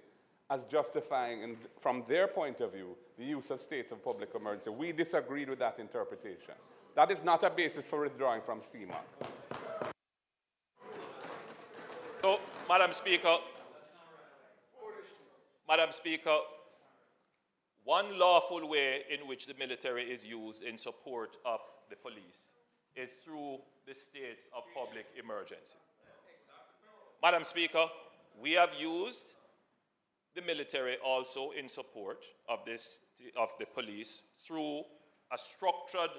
as justifying, and from their point of view, the use of states of public emergency. We disagreed with that interpretation. That is not a basis for withdrawing from CMAC. So, Madam Speaker, one lawful way in which the military is used in support of the police is through the states of public emergency. Madam Speaker, we have used the military also in support of the police through a structured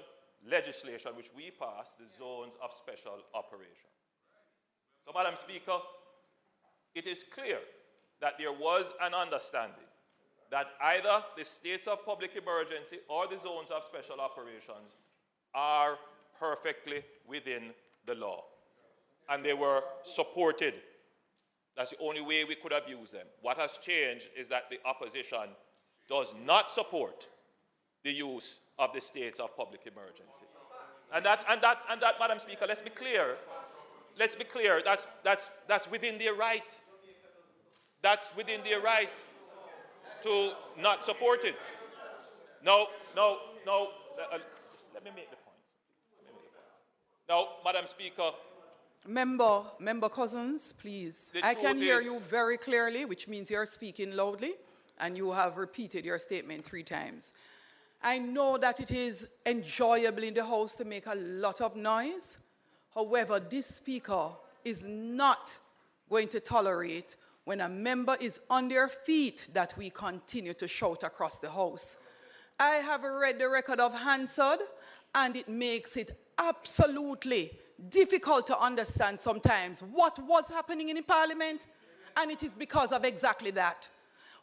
legislation which we passed, the zones of special operations. So, Madam Speaker, it is clear that there was an understanding that either the states of public emergency or the zones of special operations are perfectly within the law. And they were supported. That's the only way we could have used them. What has changed is that the opposition does not support the use of the states of public emergency. And that, Madam Speaker, let's be clear. Let's be clear, that's within their right. That's within their right to not support it. No. Let me make the point. Now, Madam Speaker. Member Cousins, please. I can hear you very clearly, which means you're speaking loudly, and you have repeated your statement 3 times. I know that it is enjoyable in the House to make a lot of noise. However, this Speaker is not going to tolerate when a member is on their feet that we continue to shout across the House. I have read the record of Hansard, and it makes it absolutely difficult to understand sometimes what was happening in the Parliament, and it is because of exactly that.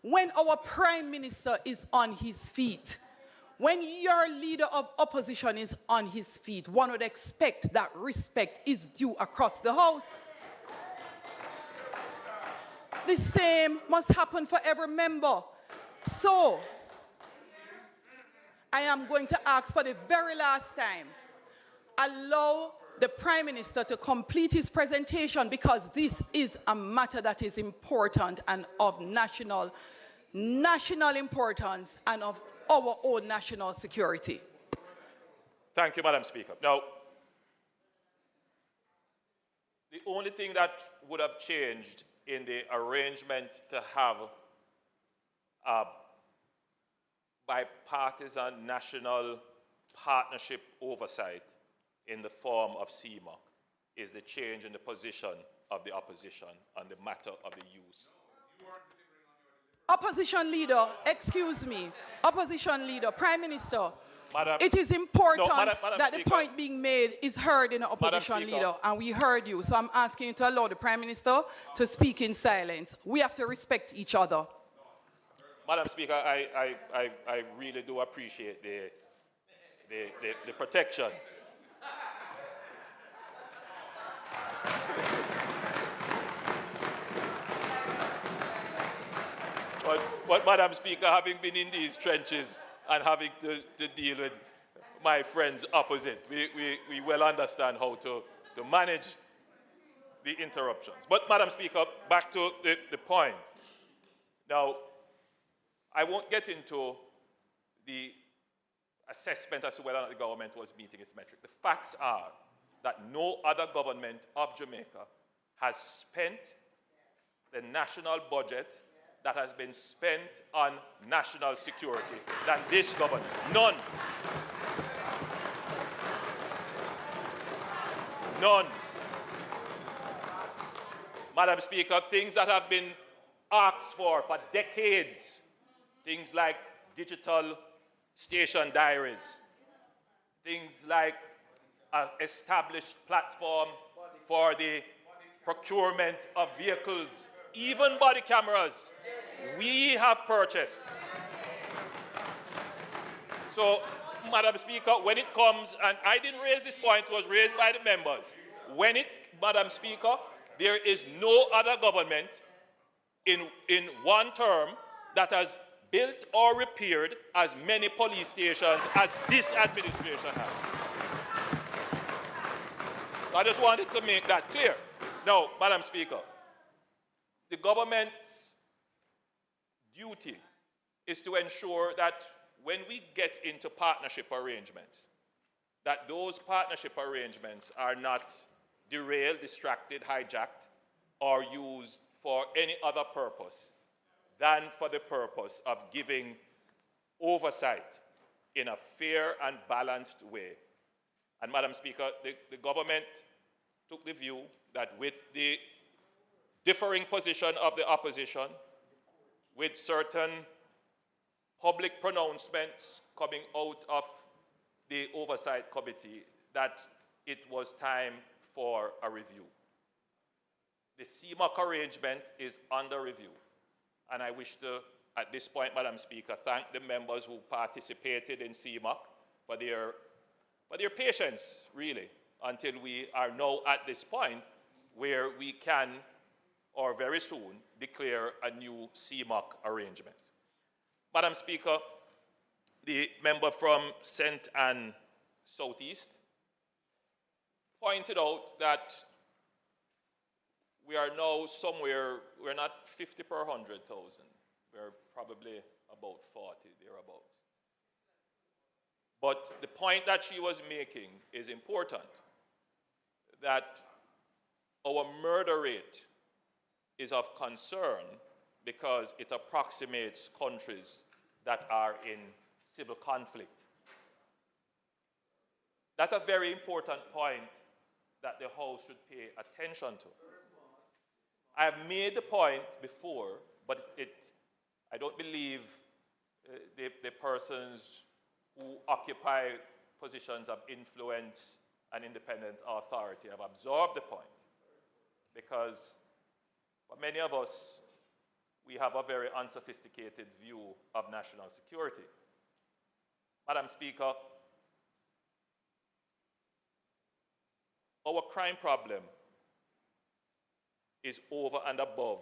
when our Prime Minister is on his feet, when your leader of opposition is on his feet, one would expect that respect is due across the House. The same must happen for every member. So, I am going to ask for the very last time, allow the Prime Minister to complete his presentation, because this is a matter that is important and of national importance and of our own national security. Thank you, Madam Speaker. Now, the only thing that would have changed in the arrangement to have bipartisan national partnership oversight in the form of CMOC is the change in the position of the opposition on the matter of the use. Opposition leader, excuse me, opposition leader, Prime Minister, Madam, it is important Madam that Speaker, the point being made is heard in the opposition leader, and we heard you. So I'm asking you to allow the Prime Minister to speak in silence. We have to respect each other. Madam Speaker, I really do appreciate the protection. But Madam Speaker, having been in these trenches and having to deal with my friends opposite, we well understand how to manage the interruptions. But Madam Speaker, back to the point. Now, I won't get into the assessment as to whether or not the government was meeting its metric. The facts are that no other government of Jamaica has spent the national budget that has been spent on national security than this government. None. None. Madam Speaker, things that have been asked for decades, things like digital station diaries, things like an established platform for the procurement of vehicles, even body cameras, we have purchased. So, Madam Speaker, when it comes, and I didn't raise this point, it was raised by the members. Madam Speaker, there is no other government in one term that has built or repaired as many police stations as this administration has. So I just wanted to make that clear. Now, Madam Speaker, the government's duty is to ensure that when we get into partnership arrangements, that those partnership arrangements are not derailed, distracted, hijacked, or used for any other purpose than for the purpose of giving oversight in a fair and balanced way. And Madam Speaker, the government took the view that with the differing position of the opposition, with certain public pronouncements coming out of the Oversight Committee, that it was time for a review. The CMOC arrangement is under review, and I wish to, at this point, Madam Speaker, thank the members who participated in CMOC for their patience, really, until we are now at this point where we can, or very soon, declare a new CMOC arrangement. Madam Speaker, the member from St. Anne Southeast pointed out that we are now somewhere, we're not 50 per 100,000. We're probably about 40, thereabouts. But the point that she was making is important, that our murder rate is of concern because it approximates countries that are in civil conflict. That's a very important point that the House should pay attention to. I have made the point before, but I don't believe the persons who occupy positions of influence and independent authority have absorbed the point, because for many of us, we have a very unsophisticated view of national security. Madam Speaker, our crime problem is over and above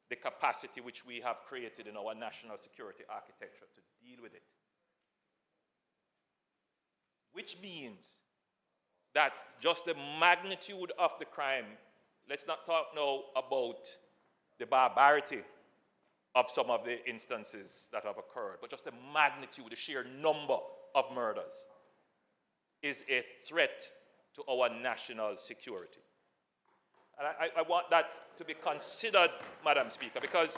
the capacity which we have created in our national security architecture to deal with it. Which means that just the magnitude of the crime, let's not talk now about the barbarity of some of the instances that have occurred, but just the magnitude, the sheer number of murders is a threat to our national security. And I want that to be considered, Madam Speaker, because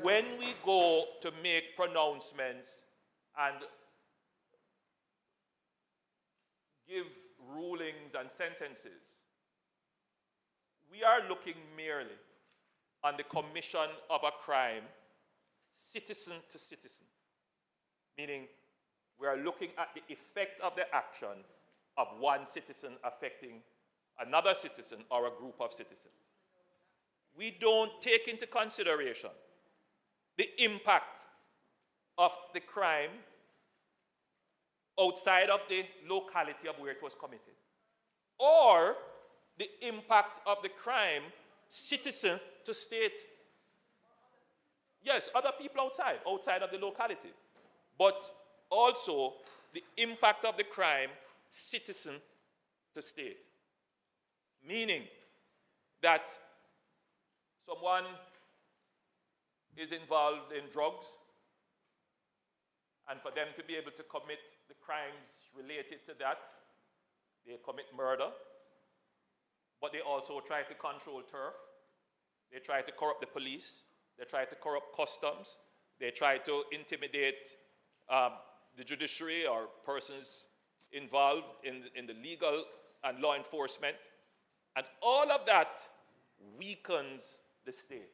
when we go to make pronouncements and give rulings and sentences, we are looking merely on the commission of a crime citizen to citizen, meaning we are looking at the effect of the action of one citizen affecting another citizen or a group of citizens. We don't take into consideration the impact of the crime outside of the locality of where it was committed, or the impact of the crime citizen to state. Yes, other people outside of the locality, but also the impact of the crime citizen to state. Meaning that someone is involved in drugs, and for them to be able to commit the crimes related to that, they commit murder, but they also try to control turf, they try to corrupt the police, they try to corrupt customs, they try to intimidate the judiciary or persons involved in the legal and law enforcement. And all of that weakens the state.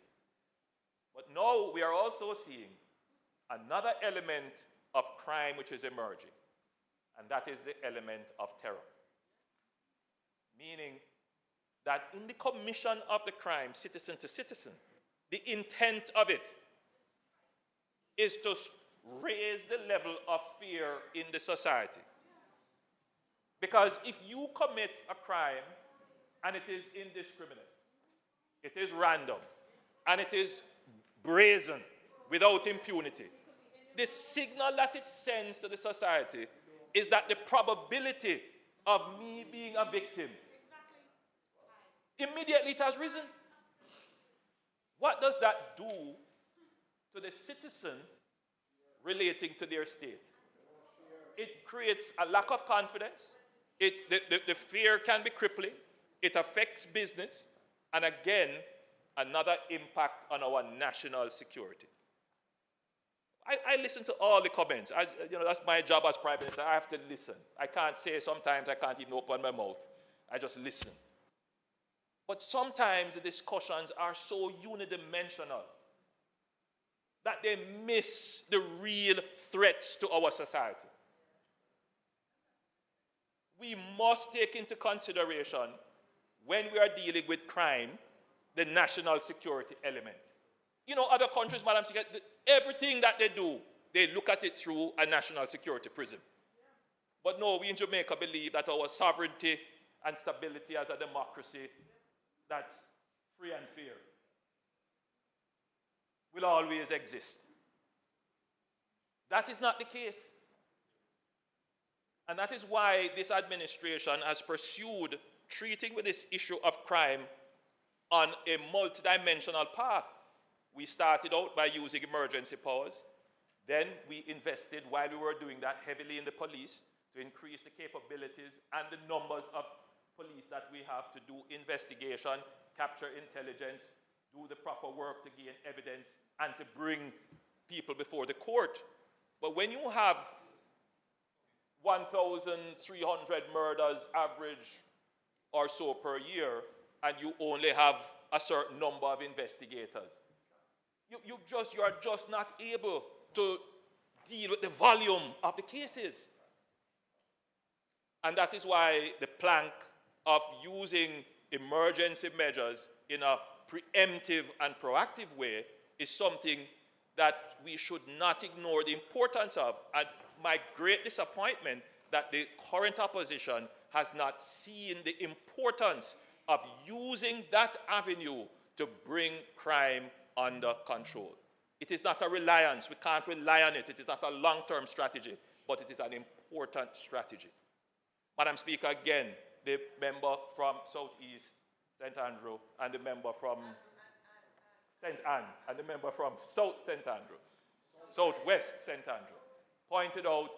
But now we are also seeing another element of crime which is emerging, and that is the element of terror. Meaning that in the commission of the crime, citizen to citizen, the intent of it is to raise the level of fear in the society. Because if you commit a crime and it is indiscriminate, it is random, and it is brazen, without impunity, the signal that it sends to the society is that the probability of me being a victim, immediately it has risen. What does that do to the citizen relating to their state? It creates a lack of confidence. The fear can be crippling. It affects business. And again, another impact on our national security. I listen to all the comments. As, you know, that's my job as Prime Minister. I have to listen. I can't say sometimes I can't even open my mouth. I just listen. But sometimes the discussions are so unidimensional that they miss the real threats to our society. We must take into consideration, when we are dealing with crime, the national security element. You know, other countries, Madam Speaker, everything that they do, they look at it through a national security prism. But no, we in Jamaica believe that our sovereignty and stability as a democracy that's free and fair will always exist. That is not the case. And that is why this administration has pursued treating with this issue of crime on a multidimensional path. We started out by using emergency powers. Then we invested, while we were doing that, heavily in the police to increase the capabilities and the numbers of police that we have to do investigation, capture intelligence, do the proper work to gain evidence, and to bring people before the court. But when you have 1,300 murders average or so per year, and you only have a certain number of investigators, you are just not able to deal with the volume of the cases. And that is why the plank of using emergency measures in a preemptive and proactive way is something that we should not ignore the importance of. And my great disappointment that the current opposition has not seen the importance of using that avenue to bring crime under control. It is not a reliance. We can't rely on it. It is not a long-term strategy, but it is an important strategy. Madam Speaker, again, the member from Southeast St. Andrew and the member from St. Anne and the member from South St. Andrew, Southwest St. Andrew, pointed out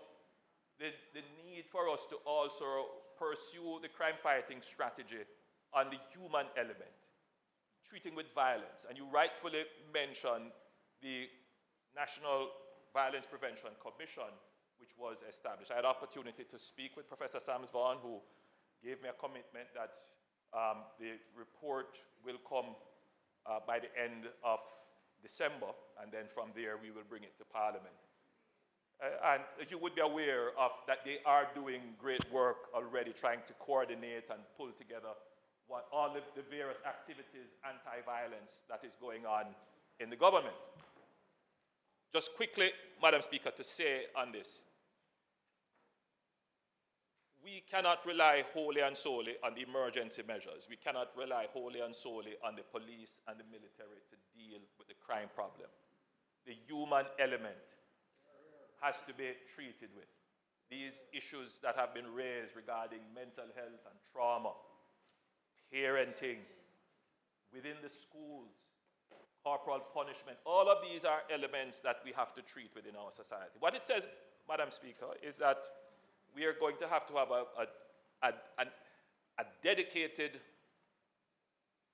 the need for us to also pursue the crime-fighting strategy on the human element, treating with violence. And you rightfully mentioned the National Violence Prevention Commission, which was established. I had the opportunity to speak with Professor Sams Vaughan, who gave me a commitment that the report will come by the end of December, and then from there we will bring it to Parliament. And you would be aware of that they are doing great work already, trying to coordinate and pull together all the various activities, anti-violence, that is going on in the government. Just quickly, Madam Speaker, to say on this, we cannot rely wholly and solely on the emergency measures. We cannot rely wholly and solely on the police and the military to deal with the crime problem. The human element has to be treated with. These issues that have been raised regarding mental health and trauma, parenting, within the schools, corporal punishment, all of these are elements that we have to treat within our society. What it says, Madam Speaker, is that we are going to have a dedicated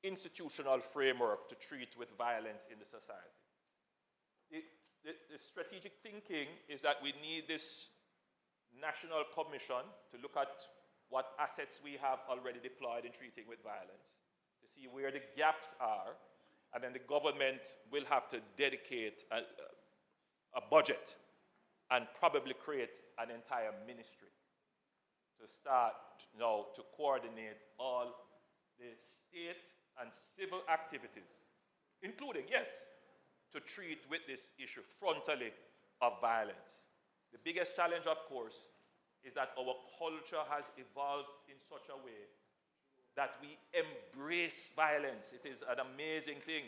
institutional framework to treat with violence in the society. The strategic thinking is that we need this national commission to look at what assets we have already deployed in treating with violence, to see where the gaps are, and then the government will have to dedicate a budget and probably create an entire ministry to start now to coordinate all the state and civil activities, including, yes, to treat with this issue frontally of violence. The biggest challenge, of course, is that our culture has evolved in such a way that we embrace violence. It is an amazing thing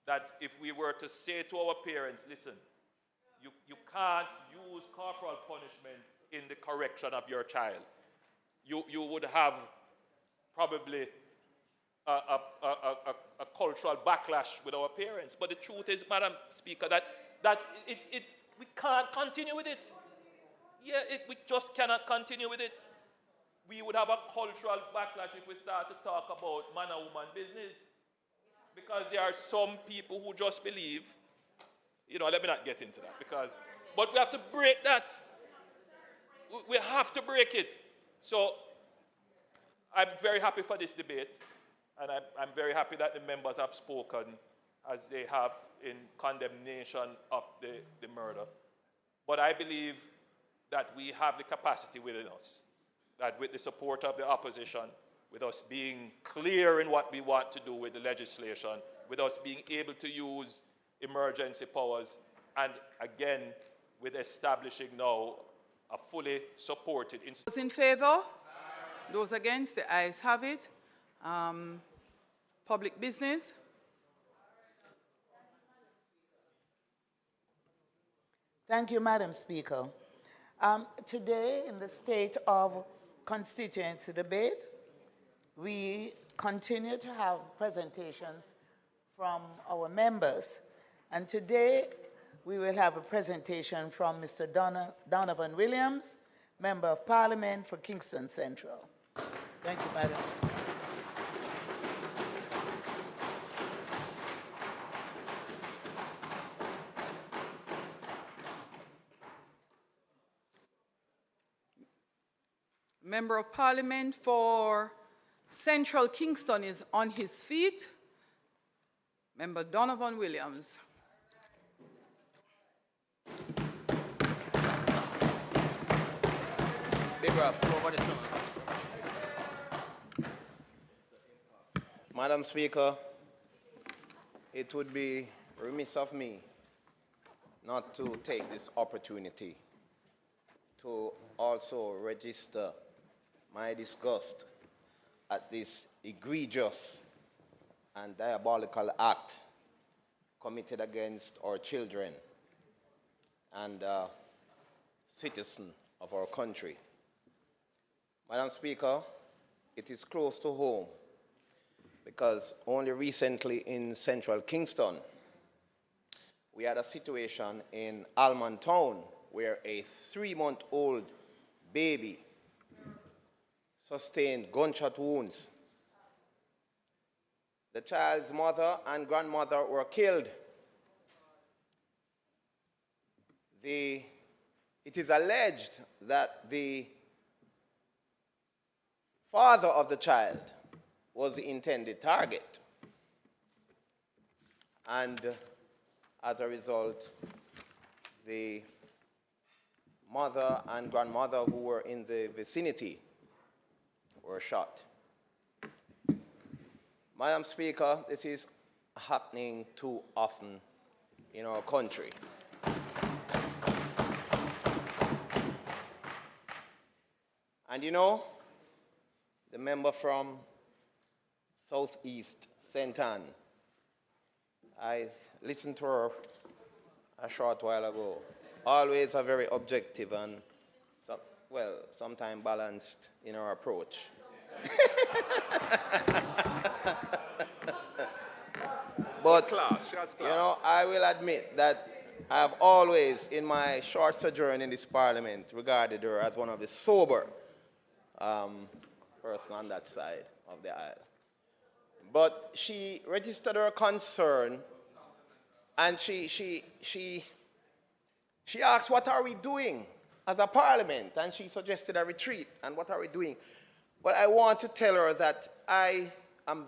that if we were to say to our parents, listen, you can't use corporal punishment in the correction of your child, you would have probably a cultural backlash with our parents. But the truth is, Madam Speaker, that we can't continue with it. Yeah, we just cannot continue with it. We would have a cultural backlash if we start to talk about man and woman business. Because there are some people who just believe, let me not get into that, but we have to break that. We have to break it. So I'm very happy for this debate, and I'm very happy that the members have spoken as they have in condemnation of the murder. But I believe that we have the capacity within us, that with the support of the opposition, with us being clear in what we want to do with the legislation, with us being able to use emergency powers, and again, with establishing now a fully supported institution. Those in favor? Those against? The ayes have it. Public business? Thank you, Madam Speaker. Today, in the state of constituency debate, we continue to have presentations from our members. And today, we will have a presentation from Mr. Donovan Williams, Member of Parliament for Kingston Central. Thank you, Madam. Member of Parliament for Central Kingston is on his feet. Member Donovan Williams. Madam Speaker, it would be remiss of me not to take this opportunity to also register my disgust at this egregious and diabolical act committed against our children and citizens of our country. Madam Speaker, it is close to home because only recently in central Kingston, we had a situation in Almond Town where a 3-month-old baby sustained gunshot wounds. The child's mother and grandmother were killed. It is alleged that the father of the child was the intended target. And as a result, the mother and grandmother who were in the vicinity were shot. Madam Speaker, this is happening too often in our country. And you know, the member from Southeast St. Anne, I listened to her a short while ago. Always a very objective and, sometimes balanced in her approach. But, you know, I will admit that I have always, in my short sojourn in this parliament, regarded her as one of the sober person on that side of the aisle. But she registered her concern, and she asked, what are we doing as a parliament? And she suggested a retreat, and what are we doing? But I want to tell her that I am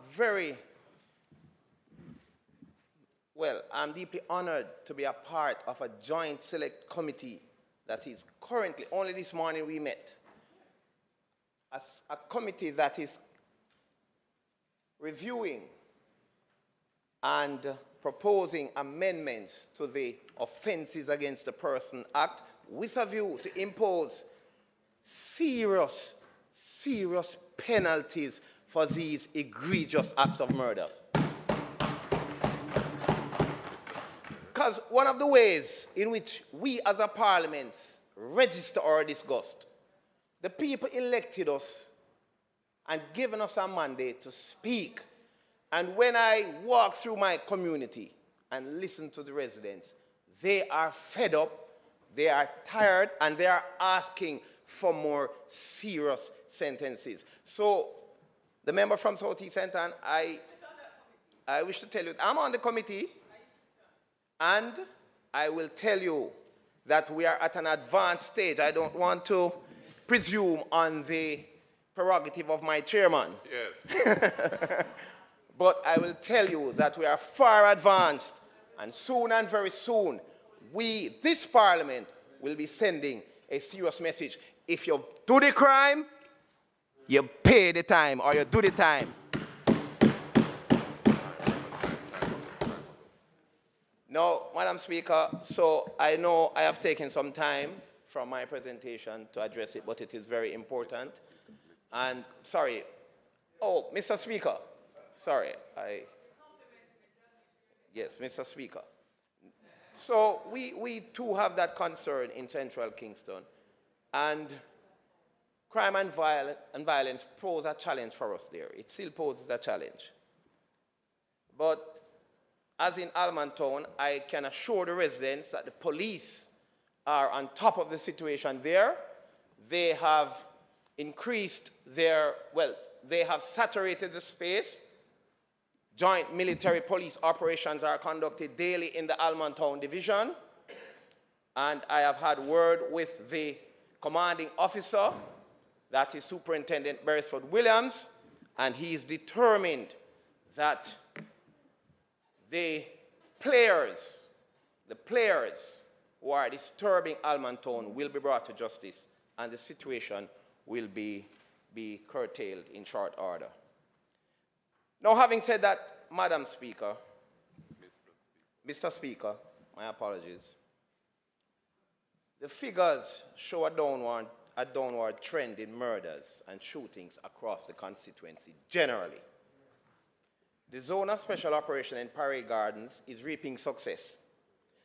I'm deeply honored to be a part of a joint select committee that is currently, only this morning we met, as a committee that is reviewing and proposing amendments to the Offences Against the Person Act with a view to impose serious penalties for these egregious acts of murder. Because one of the ways in which we as a parliament register our disgust, the people elected us and given us a mandate to speak. And when I walk through my community and listen to the residents, they are fed up, they are tired, and they are asking for more serious sentences. So, the member from Southeast St. Anne, I wish to tell you, I'm on the committee, and I will tell you that we are at an advanced stage. I don't want to presume on the prerogative of my chairman. Yes. But I will tell you that we are far advanced, and soon and very soon, this parliament, will be sending a serious message. If you do the crime, you pay the time, or you do the time. Now, Madam Speaker, so I know I have taken some time from my presentation to address it, but it is very important. And, sorry, Mr. Speaker, sorry, yes, Mr. Speaker. So we too have that concern in central Kingston, and crime and violence pose a challenge for us there. It still poses a challenge. But as in Almond Town, I can assure the residents that the police are on top of the situation there. They have increased they have saturated the space. Joint military police operations are conducted daily in the Almond Town division. And I have had word with the commanding officer, that is Superintendent Beresford Williams, and he is determined that the players who are disturbing Almond Town will be brought to justice, and the situation will be curtailed in short order. Now, having said that, Madam Speaker, Mr. Speaker, my apologies. The figures show a downward trend in murders and shootings across the constituency generally. The Zone of Special Operation in Parade Gardens is reaping success.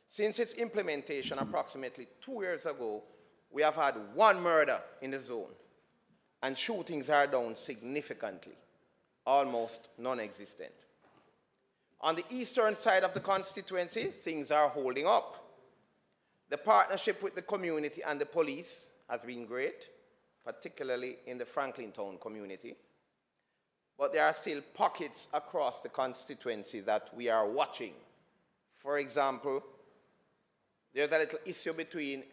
Since its implementation approximately 2 years ago, we have had 1 murder in the zone, and shootings are down significantly, almost non-existent. On the eastern side of the constituency, things are holding up. The partnership with the community and the police has been great, particularly in the Franklin Town community. But there are still pockets across the constituency that we are watching. For example, there's a little issue between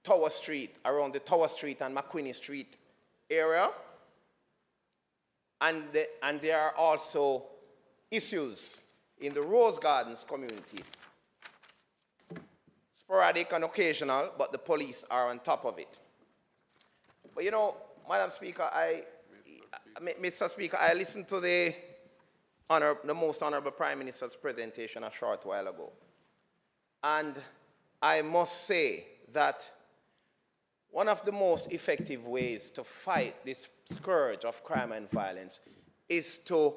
Tower Street, around the Tower Street and McQuinney Street area. And there are also issues in the Rose Gardens community. Sporadic and occasional, but the police are on top of it. But you know, Madam Speaker, Mr. Speaker, I listened to the most Honorable Prime Minister's presentation a short while ago. And I must say that one of the most effective ways to fight this scourge of crime and violence is to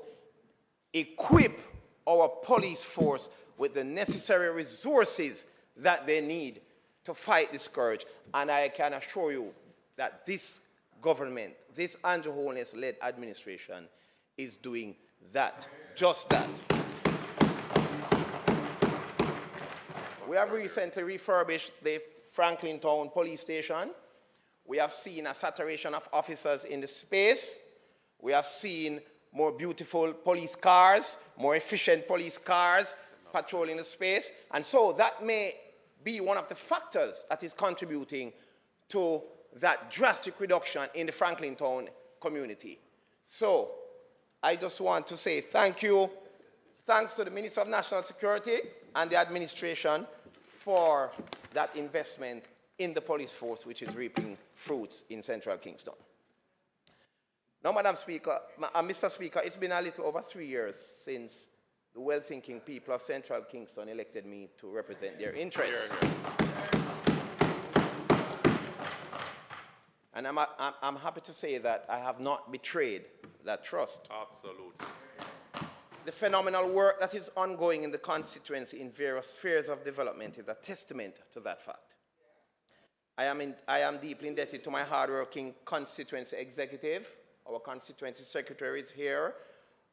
equip our police force with the necessary resources that they need to fight this scourge. And I can assure you that this government, this Andrew Holness-led administration, is doing that, just that. We have recently refurbished the Franklin Town Police Station. We have seen a saturation of officers in the space. We have seen more beautiful police cars, more efficient police cars patrolling the space. And so that may be one of the factors that is contributing to that drastic reduction in the Franklin Town community. So I just want to say thank you. Thanks to the Minister of National Security and the administration for that investment in the police force, which is reaping fruits in central Kingston. Now, Madam Speaker, Mr. Speaker, it's been a little over 3 years since the well-thinking people of central Kingston elected me to represent their interests. And I'm happy to say that I have not betrayed that trust. Absolutely. The phenomenal work that is ongoing in the constituency in various spheres of development is a testament to that fact. I am deeply indebted to my hardworking constituency executive. Our constituency secretary is here.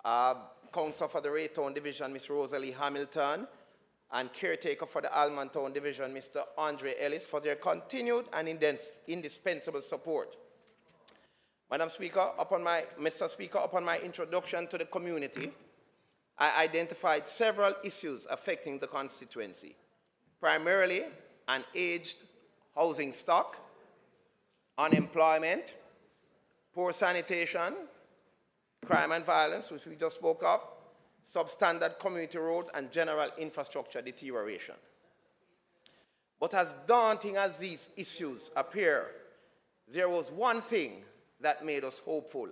Councillor for the Raytown Division, Ms. Rosalie Hamilton, and caretaker for the Almontown Division, Mr. Andre Ellis, for their continued and indispensable support. Madam Speaker, Mr. Speaker, upon my introduction to the community, I identified several issues affecting the constituency, primarily an aged housing stock, unemployment, poor sanitation, crime and violence, which we just spoke of, substandard community roads, and general infrastructure deterioration. But as daunting as these issues appear, there was one thing that made us hopeful,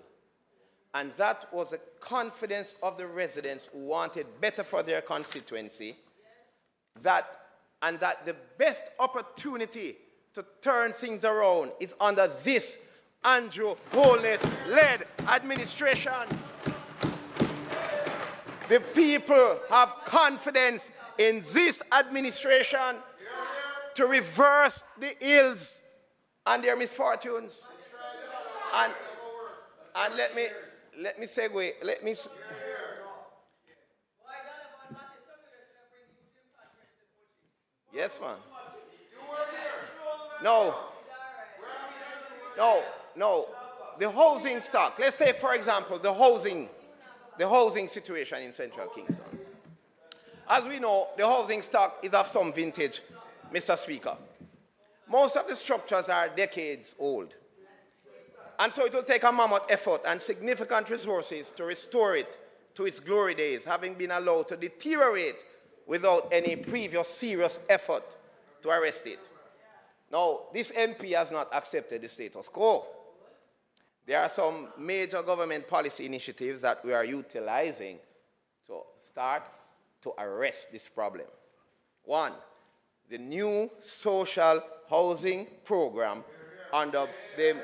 and that was the confidence of the residents who wanted better for their constituency, and that the best opportunity to turn things around is under this Andrew Holness-led administration. The people have confidence in this administration to reverse the ills and their misfortunes. And let me segue. Yes, ma'am. No. The housing stock. Let's take, for example, the housing situation in central Kingston. As we know, the housing stock is of some vintage, Mr. Speaker. Most of the structures are decades old. And so it will take a mammoth effort and significant resources to restore it to its glory days, having been allowed to deteriorate without any previous serious effort to arrest it. Now, this MP has not accepted the status quo. There are some major government policy initiatives that we are utilizing to start to arrest this problem. One, the new social housing program under the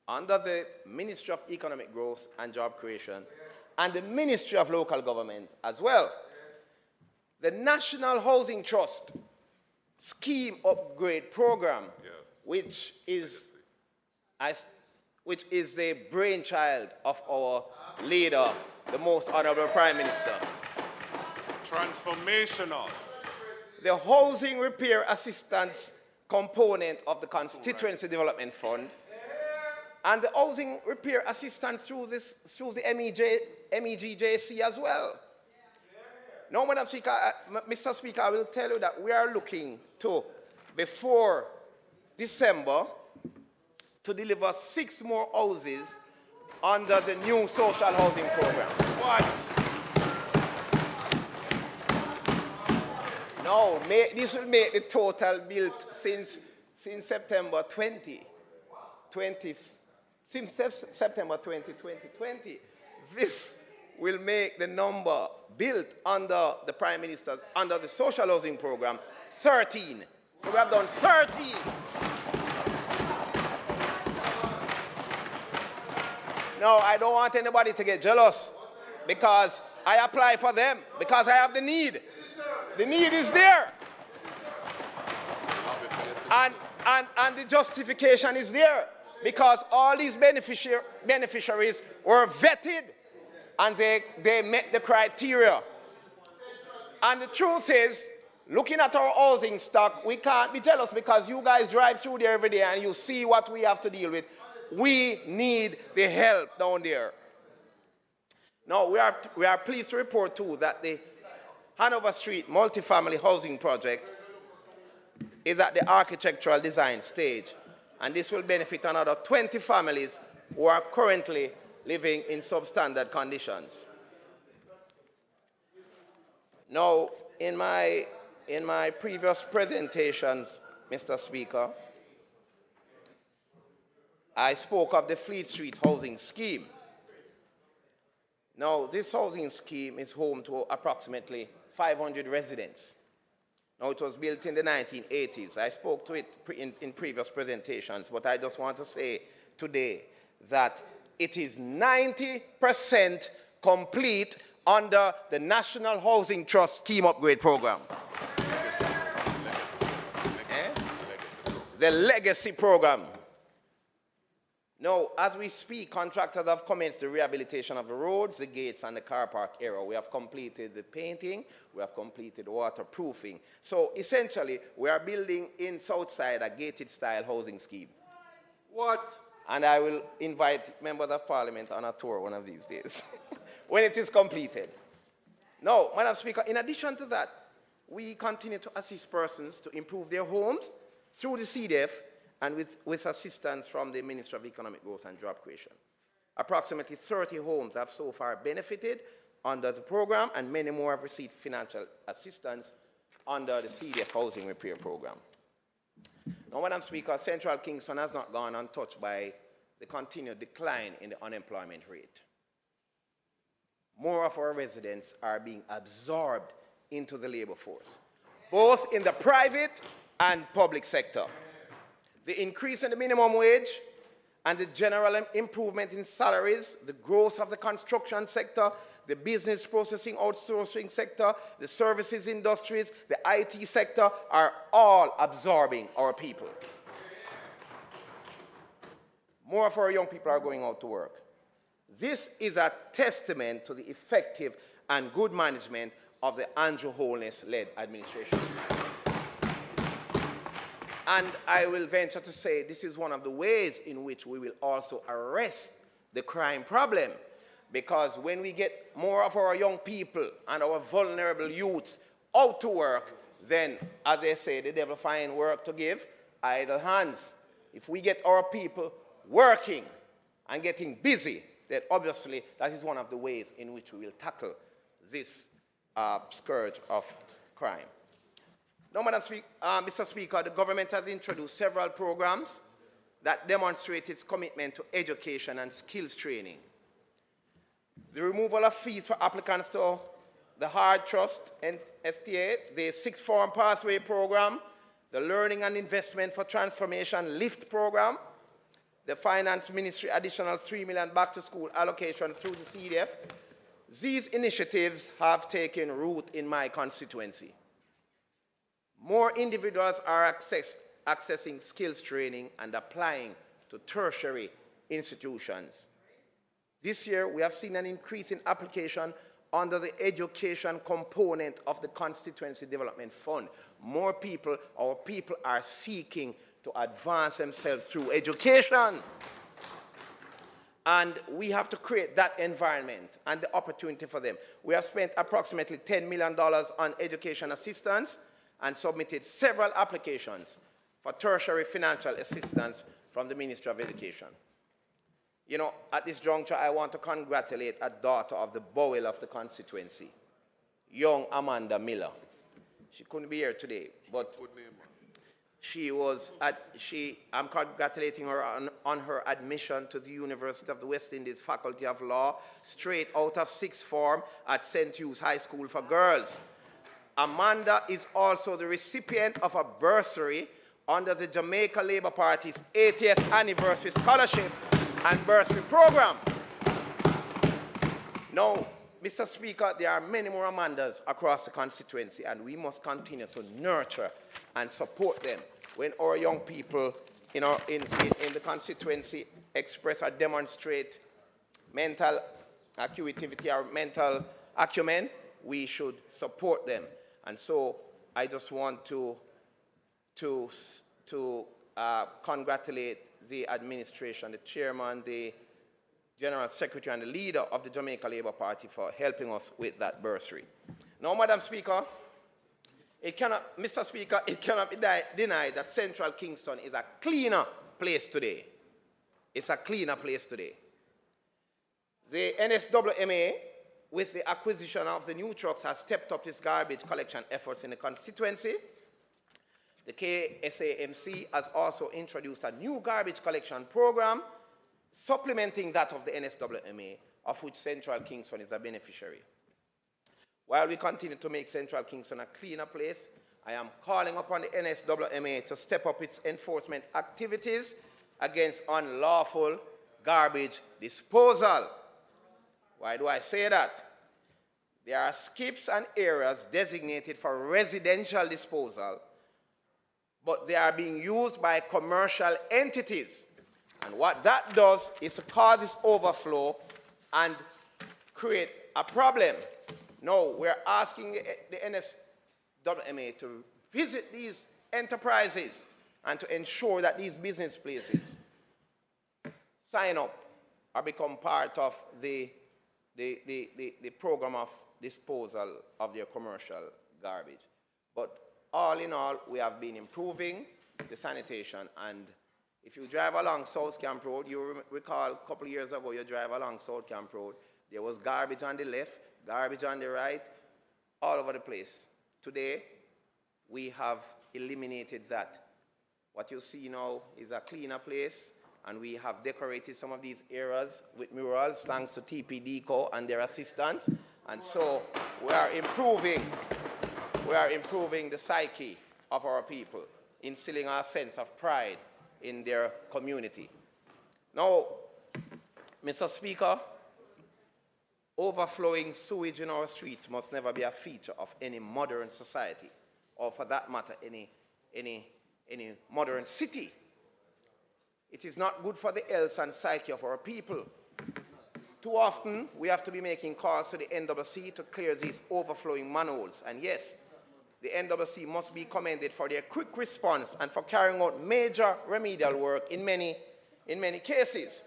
under the Ministry of Economic Growth and Job Creation and the Ministry of Local Government as well. The National Housing Trust Scheme Upgrade Program, which is the brainchild of our leader, the most honorable Prime Minister. Transformational. The Housing Repair Assistance component of the Constituency Development Fund, and the Housing Repair Assistance through the MEGJC as well. Now, Madam Speaker, Mr. Speaker, I will tell you that we are looking to, before December, to deliver 6 more houses under the new social housing program. What? No, this will make the total built since September 2020. This will make the number built under the Prime Minister, under the social housing program, 13. So we have done 13. No, I don't want anybody to get jealous because I apply for them, because I have the need. The need is there. And the justification is there because all these beneficiaries were vetted and they met the criteria. And the truth is, looking at our housing stock, we can't be jealous because you guys drive through there every day and you see what we have to deal with. We need the help down there. Now, we are pleased to report, too, that the Hanover Street multifamily housing project is at the architectural design stage, and this will benefit another 20 families who are currently living in substandard conditions. Now, in my previous presentations, Mr. Speaker, I spoke of the Fleet Street housing scheme. Now, this housing scheme is home to approximately 500 residents. Now, it was built in the 1980s. I spoke to it in previous presentations, but I just want to say today that it is 90% complete under the National Housing Trust Scheme Upgrade Program. The Legacy Program. Now, as we speak, contractors have commenced the rehabilitation of the roads, the gates, and the car park area. We have completed the painting. We have completed waterproofing. So, essentially, we are building in Southside a gated-style housing scheme. What? And I will invite members of Parliament on a tour one of these days when it is completed. Now, Madam Speaker, in addition to that, we continue to assist persons to improve their homes through the CDF and with assistance from the Ministry of Economic Growth and Job Creation. Approximately 30 homes have so far benefited under the program, and many more have received financial assistance under the CDF Housing Repair Program. Now, Madam Speaker, Central Kingston has not gone untouched by the continued decline in the unemployment rate. More of our residents are being absorbed into the labor force, both in the private and public sector. The increase in the minimum wage and the general improvement in salaries, the growth of the construction sector, the business processing outsourcing sector, the services industries, the IT sector are all absorbing our people. More of our young people are going out to work. This is a testament to the effective and good management of the Andrew Holness-led administration. And I will venture to say this is one of the ways in which we will also arrest the crime problem. Because when we get more of our young people and our vulnerable youths out to work, then, as they say, the devil find work to give, idle hands. If we get our people working and getting busy, then obviously that is one of the ways in which we will tackle this scourge of crime. Now, Mr. Speaker, the government has introduced several programs that demonstrate its commitment to education and skills training. the removal of fees for applicants to the Hard Trust and STA, the Sixth Form Pathway Program, the Learning and Investment for Transformation LIFT Program, the Finance Ministry additional $3 million back-to-school allocation through the CDF. These initiatives have taken root in my constituency. More individuals are accessing skills training and applying to tertiary institutions. This year, we have seen an increase in application under the education component of the Constituency Development Fund. More people, our people are seeking to advance themselves through education. And we have to create that environment and the opportunity for them. We have spent approximately $10 million on education assistance and submitted several applications for tertiary financial assistance from the Ministry of Education. You know, at this juncture, I want to congratulate a daughter of the Bowel of the constituency, young Amanda Miller. She couldn't be here today, but I'm congratulating her on her admission to the University of the West Indies Faculty of Law, straight out of sixth form at St. Hugh's High School for Girls. Amanda is also the recipient of a bursary under the Jamaica Labour Party's 80th anniversary scholarship and bursary program. Now, Mr. Speaker, there are many more Amandas across the constituency, and we must continue to nurture and support them. When our young people in the constituency express or demonstrate mental acuity or mental acumen, we should support them. And so I just want to congratulate the administration, the chairman, the general secretary, and the leader of the Jamaica Labour Party for helping us with that bursary. Now, Madam Speaker, Mr. Speaker, it cannot be denied that Central Kingston is a cleaner place today. It's a cleaner place today. The NSWMA, with the acquisition of the new trucks, has stepped up its garbage collection efforts in the constituency. The KSAMC has also introduced a new garbage collection program, supplementing that of the NSWMA, of which Central Kingston is a beneficiary. While we continue to make Central Kingston a cleaner place, I am calling upon the NSWMA to step up its enforcement activities against unlawful garbage disposal. Why do I say that? There are skips and areas designated for residential disposal, but they are being used by commercial entities. And what that does is to cause this overflow and create a problem. No, we're asking the NSWMA to visit these enterprises and to ensure that these business places sign up or become part of the program of disposal of their commercial garbage. But all in all, we have been improving the sanitation. And if you drive along South Camp Road, you recall a couple of years ago, you drive along South Camp Road, there was garbage on the left, garbage on the right, all over the place. Today, we have eliminated that. What you see now is a cleaner place, and we have decorated some of these areas with murals, thanks to TPDCO and their assistance. And so we are improving the psyche of our people, instilling our sense of pride in their community. Now, Mr. Speaker, overflowing sewage in our streets must never be a feature of any modern society, or for that matter, any modern city. It is not good for the health and psyche of our people. Too often, we have to be making calls to the NWC to clear these overflowing manholes. And yes, the NWC must be commended for their quick response and for carrying out major remedial work in many cases.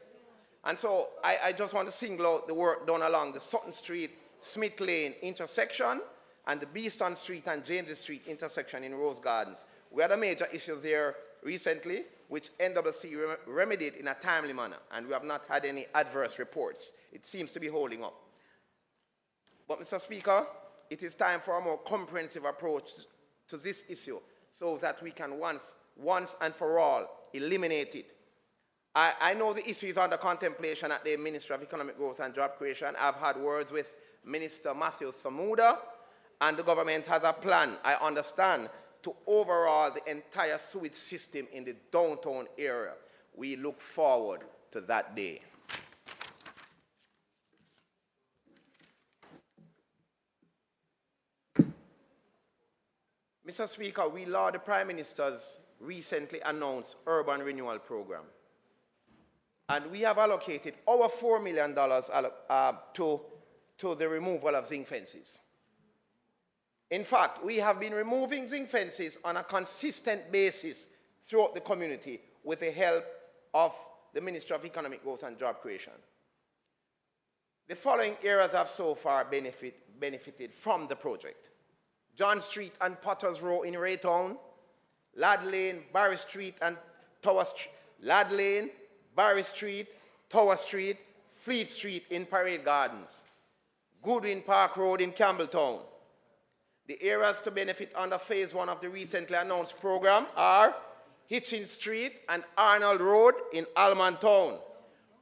And so I just want to single out the work done along the Sutton Street, Smith Lane intersection and the Beeston Street and James Street intersection in Rose Gardens. We had a major issue there recently, which NWC remedied in a timely manner, and we have not had any adverse reports. It seems to be holding up. But, Mr. Speaker, it is time for a more comprehensive approach to this issue so that we can once and for all eliminate it. I know the issue is under contemplation at the Ministry of Economic Growth and Job Creation. I've had words with Minister Matthew Samuda, and the government has a plan, I understand, to overhaul the entire sewage system in the downtown area. We look forward to that day. Mr. Speaker, we laud the Prime Minister's recently announced urban renewal program. And we have allocated over $4 million to the removal of zinc fences. In fact, we have been removing zinc fences on a consistent basis throughout the community with the help of the Ministry of Economic Growth and Job Creation. The following areas have so far benefited from the project: John Street and Potters Row in Raytown, Lad Lane, Barry Street and Tower Street, Lad Lane, Barry Street, Tower Street, Fleet Street in Parade Gardens, Goodwin Park Road in Campbelltown. The areas to benefit under Phase 1 of the recently announced program are Hitchins Street and Arnold Road in Almond Town,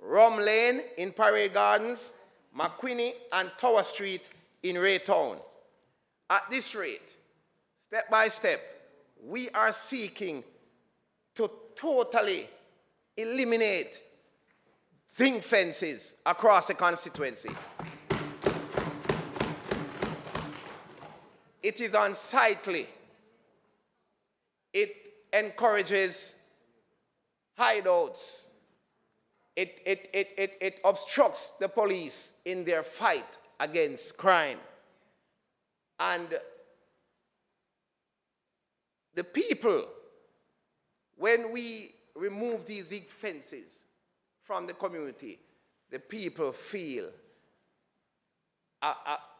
Rum Lane in Parade Gardens, McQuinney and Tower Street in Raytown. At this rate, step by step, we are seeking to totally eliminate zinc fences across the constituency. It is unsightly. It encourages hideouts. It obstructs the police in their fight against crime. And the people, when we remove these zinc fences from the community, the people feel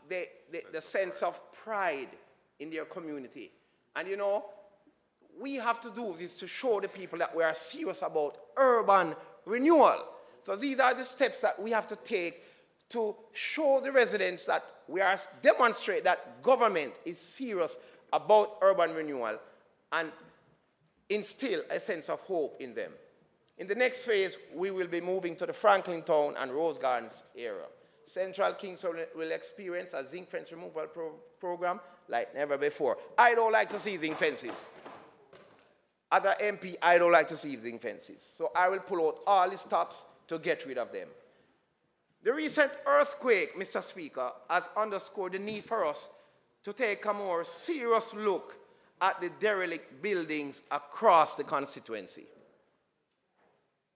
the sense of pride in their community. And you know, we have to do this to show the people that we are serious about urban renewal. So these are the steps that we have to take to show the residents that we are demonstrate that government is serious about urban renewal and instill a sense of hope in them. In the next phase, we will be moving to the Franklin Town and Rose Gardens area. Central Kingston will experience a zinc fence removal program like never before. I don't like to see zinc fences. Other MP, I don't like to see zinc fences. So I will pull out all the stops to get rid of them. The recent earthquake, Mr. Speaker, has underscored the need for us to take a more serious look at the derelict buildings across the constituency.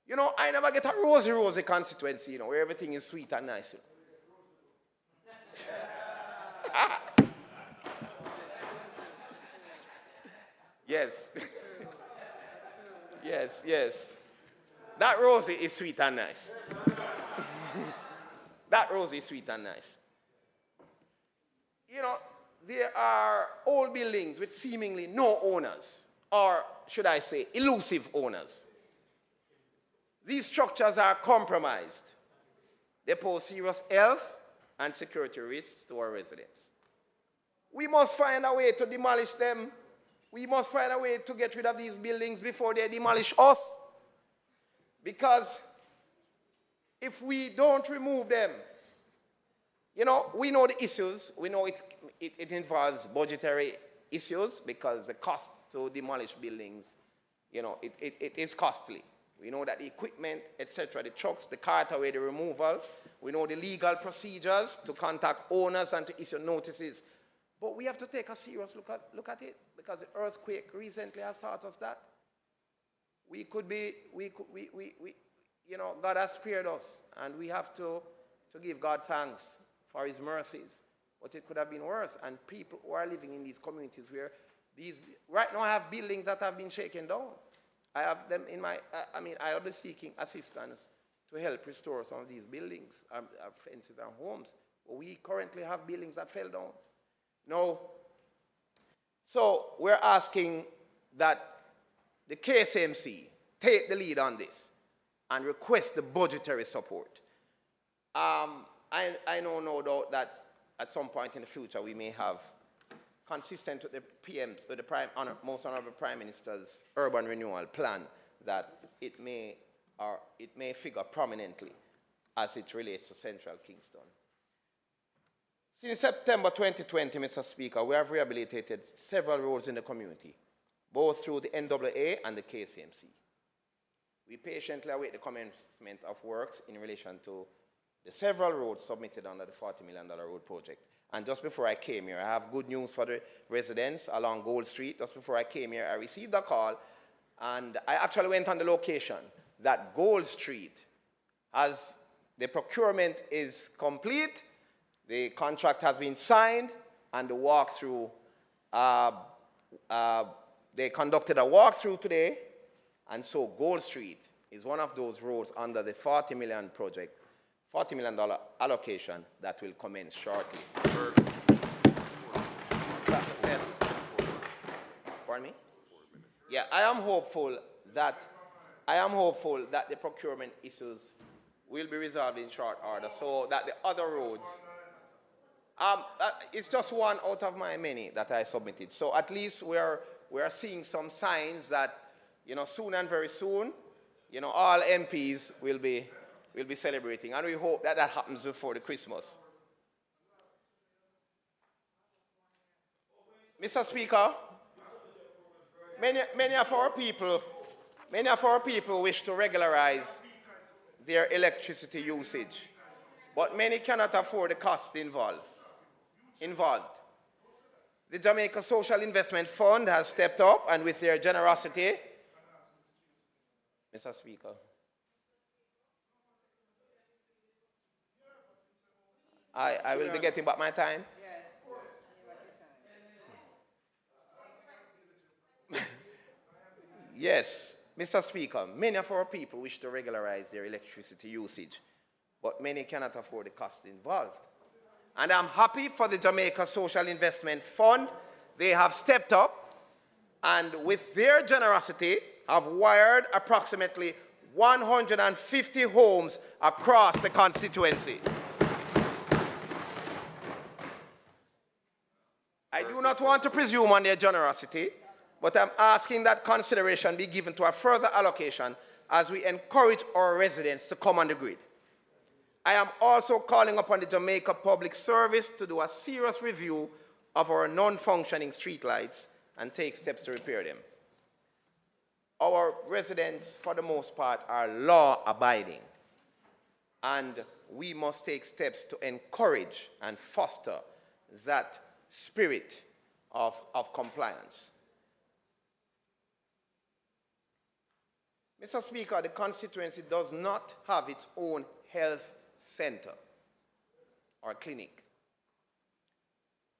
You know, I never get a rosy constituency, you know, where everything is sweet and nice. You know. Yes. Yes. That rosy is sweet and nice. That rosy is sweet and nice. You know, there are old buildings with seemingly no owners, or should I say, elusive owners. These structures are compromised. They pose serious health and security risks to our residents. We must find a way to demolish them. We must find a way to get rid of these buildings before they demolish us. Because if we don't remove them, you know, we know the issues. We know it involves budgetary issues because the cost to demolish buildings, you know, it is costly. We know that the equipment, etc., the trucks, the cartaway, the removal. We know the legal procedures to contact owners and to issue notices. But we have to take a serious look at it because the earthquake recently has taught us that. You know, God has spared us, and we have to give God thanks for his mercies. But it could have been worse, and people who are living in these communities where right now I have buildings that have been shaken down. I have them in my, I'll be seeking assistance to help restore some of these buildings, fences and homes. But we currently have buildings that fell down. No. So we're asking that the KSMC take the lead on this and request the budgetary support. I know no doubt that at some point in the future we may have, consistent with the most honorable Prime Minister's urban renewal plan, that it may or it may figure prominently as it relates to Central Kingston. Since September 2020, Mr. Speaker, we have rehabilitated several roads in the community, both through the NAA and the KCMC. We patiently await the commencement of works in relation to the several roads submitted under the $40 million road project. And just before I came here, I have good news for the residents along Gold Street. Just before I came here, I received a call, and I actually went on the location that Gold Street, as the procurement is complete, the contract has been signed, and the walkthrough, they conducted a walkthrough today, and so Gold Street is one of those roads under the $40 million project, $40 million allocation that will commence shortly. Pardon me? Yeah, I am hopeful that the procurement issues will be resolved in short order, so that the other roads, it's just one out of my many that I submitted. So at least we are seeing some signs that, soon and very soon, all MPs will be celebrating, and we hope that that happens before the Christmas. Mr. Speaker, many of our people wish to regularize their electricity usage, but many cannot afford the cost involved. The Jamaica Social Investment Fund has stepped up, and with their generosity, Mr. Speaker, I will be getting back my time. Yes, Mr. Speaker, many of our people wish to regularize their electricity usage, but many cannot afford the cost involved. And I'm happy for the Jamaica Social Investment Fund. They have stepped up, and with their generosity, have wired approximately 150 homes across the constituency. I do not want to presume on their generosity, but I'm asking that consideration be given to a further allocation as we encourage our residents to come on the grid. I am also calling upon the Jamaica Public Service to do a serious review of our non-functioning streetlights and take steps to repair them. Our residents, for the most part, are law-abiding, and we must take steps to encourage and foster that spirit of compliance. Mr. Speaker, the constituency does not have its own health center or clinic.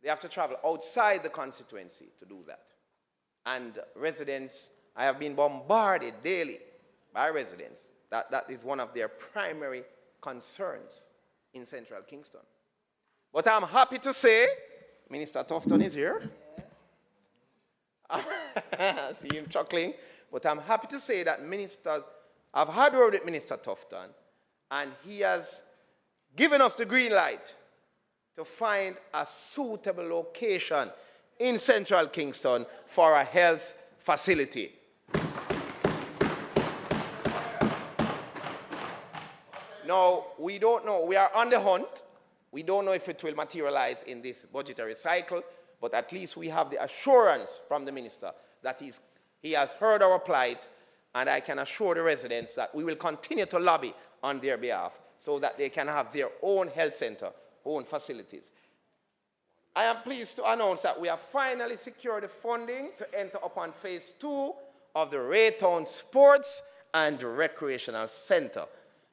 They have to travel outside the constituency to do that. And residents, I have been bombarded daily by residents that is one of their primary concerns in Central Kingston. But I'm happy to say, Minister Tufton is here. See him chuckling. But I'm happy to say that I've had word with Minister Tufton, and he has given us the green light to find a suitable location in Central Kingston for a health facility. Now, we don't know. We are on the hunt. We don't know if it will materialize in this budgetary cycle, but at least we have the assurance from the minister that he has heard our plight, and I can assure the residents that we will continue to lobby on their behalf so that they can have their own health center, own facilities. I am pleased to announce that we have finally secured the funding to enter upon phase 2 of the Raytown Sports and Recreational Center.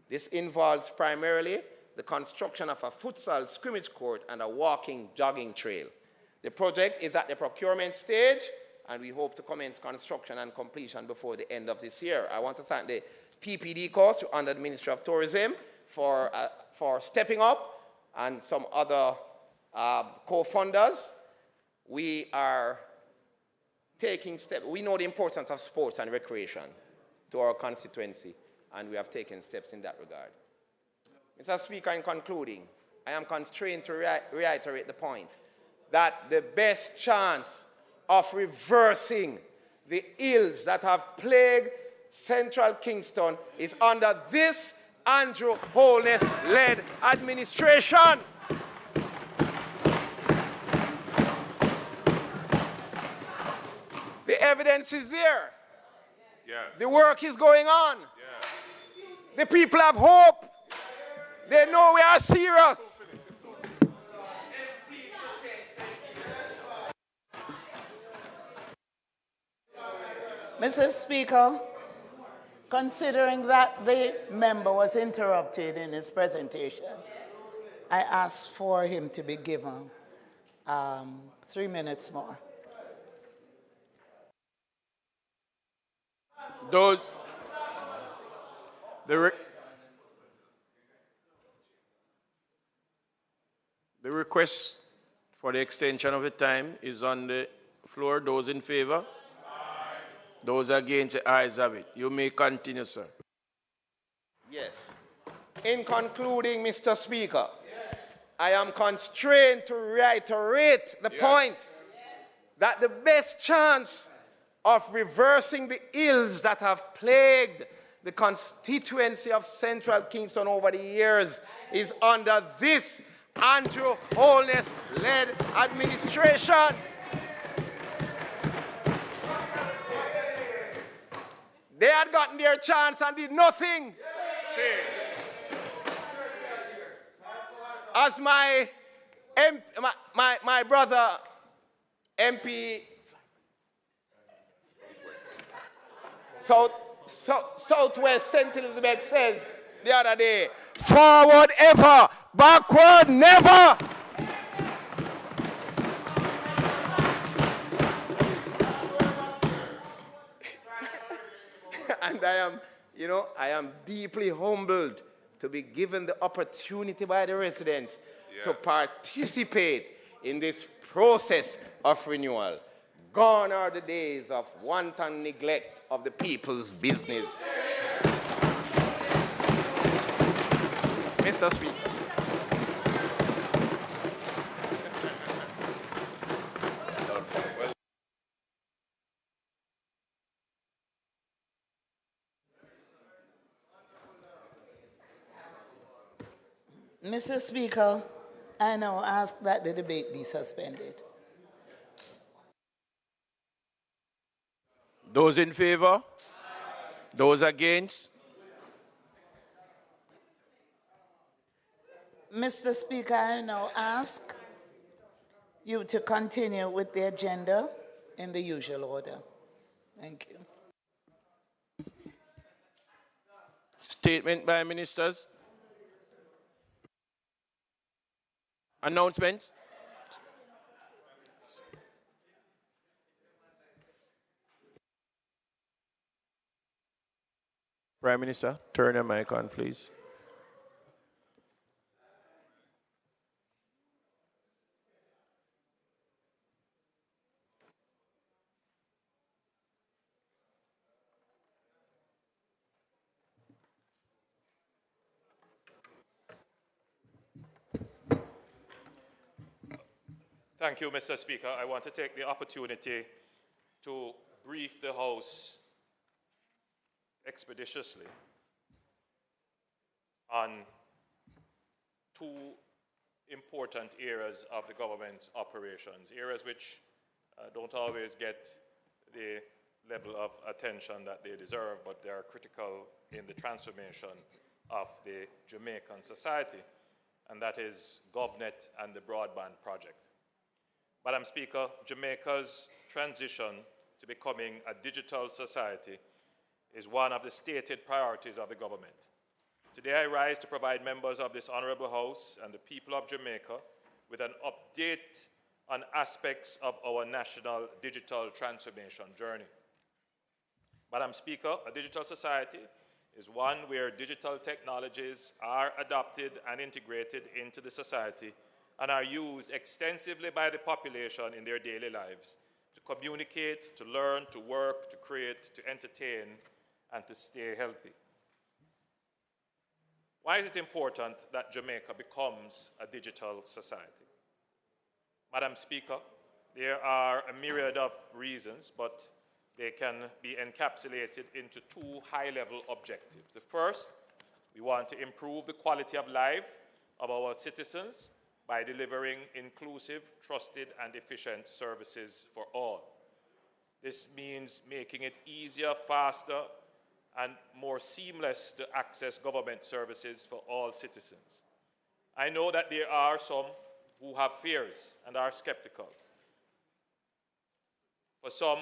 This involves primarily the construction of a futsal scrimmage court and a walking, jogging trail. The project is at the procurement stage, and we hope to commence construction and completion before the end of this year. I want to thank the TPD course under the Ministry of Tourism for stepping up, and some other co-funders. We are taking steps. We know the importance of sports and recreation to our constituency, and we have taken steps in that regard. Mr. Speaker, in concluding, I am constrained to reiterate the point that the best chance of reversing the ills that have plagued Central Kingston is under this Andrew Holness-led administration. The evidence is there. Yes. The work is going on. The people have hope. They know we are serious. Mr. Speaker, considering that the member was interrupted in his presentation, I ask for him to be given 3 minutes more. The request for the extension of the time is on the floor. Those in favor? Aye. Those against, the ayes have it. You may continue, sir. Yes. In concluding, Mr. Speaker, I am constrained to reiterate the point that the best chance of reversing the ills that have plagued the constituency of Central Kingston over the years is under this Andrew Holness-led administration. They had gotten their chance and did nothing. As my brother MP Southwest St. Elizabeth says the other day, forward ever, backward never. And I am deeply humbled to be given the opportunity by the residents to participate in this process of renewal. Gone are the days of wanton neglect of the people's business. Mr. Speaker. Mr. Speaker, I now ask that the debate be suspended. Those in favor? Those against? Mr. Speaker, I now ask you to continue with the agenda in the usual order. Thank you. Statement by ministers. Announcements. Prime Minister, turn your mic on, please. Thank you, Mr. Speaker. I want to take the opportunity to brief the House expeditiously on two important areas of the government's operations, areas which don't always get the level of attention that they deserve, but they are critical in the transformation of the Jamaican society, and that is GovNet and the broadband project. Madam Speaker, Jamaica's transition to becoming a digital society is one of the stated priorities of the government. Today I rise to provide members of this Honorable House and the people of Jamaica with an update on aspects of our national digital transformation journey. Madam Speaker, a digital society is one where digital technologies are adopted and integrated into the society and are used extensively by the population in their daily lives to communicate, to learn, to work, to create, to entertain, and to stay healthy. Why is it important that Jamaica becomes a digital society? Madam Speaker, there are a myriad of reasons, but they can be encapsulated into two high-level objectives. The first, we want to improve the quality of life of our citizens by delivering inclusive, trusted, and efficient services for all. This means making it easier, faster, and more seamless to access government services for all citizens. I know that there are some who have fears and are skeptical. For some,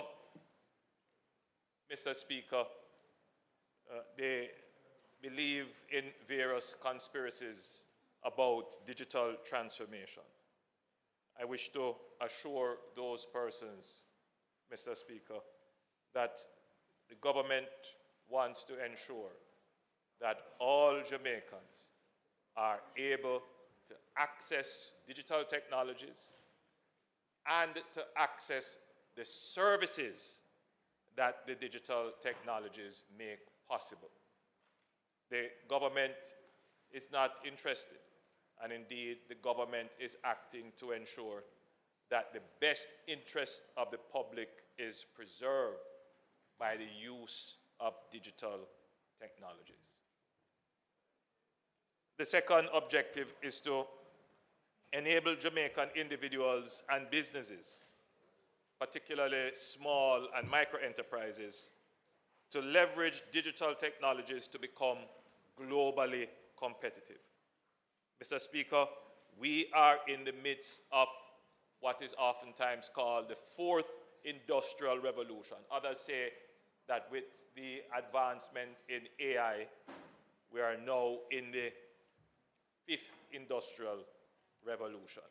Mr. Speaker, they believe in various conspiracies about digital transformation. I wish to assure those persons, Mr. Speaker, that the government wants to ensure that all Jamaicans are able to access digital technologies and to access the services that the digital technologies make possible. The government is not interested, and indeed the government is acting to ensure that the best interest of the public is preserved by the use of digital technologies. The second objective is to enable Jamaican individuals and businesses, particularly small and micro enterprises, to leverage digital technologies to become globally competitive. Mr. Speaker, we are in the midst of what is oftentimes called the fourth industrial revolution. Others say that with the advancement in AI, we are now in the fifth industrial revolution.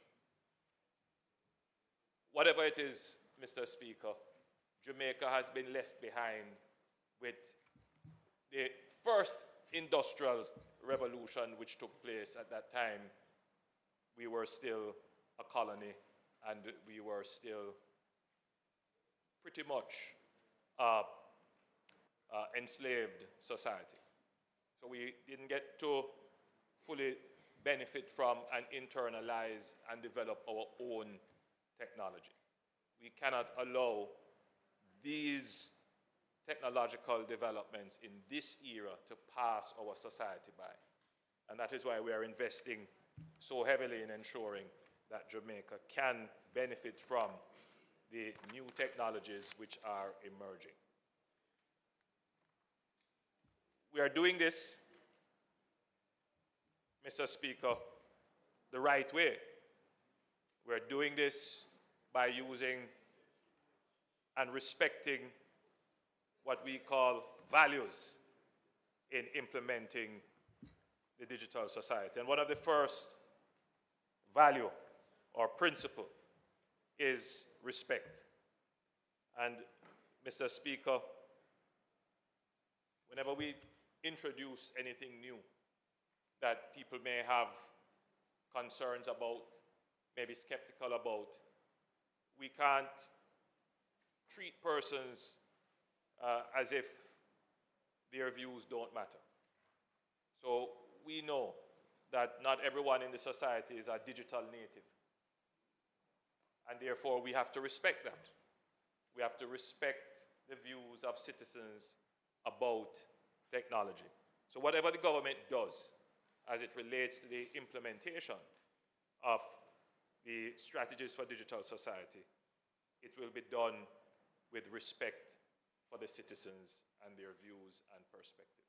Whatever it is, Mr. Speaker, Jamaica has been left behind with the first industrial revolution which took place at that time. We were still a colony and we were still pretty much enslaved society. So we didn't get to fully benefit from and internalize and develop our own technology. We cannot allow these technological developments in this era to pass our society by. And that is why we are investing so heavily in ensuring that Jamaica can benefit from the new technologies which are emerging. We are doing this, Mr. Speaker, the right way. We're doing this by using and respecting what we call values in implementing the digital society. And one of the first value or principle is respect. And Mr. Speaker, whenever we introduce anything new that people may have concerns about, maybe skeptical about, we can't treat persons as if their views don't matter. So we know that not everyone in the society is a digital native. And therefore we have to respect that. We have to respect the views of citizens about technology. So whatever the government does as it relates to the implementation of the strategies for digital society, it will be done with respect for the citizens and their views and perspective.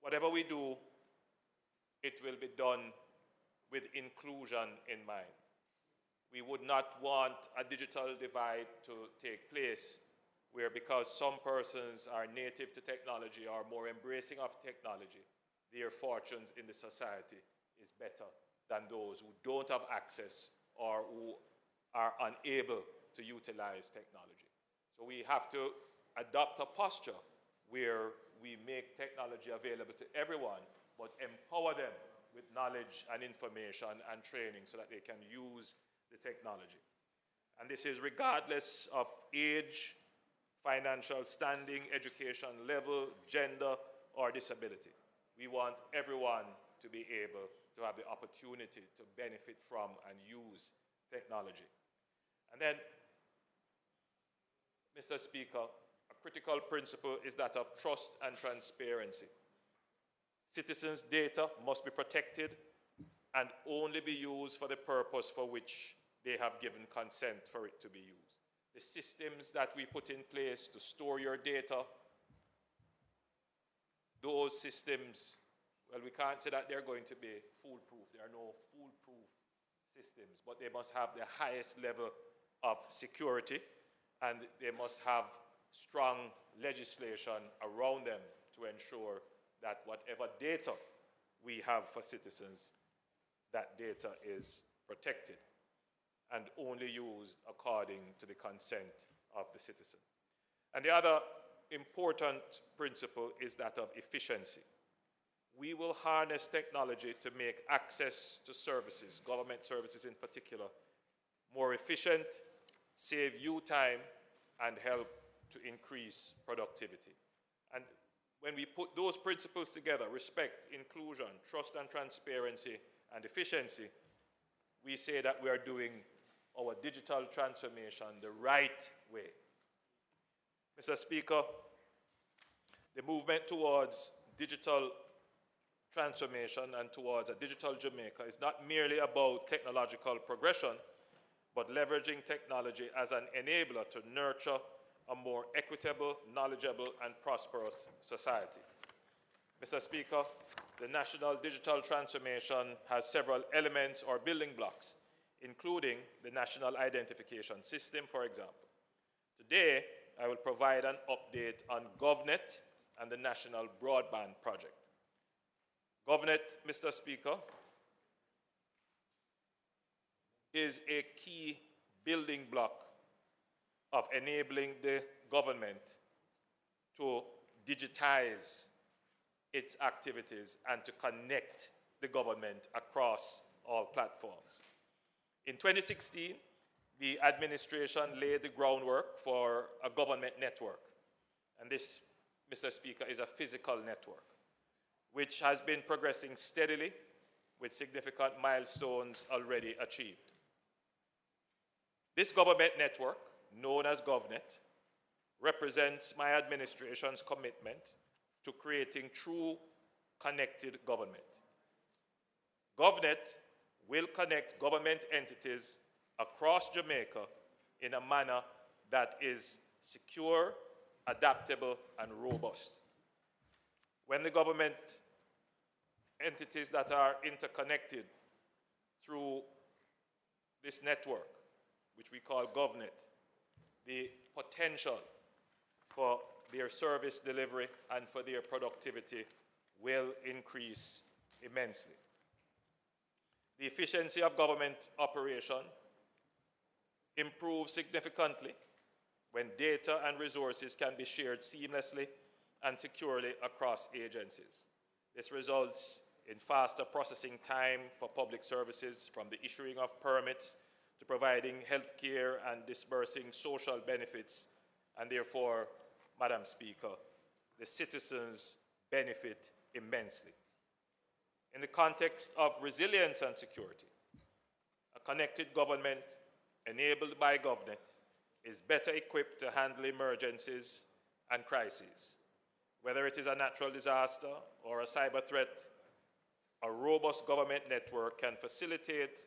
Whatever we do, it will be done with inclusion in mind. We would not want a digital divide to take place where, because some persons are native to technology or more embracing of technology, their fortunes in the society is better than those who don't have access or who are unable to utilize technology. So we have to adopt a posture where we make technology available to everyone, but empower them with knowledge and information and training so that they can use the technology. And this is regardless of age, financial standing, education level, gender, or disability. We want everyone to be able to have the opportunity to benefit from and use technology. And then Mr. Speaker, a critical principle is that of trust and transparency. Citizens' data must be protected and only be used for the purpose for which they have given consent for it to be used. The systems that we put in place to store your data, those systems, well, we can't say that they're going to be foolproof. There are no foolproof systems, but they must have the highest level of security, and they must have strong legislation around them to ensure that whatever data we have for citizens, that data is protected and only used according to the consent of the citizen. And the other important principle is that of efficiency. We will harness technology to make access to services, government services in particular, more efficient, save you time, and help to increase productivity. And when we put those principles together, respect, inclusion, trust and transparency, and efficiency, we say that we are doing our digital transformation the right way. Mr. Speaker, the movement towards digital transformation and towards a digital Jamaica is not merely about technological progression, but leveraging technology as an enabler to nurture a more equitable, knowledgeable, and prosperous society. Mr. Speaker, the national digital transformation has several elements or building blocks, including the national identification system, for example. Today, I will provide an update on GovNet and the National Broadband Project. GovNet, Mr. Speaker, is a key building block of enabling the government to digitize its activities and to connect the government across all platforms. In 2016, the administration laid the groundwork for a government network. And this, Mr. Speaker, is a physical network, which has been progressing steadily with significant milestones already achieved. This government network, known as GovNet, represents my administration's commitment to creating true connected government. GovNet will connect government entities across Jamaica in a manner that is secure, adaptable, and robust. When the government entities that are interconnected through this network, which we call GovNet, the potential for their service delivery and for their productivity will increase immensely. The efficiency of government operation improves significantly when data and resources can be shared seamlessly and securely across agencies. This results in faster processing time for public services, from the issuing of permits to providing health care and disbursing social benefits, and therefore, Madam Speaker, the citizens benefit immensely. In the context of resilience and security, a connected government enabled by GovNet is better equipped to handle emergencies and crises. Whether it is a natural disaster or a cyber threat, a robust government network can facilitate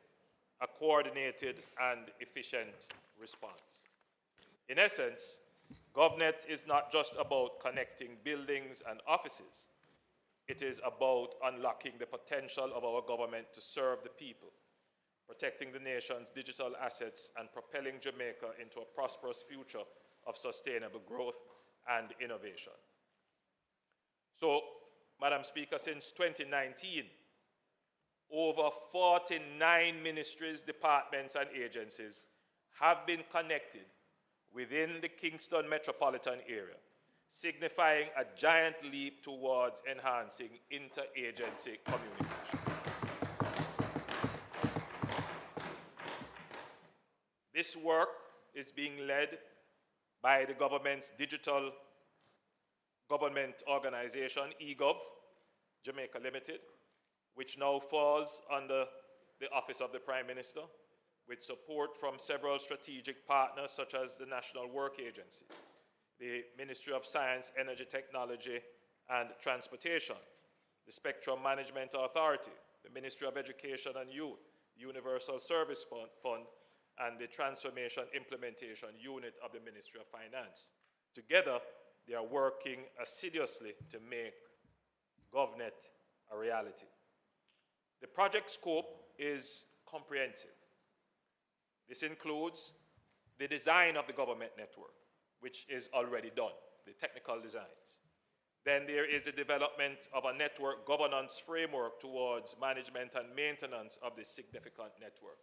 a coordinated and efficient response. In essence, GovNet is not just about connecting buildings and offices. It is about unlocking the potential of our government to serve the people, protecting the nation's digital assets, and propelling Jamaica into a prosperous future of sustainable growth and innovation. So, Madam Speaker, since 2019, over 49 ministries, departments, and agencies have been connected within the Kingston metropolitan area, signifying a giant leap towards enhancing interagency communication. This work is being led by the government's digital government organization, eGov, Jamaica Limited, which now falls under the Office of the Prime Minister, with support from several strategic partners such as the National Work Agency, the Ministry of Science, Energy, Technology, and Transportation, the Spectrum Management Authority, the Ministry of Education and Youth, Universal Service Fund, and the Transformation Implementation Unit of the Ministry of Finance. Together, they are working assiduously to make GovNet a reality. The project scope is comprehensive. This includes the design of the government network, which is already done, the technical designs. Then there is the development of a network governance framework towards management and maintenance of this significant network.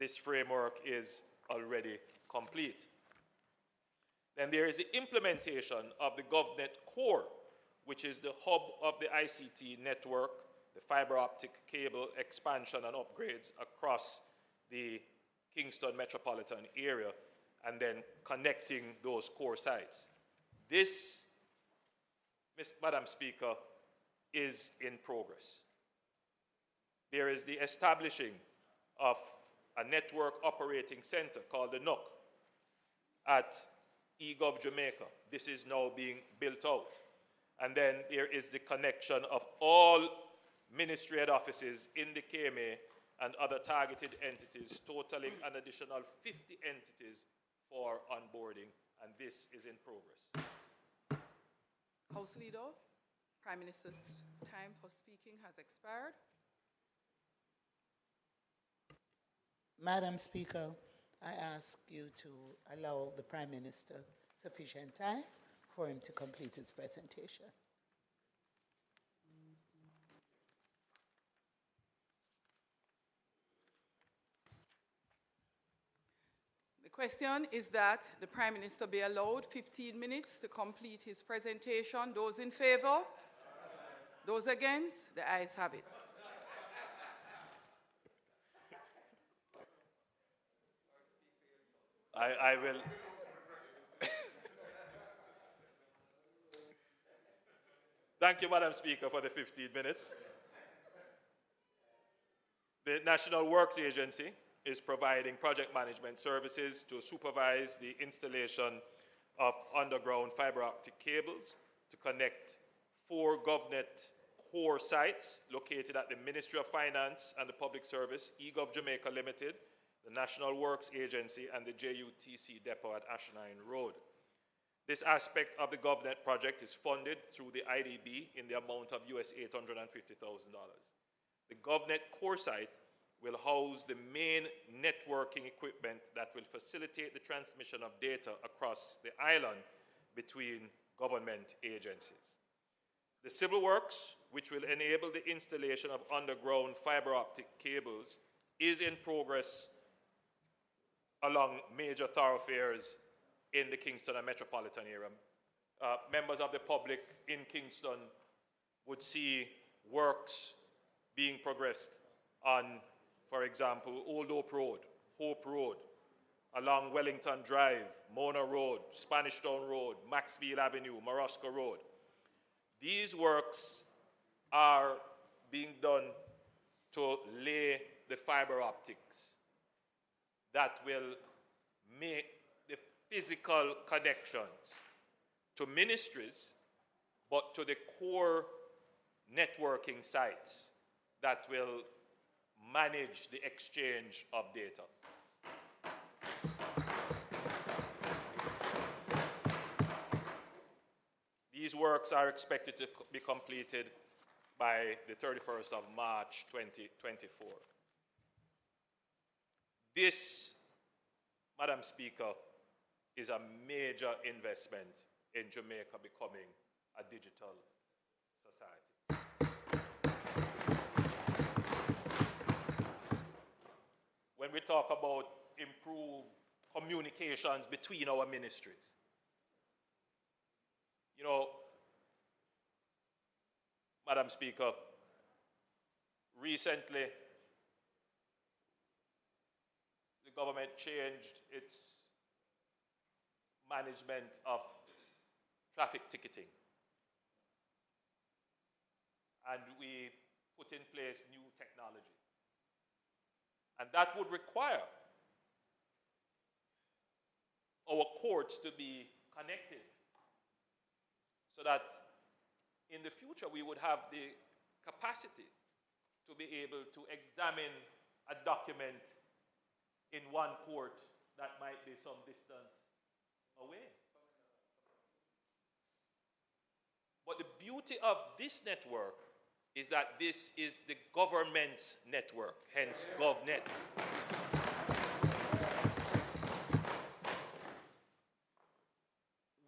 This framework is already complete. Then there is the implementation of the GovNet core, which is the hub of the ICT network, the fiber optic cable expansion and upgrades across the Kingston metropolitan area, and then connecting those core sites. This, Madam Speaker, is in progress. There is the establishing of a network operating center called the NUC at eGov Jamaica. This is now being built out. And then there is the connection of all ministry head offices in the KMA and other targeted entities, totaling an additional 50 entities for onboarding, and this is in progress. House Leader, Prime Minister's time for speaking has expired. Madam Speaker, I ask you to allow the Prime Minister sufficient time for him to complete his presentation. The question is that the Prime Minister be allowed 15 minutes to complete his presentation. Those in favor? Those against? The ayes have it. I will. Thank you, Madam Speaker, for the 15 minutes. The National Works Agency is providing project management services to supervise the installation of underground fiber optic cables to connect 4 GovNet core sites located at the Ministry of Finance and the Public Service, eGov Jamaica Limited, the National Works Agency, and the JUTC depot at Ashenine Road. This aspect of the GovNet project is funded through the IDB in the amount of US $850,000. The GovNet core site will house the main networking equipment that will facilitate the transmission of data across the island between government agencies. The civil works, which will enable the installation of underground fiber optic cables, is in progress along major thoroughfares in the Kingston and metropolitan area. Members of the public in Kingston would see works being progressed on, for example, Old Hope Road, along Wellington Drive, Mona Road, Spanish Town Road, Maxfield Avenue, Morosco Road. These works are being done to lay the fiber optics that will make the physical connections to ministries, but to the core networking sites that will manage the exchange of data. These works are expected to be completed by the 31st of March 2024. This, Madam Speaker, is a major investment in Jamaica becoming a digital society. When we talk about improved communications between our ministries, you know, Madam Speaker, recently the government changed its management of traffic ticketing. And we put in place new technology. And that would require our courts to be connected so that in the future we would have the capacity to be able to examine a document in one court that might be some distance away. But the beauty of this network is that this is the government's network, hence GovNet.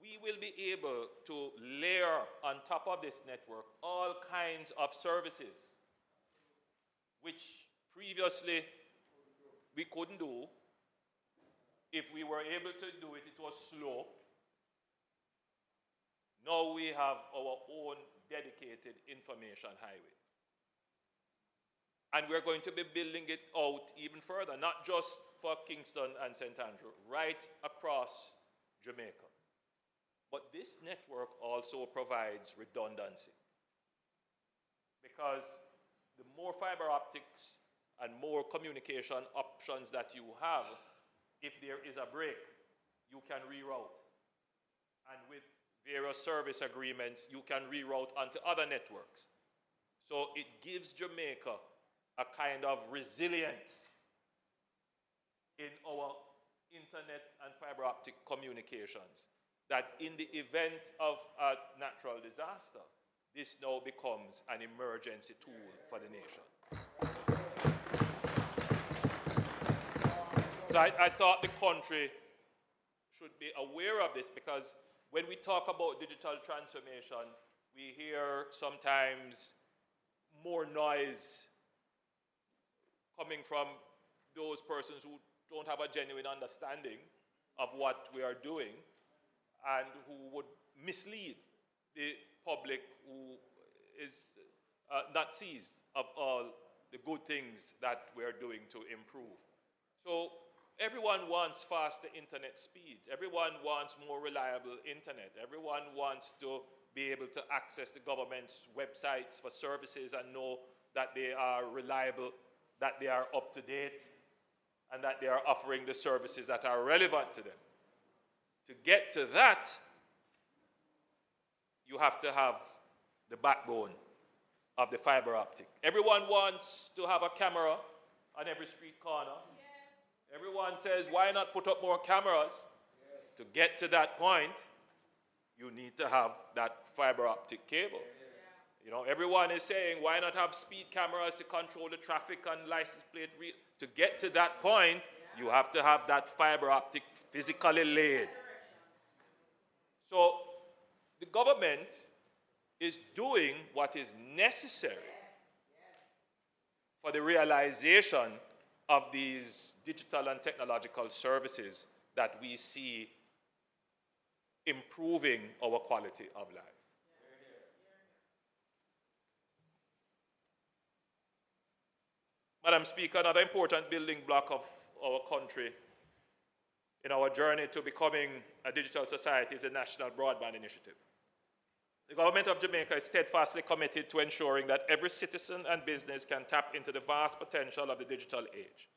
We will be able to layer on top of this network all kinds of services which previously we couldn't do. If we were able to do it, it was slow. Now we have our own dedicated information highway. And we're going to be building it out even further, not just for Kingston and St. Andrew, right across Jamaica. But this network also provides redundancy. Because the more fiber optics and more communication options that you have, if there is a break, you can reroute. And with various service agreements, you can reroute onto other networks. So it gives Jamaica a kind of resilience in our internet and fiber optic communications, that in the event of a natural disaster, this now becomes an emergency tool for the nation. So I thought the country should be aware of this, because when we talk about digital transformation, we hear sometimes more noise coming from those persons who don't have a genuine understanding of what we are doing and who would mislead the public who is not seized of all the good things that we are doing to improve. So everyone wants faster internet speeds. Everyone wants more reliable internet. Everyone wants to be able to access the government's websites for services and know that they are reliable, that they are up to date, and that they are offering the services that are relevant to them. To get to that, you have to have the backbone of the fiber optic. Everyone wants to have a camera on every street corner. Yes. Everyone says, why not put up more cameras? Yes. To get to that point, you need to have that fiber optic cable. Yeah. You know, everyone is saying, why not have speed cameras to control the traffic and license plate? To get to that point, you have to have that fiber optic physically laid. So the government is doing what is necessary for the realization of these digital and technological services that we see improving our quality of life. Madam Speaker, another important building block of our country in our journey to becoming a digital society is the National Broadband Initiative. The government of Jamaica is steadfastly committed to ensuring that every citizen and business can tap into the vast potential of the digital age.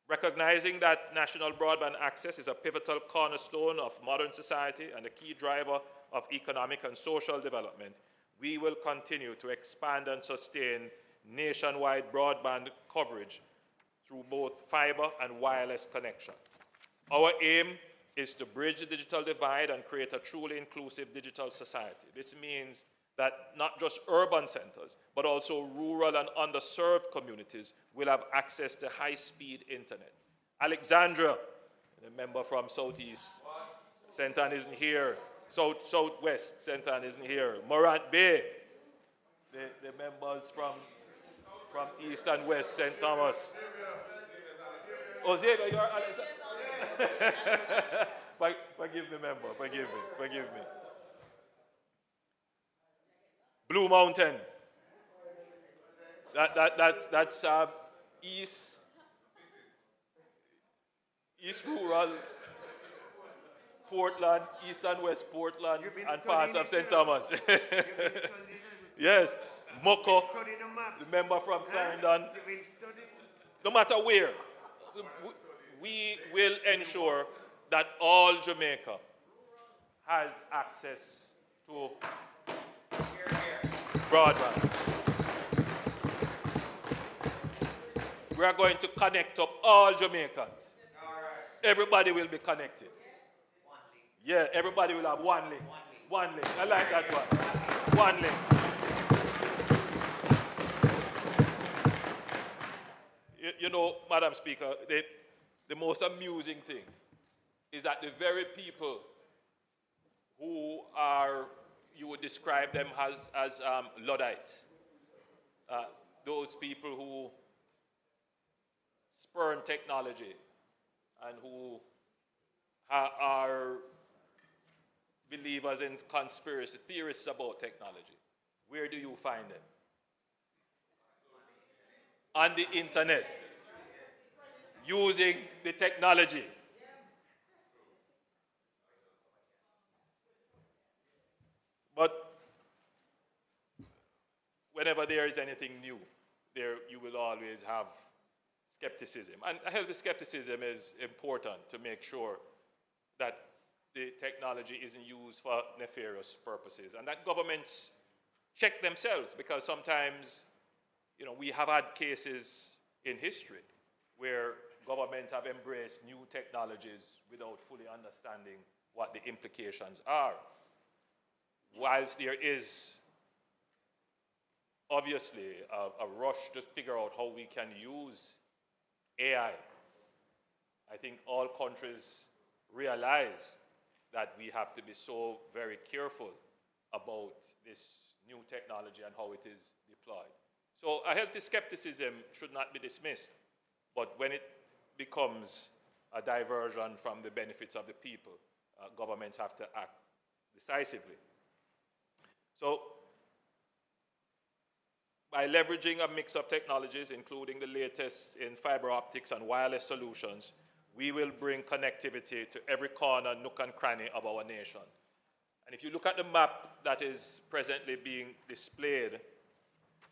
Recognizing that national broadband access is a pivotal cornerstone of modern society and a key driver of economic and social development, we will continue to expand and sustain nationwide broadband coverage through both fiber and wireless connection. Our aim is to bridge the digital divide and create a truly inclusive digital society. This means that not just urban centers, but also rural and underserved communities will have access to high-speed internet. Alexandria, the member from Southeast, St. Ann isn't here. Southwest, St. Ann isn't here. Morant Bay, the members from East and West, St. Thomas. Oh, Xavier, you're forgive me, member, forgive me. Blue Mountain. That's East Rural, Portland, East and West Portland, and parts of St. Thomas. Yes, Moko, the member from Clarendon. No matter where, we will ensure that all Jamaica has access to broadband. We are going to connect up all Jamaicans. Everybody will be connected. Yeah, everybody will have one link. One link. I like that one. One link. You know, Madam Speaker, the most amusing thing is that the very people who are, you would describe them as Luddites, those people who spurn technology and who are believers in conspiracy theorists about technology. Where do you find them? On the internet, using the technology. But whenever there is anything new, you will always have skepticism. And healthy skepticism is important to make sure that the technology isn't used for nefarious purposes, and that governments check themselves, because sometimes, you know, we have had cases in history where governments have embraced new technologies without fully understanding what the implications are. Whilst there is obviously a rush to figure out how we can use AI, I think all countries realize that we have to be so very careful about this new technology and how it is deployed. So a healthy skepticism should not be dismissed, but when it becomes a diversion from the benefits of the people, governments have to act decisively. So by leveraging a mix of technologies, including the latest in fiber optics and wireless solutions, we will bring connectivity to every corner, nook and cranny of our nation. And if you look at the map that is presently being displayed,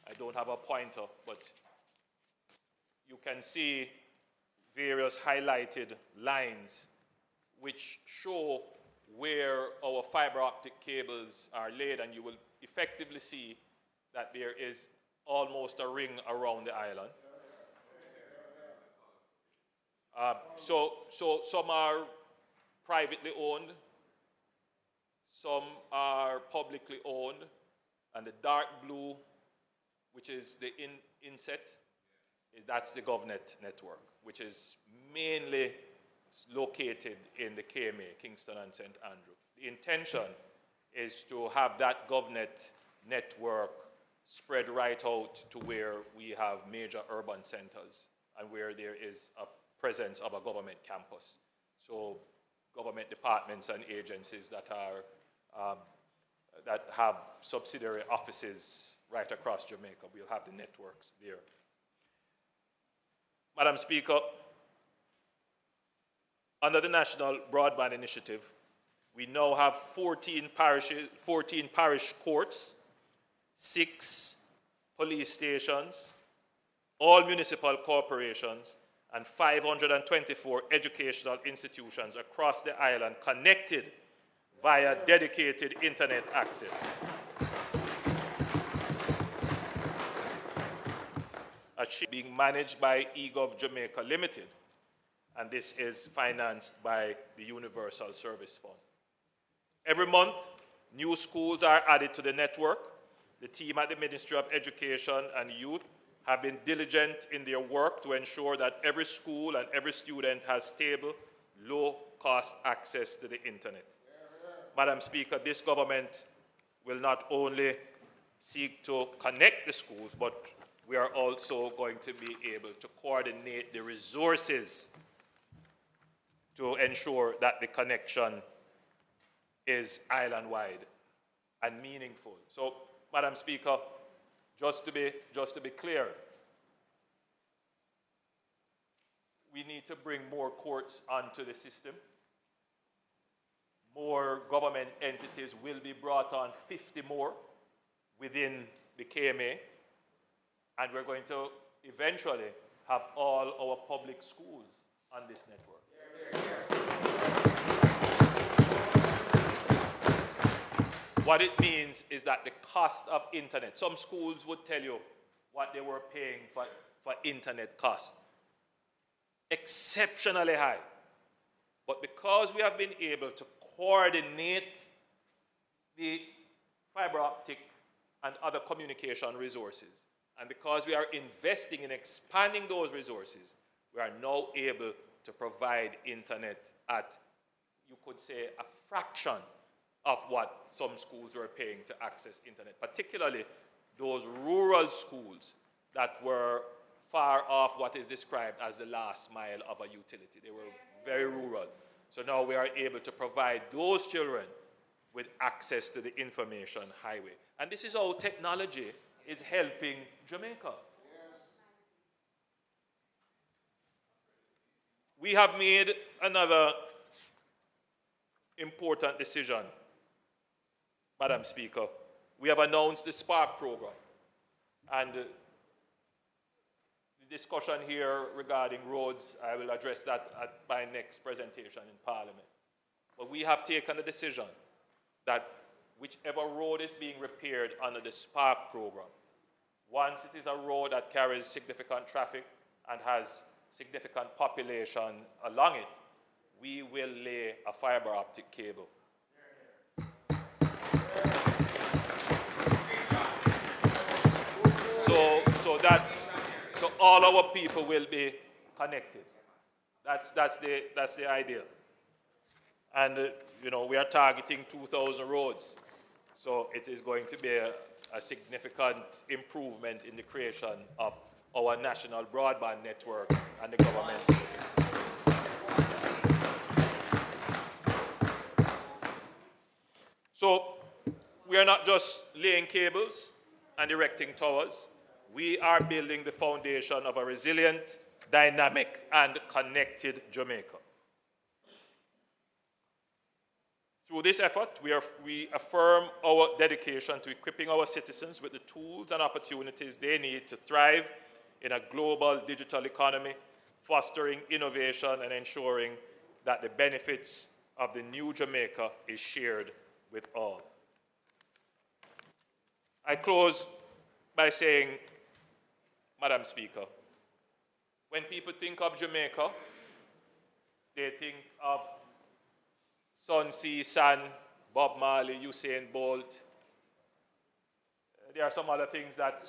I don't have a pointer, but you can see various highlighted lines which show where our fiber optic cables are laid, and you will effectively see that there is almost a ring around the island. So some are privately owned, some are publicly owned, and the dark blue, which is the inset, that's the GovNet network, which is mainly located in the KMA, Kingston and St. Andrew. The intention is to have that GovNet network spread right out to where we have major urban centers and where there is a presence of a government campus. So government departments and agencies that have subsidiary offices right across Jamaica, we'll have the networks there. Madam Speaker, under the National Broadband Initiative, we now have 14 parish courts, 6 police stations, all municipal corporations, and 524 educational institutions across the island connected via dedicated internet access. Being managed by eGov Jamaica Limited, and this is financed by the Universal Service Fund. Every month, new schools are added to the network. The team at the Ministry of Education and Youth have been diligent in their work to ensure that every school and every student has stable, low-cost access to the internet. Madam Speaker, this government will not only seek to connect the schools, but we are also going to be able to coordinate the resources to ensure that the connection is island-wide and meaningful. So, Madam Speaker, just to be clear, we need to bring more courts onto the system. More government entities will be brought on, 50 more within the KMA, and we're going to eventually have all our public schools on this network. what it means is that the cost of internet, some schools would tell you what they were paying for internet costs. Exceptionally high. But because we have been able to coordinate the fiber optic and other communication resources, and because we are investing in expanding those resources, we are now able to provide internet at, you could say, a fraction of what some schools were paying to access internet, particularly those rural schools that were far off what is described as the last mile of a utility. They were very rural. So now we are able to provide those children with access to the information highway. And this is how technology is helping Jamaica. We have made another important decision, Madam Speaker. We have announced the Spark program. And the discussion here regarding roads, I will address that at my next presentation in Parliament. But we have taken a decision that whichever road is being repaired under the Spark program, once it is a road that carries significant traffic and has significant population along it, we will lay a fiber optic cable. So all our people will be connected. That's the idea. And we are targeting 2,000 roads. So it is going to be a significant improvement in the creation of our national broadband network and the government. So we are not just laying cables and erecting towers. We are building the foundation of a resilient, dynamic, and connected Jamaica. Through this effort, we affirm our dedication to equipping our citizens with the tools and opportunities they need to thrive in a global digital economy, fostering innovation and ensuring that the benefits of the new Jamaica is shared with all. I close by saying, Madam Speaker, when people think of Jamaica, they think of Sun, Sea, Sun, Bob Marley, Usain Bolt. There are some other things that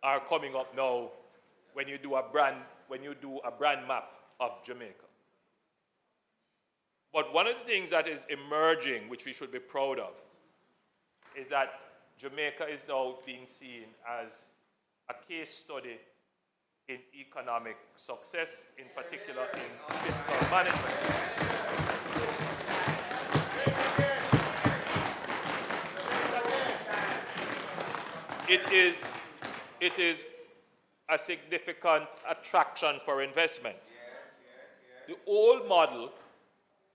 are coming up now when you do a brand map of Jamaica. But one of the things that is emerging, which we should be proud of, is that Jamaica is now being seen as a case study in economic success, in particular in fiscal management. It is a significant attraction for investment. The old model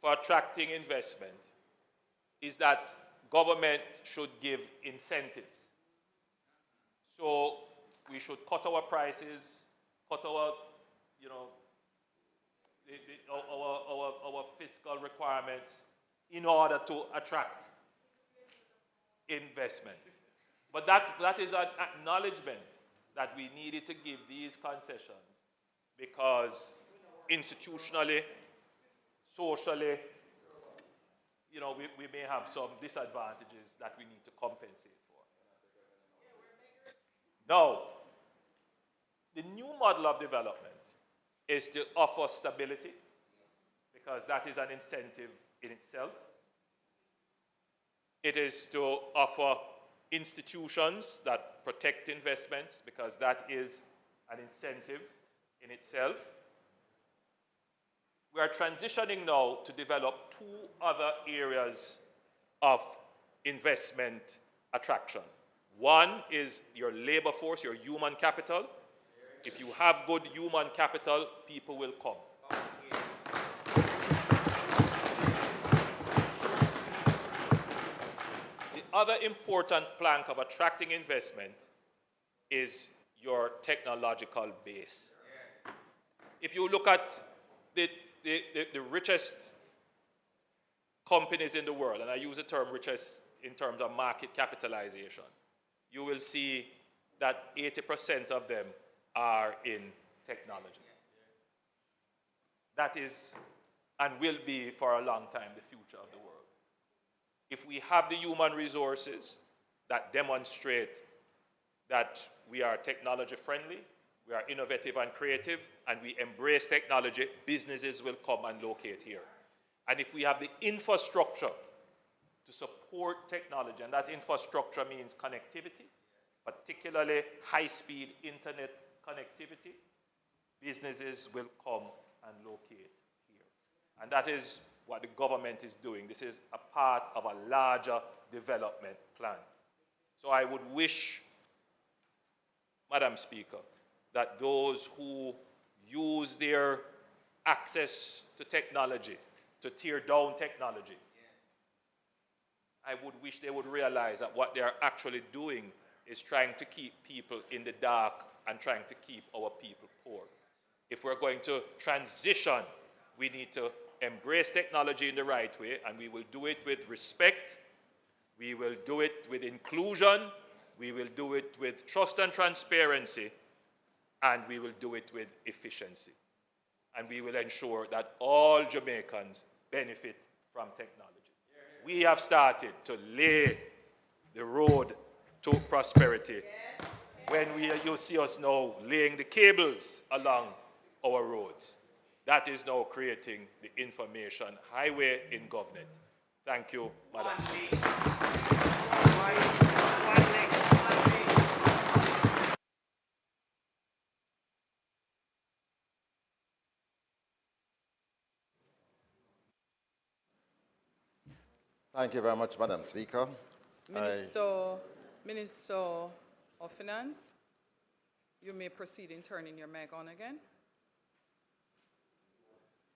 for attracting investment is that government should give incentives. So we should cut our prices, cut our, our fiscal requirements in order to attract investment. But that is an acknowledgement that we needed to give these concessions because institutionally, socially, we may have some disadvantages that we need to compensate for. Now, the new model of development is to offer stability because that is an incentive in itself. It is to offer institutions that protect investments because that is an incentive in itself. We are transitioning now to develop two other areas of investment attraction. One is your labor force, your human capital. If you have good human capital, people will come. The other important plank of attracting investment is your technological base. If you look at the richest companies in the world, and I use the term richest in terms of market capitalization, you will see that 80% of them are in technology. That is and will be for a long time the future of the world. If we have the human resources that demonstrate that we are technology friendly, we are innovative and creative, and we embrace technology, businesses will come and locate here. And if we have the infrastructure to support technology, and that infrastructure means connectivity, particularly high-speed internet connectivity, businesses will come and locate here. And that is what the government is doing. This is a part of a larger development plan. So I would wish, Madam Speaker, that those who use their access to technology to tear down technology, I would wish they would realize that what they are actually doing is trying to keep people in the dark and trying to keep our people poor. If we're going to transition, we need to embrace technology in the right way, and we will do it with respect, we will do it with inclusion, we will do it with trust and transparency, and we will do it with efficiency. And we will ensure that all Jamaicans benefit from technology. We have started to lay the road to prosperity. When you see us now laying the cables along our roads, that is now creating the information highway in government. Thank you, Madam Speaker. Thank you very much, Madam Speaker. Minister of Finance, you may proceed in turning your mic on again.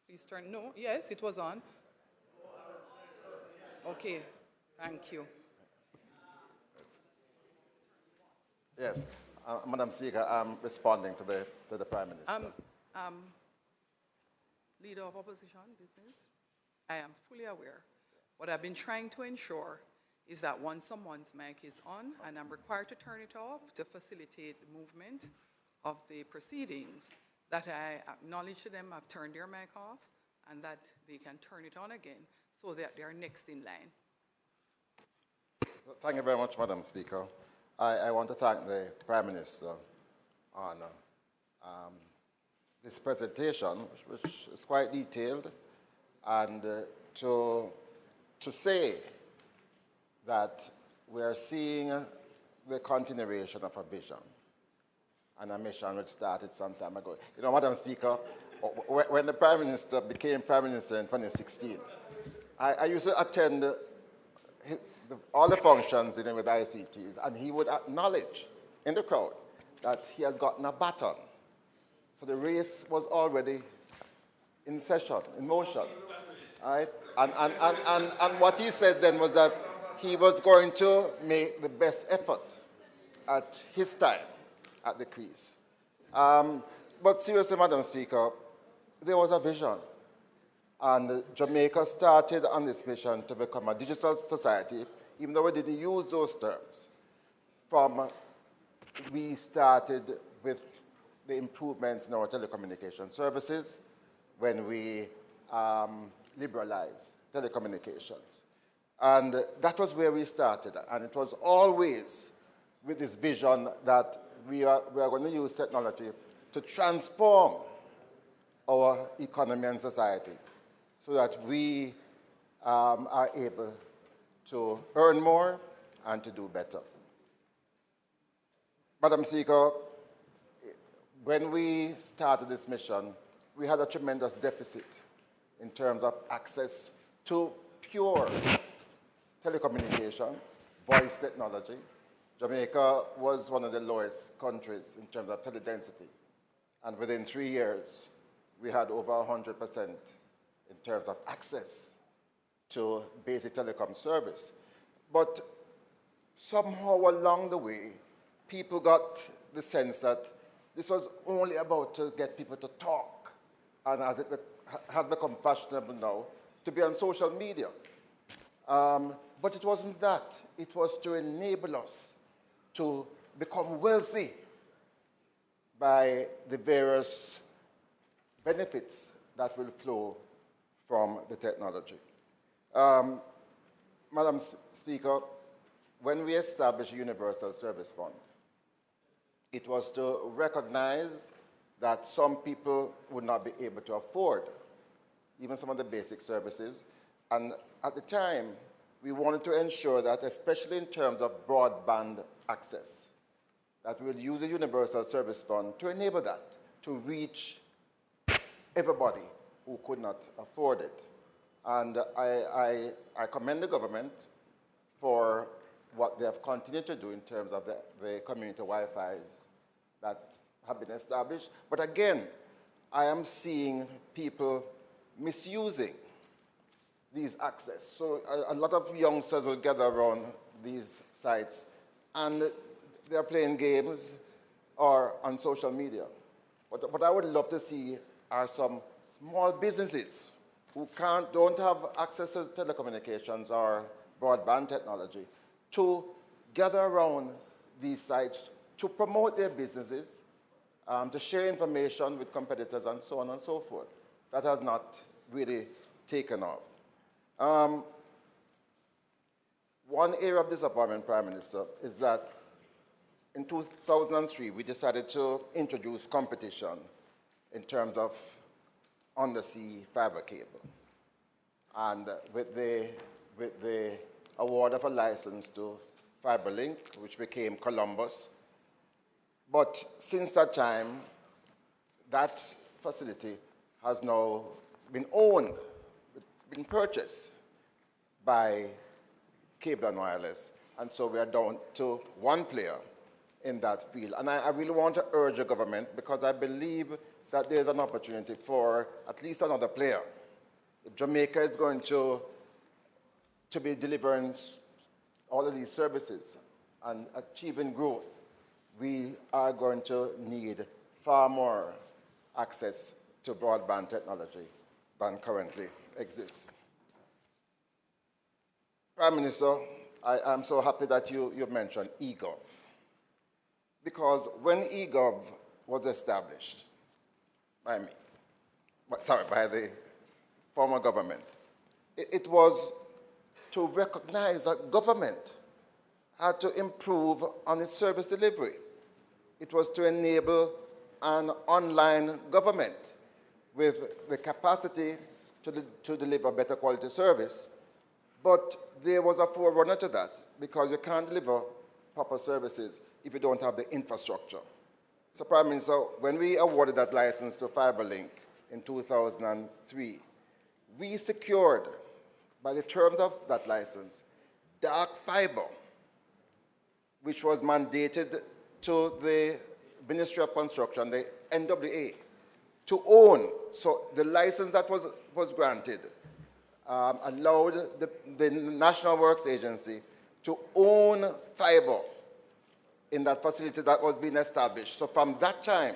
Please turn, no, yes, it was on. Okay, thank you. Yes, Madam Speaker, I'm responding to the Prime Minister. Leader of Opposition Business, I am fully aware. What I've been trying to ensure is that once someone's mic is on and I'm required to turn it off to facilitate the movement of the proceedings, that I acknowledge to them I've turned their mic off and that they can turn it on again so that they are next in line. Thank you very much, Madam Speaker. I want to thank the Prime Minister on this presentation, which is quite detailed, and to say that we are seeing the continuation of a vision and a mission which started some time ago. You know, Madam Speaker, when the Prime Minister became Prime Minister in 2016, I used to attend all the functions with ICTs, and he would acknowledge in the crowd that he has gotten a baton. So the race was already in session, in motion. Right? And what he said then was that he was going to make the best effort at his time at the crease. But seriously, Madam Speaker, there was a vision. And Jamaica started on this mission to become a digital society, even though we didn't use those terms. We started with the improvements in our telecommunication services when we liberalized telecommunications. And that was where we started. And it was always with this vision that we are going to use technology to transform our economy and society so that we are able to earn more and to do better. Madam Speaker, when we started this mission, we had a tremendous deficit in terms of access to pure telecommunications, voice technology. Jamaica was one of the lowest countries in terms of teledensity. And within 3 years, we had over 100% in terms of access to basic telecom service. But somehow along the way, people got the sense that this was only about to get people to talk. And as it has become fashionable now, to be on social media. But it wasn't that. It was to enable us to become wealthy by the various benefits that will flow from the technology. Madam Speaker, when we established a Universal Service Fund, it was to recognize that some people would not be able to afford even some of the basic services. And at the time, we wanted to ensure that, especially in terms of broadband access, that we would use the Universal Service Fund to enable that, to reach everybody who could not afford it. And I commend the government for what they have continued to do in terms of the community Wi-Fis that have been established. But again, I am seeing people misusing these access. So a lot of youngsters will gather around these sites and they're playing games or on social media. But what I would love to see are some small businesses who don't have access to telecommunications or broadband technology to gather around these sites to promote their businesses, to share information with competitors and so on and so forth. That has not really taken off. One area of disappointment, Prime Minister, is that in 2003, we decided to introduce competition in terms of undersea fiber cable. And with the award of a license to FiberLink, which became Columbus. But since that time, that facility has now been owned, been purchased by Cable and Wireless. And so we are down to one player in that field. And I really want to urge the government, because I believe that there's an opportunity for at least another player. If Jamaica is going to be delivering all of these services and achieving growth, we are going to need far more access to broadband technology than currently exists. Prime Minister, I'm so happy that you mentioned eGov. Because when eGov was established by me, by the former government, it was to recognize that government had to improve on its service delivery. It was to enable an online government with the capacity to deliver better quality service. But there was a forerunner to that, because you can't deliver proper services if you don't have the infrastructure. So, Prime Minister, when we awarded that license to FiberLink in 2003, we secured, by the terms of that license, dark fiber, which was mandated to the Ministry of Construction, the NWA, to own. So the license that was granted allowed the National Works Agency to own fiber in that facility that was being established. So from that time,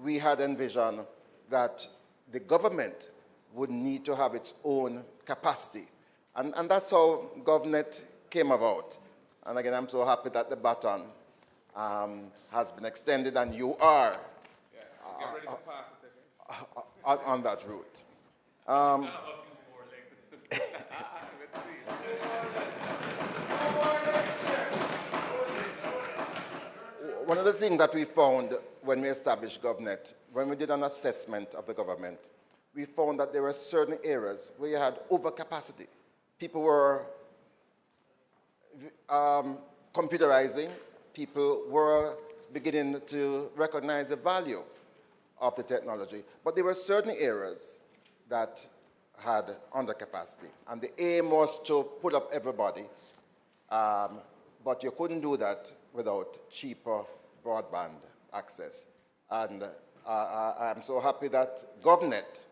we had envisioned that the government would need to have its own capacity. And that's how GovNet came about. And again, I'm so happy that the baton has been extended and you are on that route. One of the things that we found when we established GovNet, when we did an assessment of the government, we found that there were certain areas where you had overcapacity. People were computerizing. People were beginning to recognize the value of the technology. But there were certain areas that had undercapacity. And the aim was to put up everybody. But you couldn't do that without cheaper broadband access. And I'm so happy that GovNet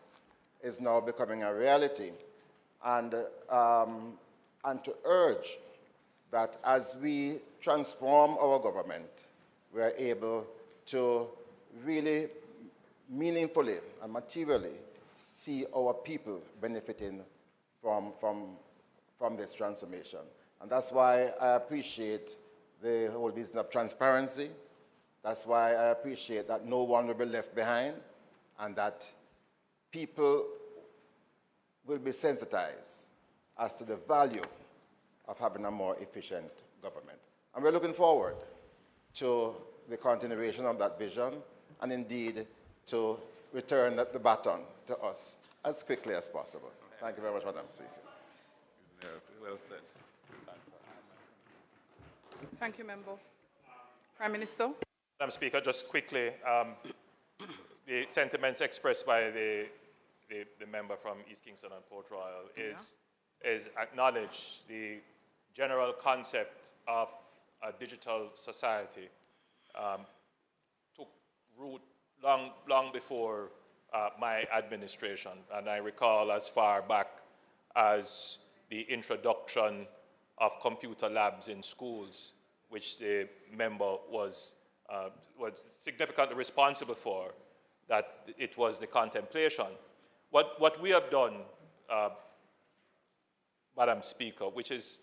is now becoming a reality. And to urge that as we transform our government, we are able to really meaningfully and materially see our people benefiting from from this transformation. And that's why I appreciate the whole business of transparency. That's why I appreciate that no one will be left behind and that people will be sensitized as to the value of having a more efficient government. And we're looking forward to the continuation of that vision and indeed to return the baton to us as quickly as possible. Thank you very much, Madam Speaker. Well said. Thank you, Member. Prime Minister. Madam Speaker, just quickly, the sentiments expressed by the member from East Kingston and Port Royal is acknowledge the general concept of a digital society took root long before my administration. And I recall as far back as the introduction of computer labs in schools, which the member was significantly responsible for, that it was the contemplation. What we have done, Madam Speaker, which is,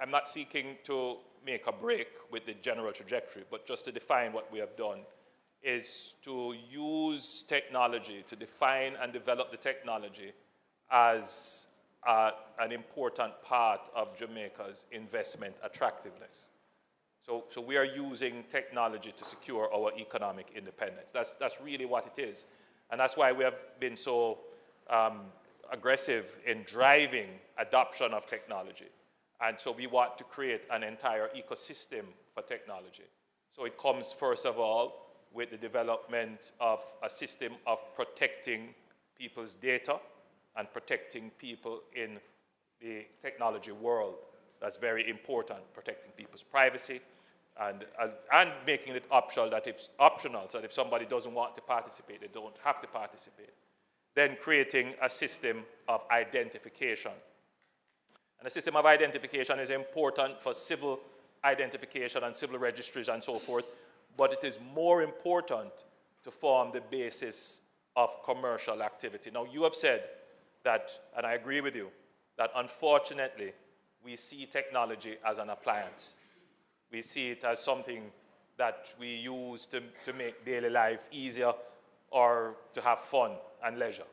I'm not seeking to make a break with the general trajectory, but just to define what we have done, is to use technology, to define and develop the technology as an important part of Jamaica's investment attractiveness. So we are using technology to secure our economic independence. That's really what it is. And that's why we have been so aggressive in driving adoption of technology. And so we want to create an entire ecosystem for technology. So it comes, first of all, with the development of a system of protecting people's data and protecting people in the technology world. That's very important, protecting people's privacy and making it optional, so that if somebody doesn't want to participate, they don't have to participate. Then creating a system of identification. And a system of identification is important for civil identification and civil registries and so forth, but it is more important to form the basis of commercial activity. Now, you have said that, and I agree with you, that unfortunately, we see technology as an appliance. We see it as something that we use to make daily life easier or to have fun and leisure.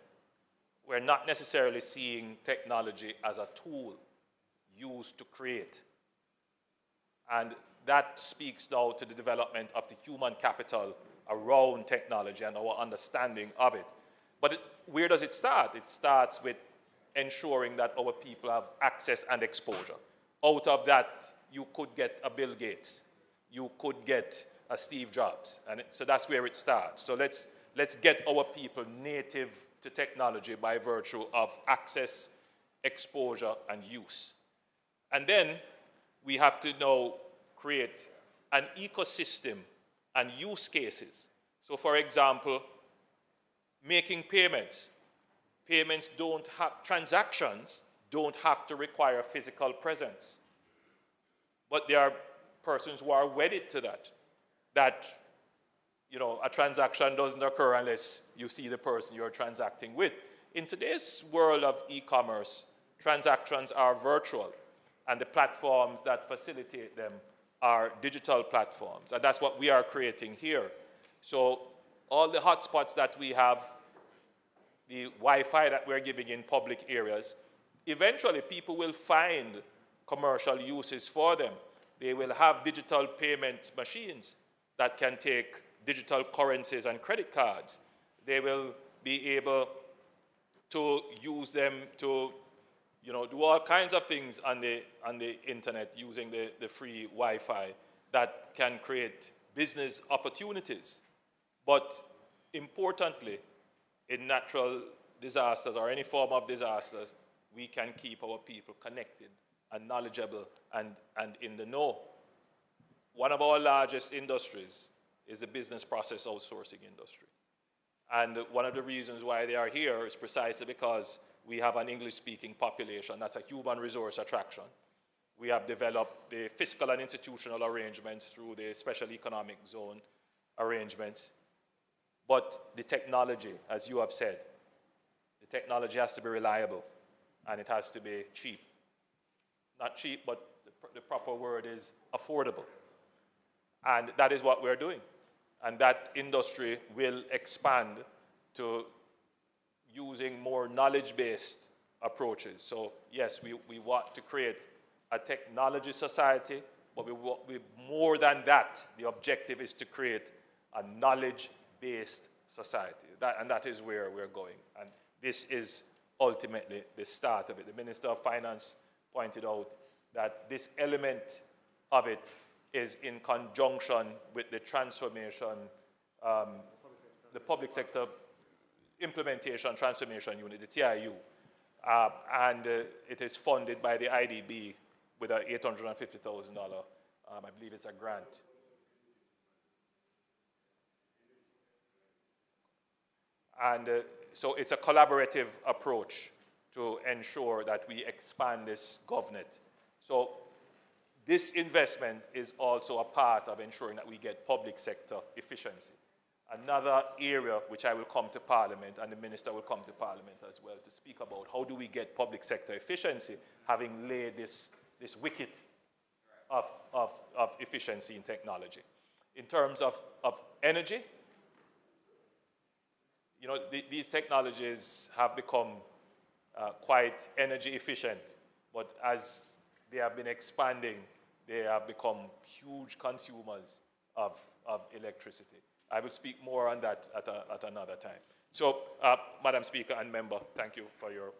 We're not necessarily seeing technology as a tool used to create. And that speaks now to the development of the human capital around technology and our understanding of it. But where does it start? It starts with ensuring that our people have access and exposure. Out of that, you could get a Bill Gates. You could get a Steve Jobs. And so that's where it starts. So let's get our people native to technology by virtue of access, exposure, and use. And then we have to now create an ecosystem and use cases. So for example, making payments. Transactions don't have to require physical presence. But there are persons who are wedded to that a transaction doesn't occur unless you see the person you're transacting with. In today's world of e-commerce, transactions are virtual, and the platforms that facilitate them are digital platforms, and that's what we are creating here. So all the hotspots that we have, the Wi-Fi that we're giving in public areas, eventually people will find commercial uses for them. They will have digital payment machines that can take digital currencies and credit cards. They will be able to use them to do all kinds of things on the internet using the free Wi-Fi that can create business opportunities. But importantly, in natural disasters or any form of disasters, we can keep our people connected and knowledgeable and in the know. One of our largest industries is the business process outsourcing industry. And one of the reasons why they are here is precisely because we have an English-speaking population. That's a human resource attraction. We have developed the fiscal and institutional arrangements through the special economic zone arrangements. But the technology, as you have said, the technology has to be reliable, and it has to be cheap, not cheap, but the proper word is affordable. And that is what we're doing. And that industry will expand to using more knowledge-based approaches. So yes, we want to create a technology society, but more than that, the objective is to create a knowledge-based society. And that is where we're going. And this is ultimately the start of it. The Minister of Finance pointed out that this element of it is in conjunction with the transformation, the public sector implementation transformation unit, the TIU. And it is funded by the IDB with a $850,000, I believe it's a grant. And so it's a collaborative approach to ensure that we expand this GovNet. So this investment is also a part of ensuring that we get public sector efficiency. Another area which I will come to Parliament, and the Minister will come to Parliament as well, to speak about how do we get public sector efficiency, having laid this wicket of efficiency in technology. In terms of energy, you know, these technologies have become quite energy efficient, but as they have been expanding, they have become huge consumers of electricity. I will speak more on that at another time. So, Madam Speaker and member, thank you for your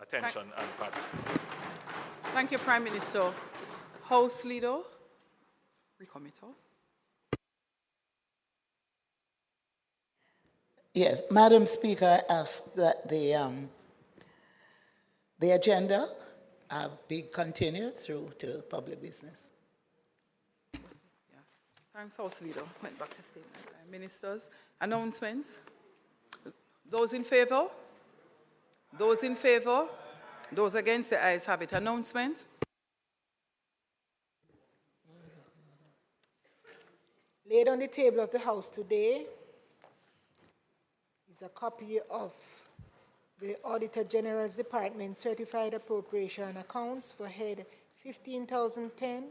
attention and participation. Thank you, Prime Minister. House Leader, Recommittal. Yes, Madam Speaker, I ask that the agenda be continued through to public business. Thanks, House Leader. Went back to statement. Ministers, announcements. Those in favor? Those in favor? Those against, the ayes have it. Announcements. Laid on the table of the House today is a copy of the Auditor General's Department Certified Appropriation Accounts for Head 15,010,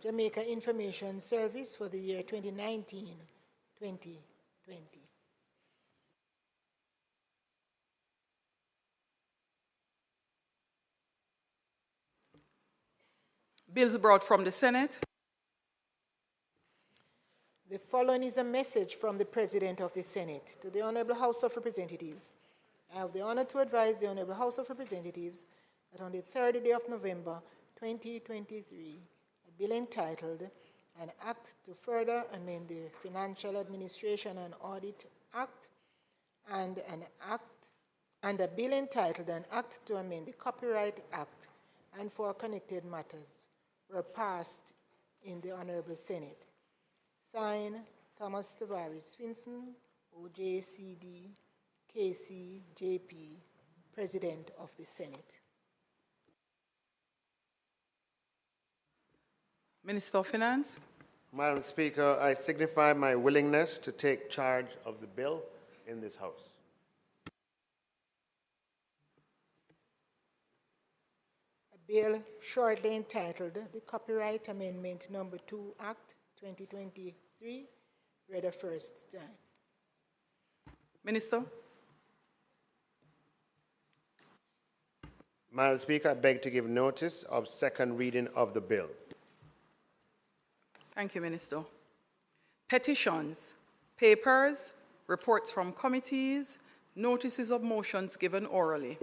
Jamaica Information Service for the year 2019-2020. Bills brought from the Senate. The following is a message from the President of the Senate to the Honorable House of Representatives. I have the honor to advise the Honorable House of Representatives that on the 3rd day of November 2023, a bill entitled An Act to Further Amend the Financial Administration and Audit Act and a bill entitled An Act to Amend the Copyright Act and for connected matters were passed in the Honorable Senate. Signed, Thomas Tavares Finson, OJCD, KCJP, President of the Senate. Minister of Finance. Madam Speaker, I signify my willingness to take charge of the bill in this House. A bill shortly entitled the Copyright Amendment No. 2 Act 2023, read the first time. Minister. Madam Speaker, I beg to give notice of second reading of the bill. Thank you, Minister. Petitions, papers, reports from committees, notices of motions given orally.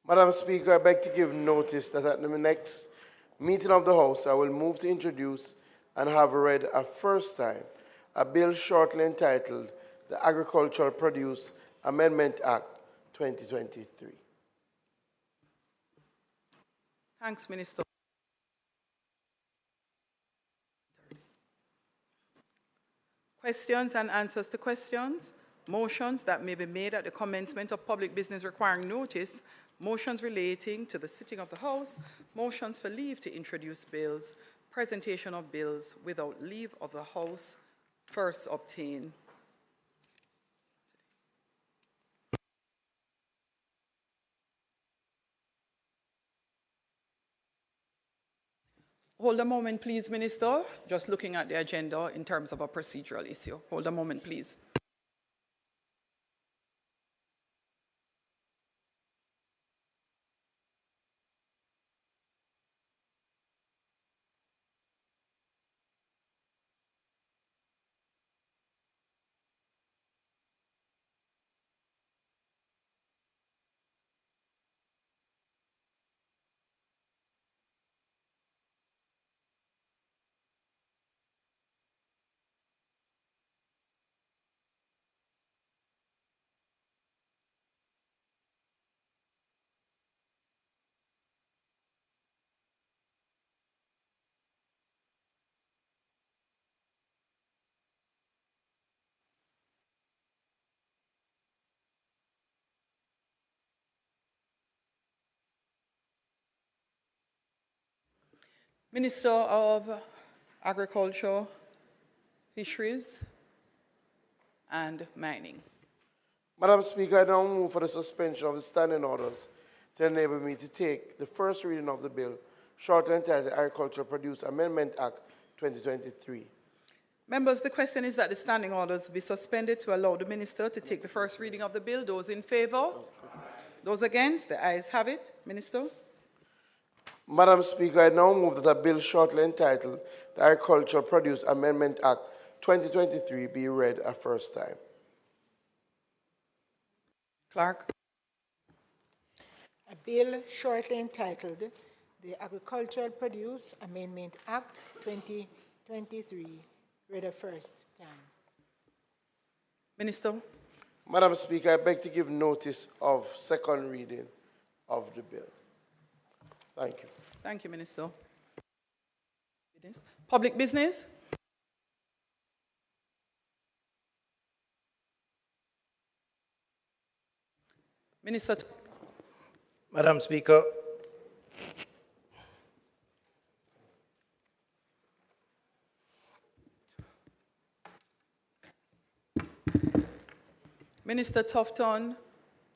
Madam Speaker, I beg to give notice that at the next meeting of the House, I will move to introduce and have read a first time a bill shortly entitled the Agricultural Produce Amendment Act 2023. Thanks, Minister. Questions and answers to questions. Motions that may be made at the commencement of public business requiring notice. Motions relating to the sitting of the House. Motions for leave to introduce bills. presentation of bills without leave of the House first obtained. Hold a moment, please, Minister. Just looking at the agenda in terms of a procedural issue. Hold a moment, please. Minister of Agriculture, Fisheries, and Mining. Madam Speaker, I now move for the suspension of the standing orders to enable me to take the first reading of the bill, shortly entitled Agricultural Produce Amendment Act 2023. Members, the question is that the standing orders be suspended to allow the Minister to take the first reading of the bill. Those in favour? Those against? The ayes have it. Minister. Madam Speaker, I now move that a bill shortly entitled the Agricultural Produce Amendment Act 2023 be read a first time. Clerk. A bill shortly entitled the Agricultural Produce Amendment Act 2023 read a first time. Minister. Madam Speaker, I beg to give notice of second reading of the bill. Thank you. Thank you, Minister. Public business. Minister. Madam Speaker, Minister Tufton,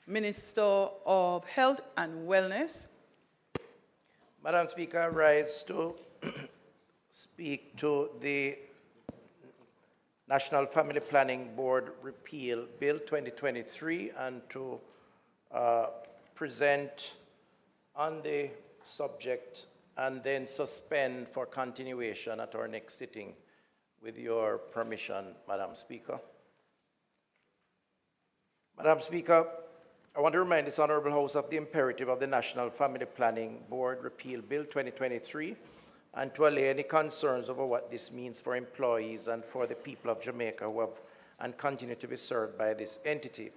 Minister of Health and Wellness. Madam Speaker, I rise to speak to the National Family Planning Board Repeal Bill 2023 and to present on the subject and then suspend for continuation at our next sitting with your permission, Madam Speaker. Madam Speaker, I want to remind this Honourable House of the imperative of the National Family Planning Board Repeal Bill 2023 and to allay any concerns over what this means for employees and for the people of Jamaica who have and continue to be served by this entity.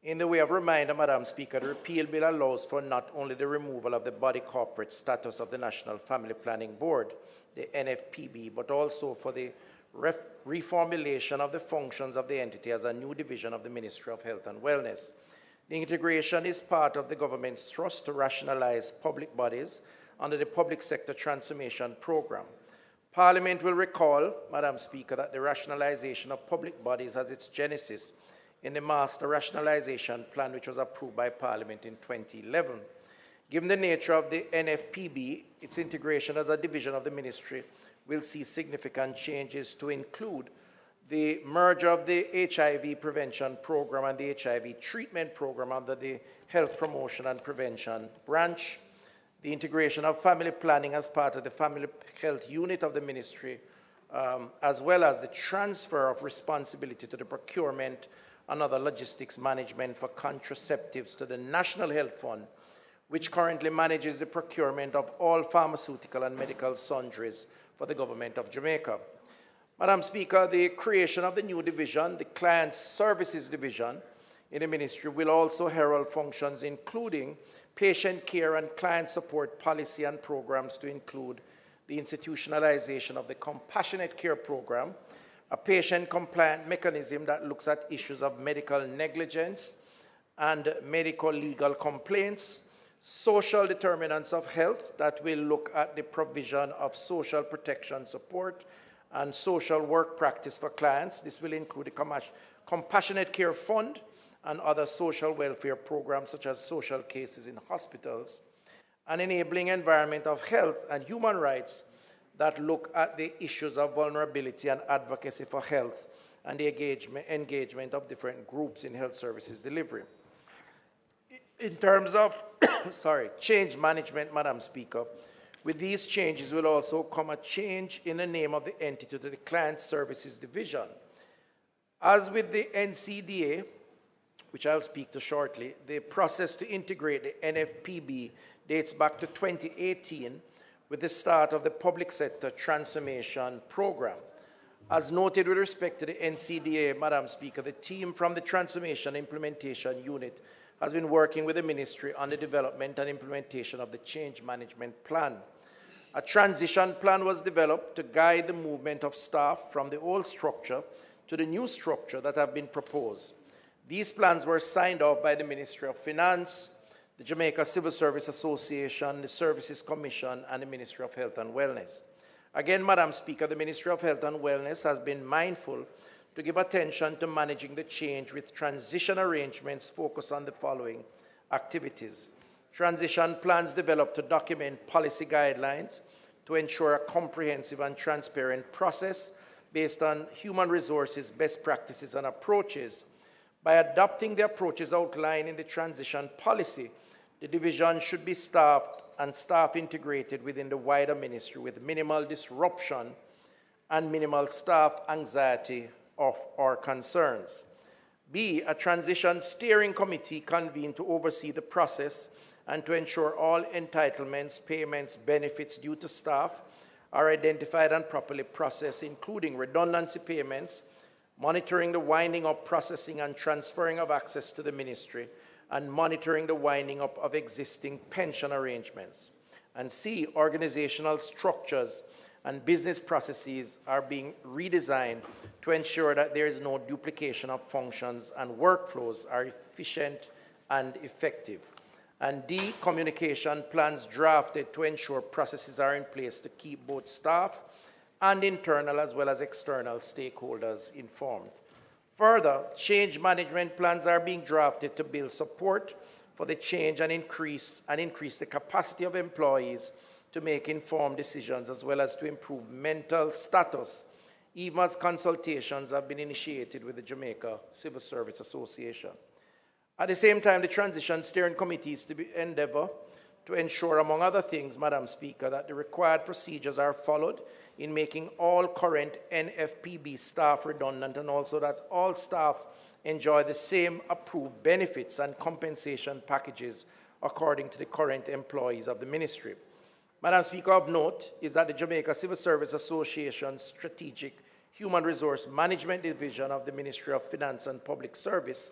In the way of reminder, Madam Speaker, the Repeal Bill allows for not only the removal of the body corporate status of the National Family Planning Board, the NFPB, but also for the reformulation of the functions of the entity as a new division of the Ministry of Health and Wellness. The integration is part of the government's thrust to rationalize public bodies under the Public Sector Transformation Program. Parliament will recall, Madam Speaker, that the rationalization of public bodies has its genesis in the Master Rationalization Plan, which was approved by Parliament in 2011. Given the nature of the NFPB, its integration as a division of the ministry will see significant changes to include the merger of the HIV prevention program and the HIV treatment program under the Health Promotion and Prevention branch, the integration of family planning as part of the family health unit of the ministry, as well as the transfer of responsibility to the procurement and other logistics management for contraceptives to the National Health Fund, which currently manages the procurement of all pharmaceutical and medical sundries for the government of Jamaica. Madam Speaker, the creation of the new division, the Client Services Division in the ministry, will also herald functions including patient care and client support policy and programs to include the institutionalization of the Compassionate Care Program, a patient-compliant mechanism that looks at issues of medical negligence and medical legal complaints, social determinants of health that will look at the provision of social protection support and social work practice for clients. This will include the Compassionate Care Fund and other social welfare programs such as social cases in hospitals, an enabling environment of health and human rights that look at the issues of vulnerability and advocacy for health and the engagement of different groups in health services delivery. In terms of change management, Madam Speaker, with these changes will also come a change in the name of the entity to the Client Services Division. As with the NCDA, which I'll speak to shortly, the process to integrate the NFPB dates back to 2018 with the start of the Public Sector Transformation Program. As noted with respect to the NCDA, Madam Speaker, the team from the Transformation Implementation Unit has been working with the Ministry on the development and implementation of the Change Management Plan. A transition plan was developed to guide the movement of staff from the old structure to the new structure that have been proposed. These plans were signed off by the Ministry of Finance, the Jamaica Civil Service Association, the Services Commission, and the Ministry of Health and Wellness. Again, Madam Speaker, the Ministry of Health and Wellness has been mindful to give attention to managing the change with transition arrangements focused on the following activities. Transition plans developed to document policy guidelines to ensure a comprehensive and transparent process based on human resources, best practices, and approaches. By adopting the approaches outlined in the transition policy, the division should be staffed and staff integrated within the wider ministry with minimal disruption and minimal staff anxiety or concerns. B, a transition steering committee convened to oversee the process and to ensure all entitlements, payments, benefits due to staff are identified and properly processed, including redundancy payments, monitoring the winding up, processing, and transferring of access to the ministry, and monitoring the winding up of existing pension arrangements. And C, organizational structures and business processes are being redesigned to ensure that there is no duplication of functions and workflows are efficient and effective. And D, communication plans drafted to ensure processes are in place to keep both staff and internal as well as external stakeholders informed. Further, change management plans are being drafted to build support for the change and increase the capacity of employees to make informed decisions as well as to improve mental status, even as consultations have been initiated with the Jamaica Civil Service Association. At the same time, the Transition Steering Committee is to endeavor to ensure, among other things, Madam Speaker, that the required procedures are followed in making all current NFPB staff redundant, and also that all staff enjoy the same approved benefits and compensation packages according to the current employees of the ministry. Madam Speaker, of note is that the Jamaica Civil Service Association's Strategic Human Resource Management Division of the Ministry of Finance and Public Service,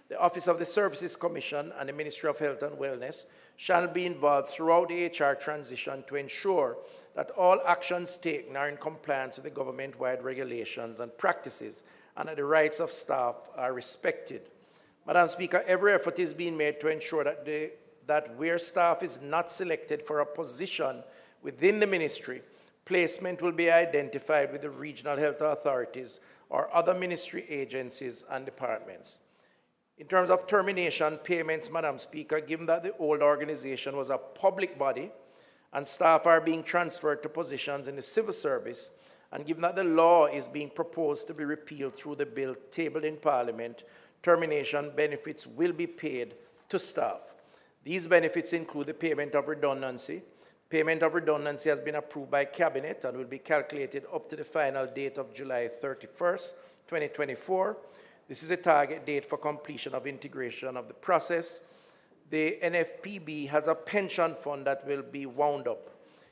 the Office of the Services Commission, and the Ministry of Health and Wellness shall be involved throughout the HR transition to ensure that all actions taken are in compliance with the government-wide regulations and practices and that the rights of staff are respected. Madam Speaker, every effort is being made to ensure that where staff is not selected for a position within the ministry, placement will be identified with the regional health authorities or other ministry agencies and departments. In terms of termination payments, Madam Speaker, given that the old organization was a public body and staff are being transferred to positions in the civil service, and given that the law is being proposed to be repealed through the bill tabled in Parliament, termination benefits will be paid to staff. These benefits include the payment of redundancy. Payment of redundancy has been approved by Cabinet and will be calculated up to the final date of July 31st, 2024. This is a target date for completion of integration of the process. The NFPB has a pension fund that will be wound up.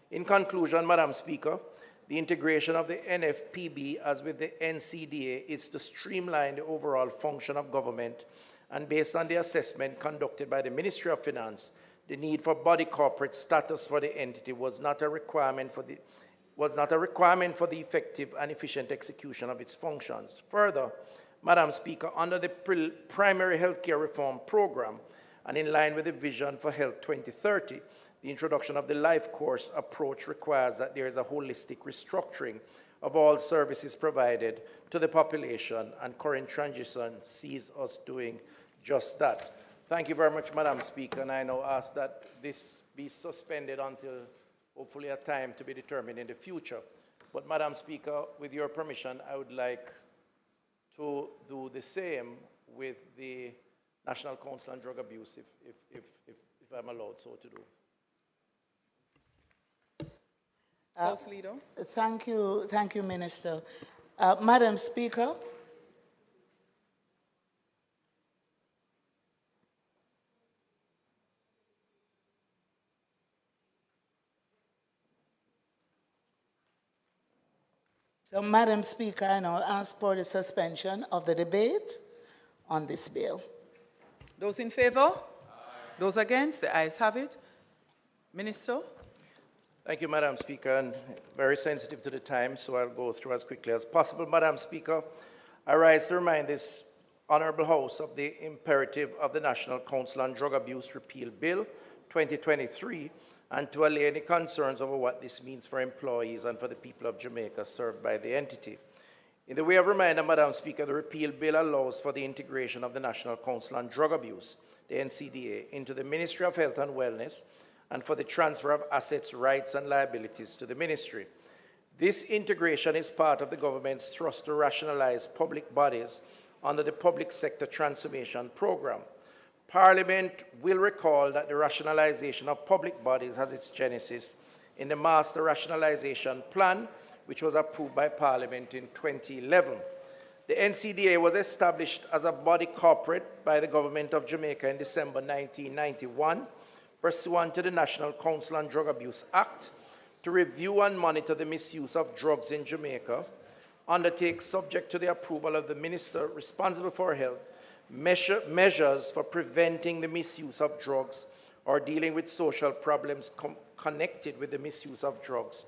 In conclusion, Madam Speaker, the integration of the NFPB as with the NCDA is to streamline the overall function of government, and based on the assessment conducted by the Ministry of Finance, the need for body corporate status for the entity was not a requirement for the effective and efficient execution of its functions. Further, Madam Speaker, under the primary healthcare reform program, and in line with the Vision for Health 2030, the introduction of the life course approach requires that there is a holistic restructuring of all services provided to the population, and current transition sees us doing just that. Thank you very much, Madam Speaker, and I now ask that this be suspended until hopefully a time to be determined in the future. But Madam Speaker, with your permission, I would like to do the same with the National Council on Drug Abuse, if I'm allowed so to do. House Leader. Thank you, Minister. Madam Speaker. So, Madam Speaker, I now ask for the suspension of the debate on this bill. Those in favor? Aye. Those against? The ayes have it. Minister. Thank you, Madam Speaker, and very sensitive to the time, so I'll go through as quickly as possible. Madam Speaker, I rise to remind this Honourable House of the imperative of the National Council on Drug Abuse Repeal Bill 2023, and to allay any concerns over what this means for employees and for the people of Jamaica served by the entity. In the way of reminder, Madam Speaker, the repeal bill allows for the integration of the National Council on Drug Abuse, the NCDA, into the Ministry of Health and Wellness, and for the transfer of assets, rights, and liabilities to the ministry. This integration is part of the government's thrust to rationalize public bodies under the Public Sector Transformation Program. Parliament will recall that the rationalization of public bodies has its genesis in the Master Rationalization Plan, which was approved by Parliament in 2011. The NCDA was established as a body corporate by the Government of Jamaica in December 1991, pursuant to the National Council on Drug Abuse Act, to review and monitor the misuse of drugs in Jamaica, undertake, subject to the approval of the Minister responsible for health, measures for preventing the misuse of drugs or dealing with social problems connected with the misuse of drugs,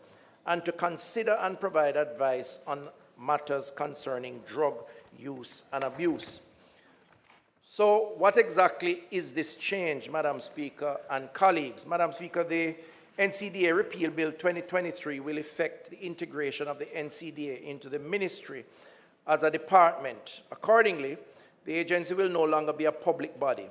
and to consider and provide advice on matters concerning drug use and abuse. So what exactly is this change, Madam Speaker and colleagues? Madam Speaker, the NCDA Repeal Bill 2023 will effect the integration of the NCDA into the ministry as a department. Accordingly, the agency will no longer be a public body.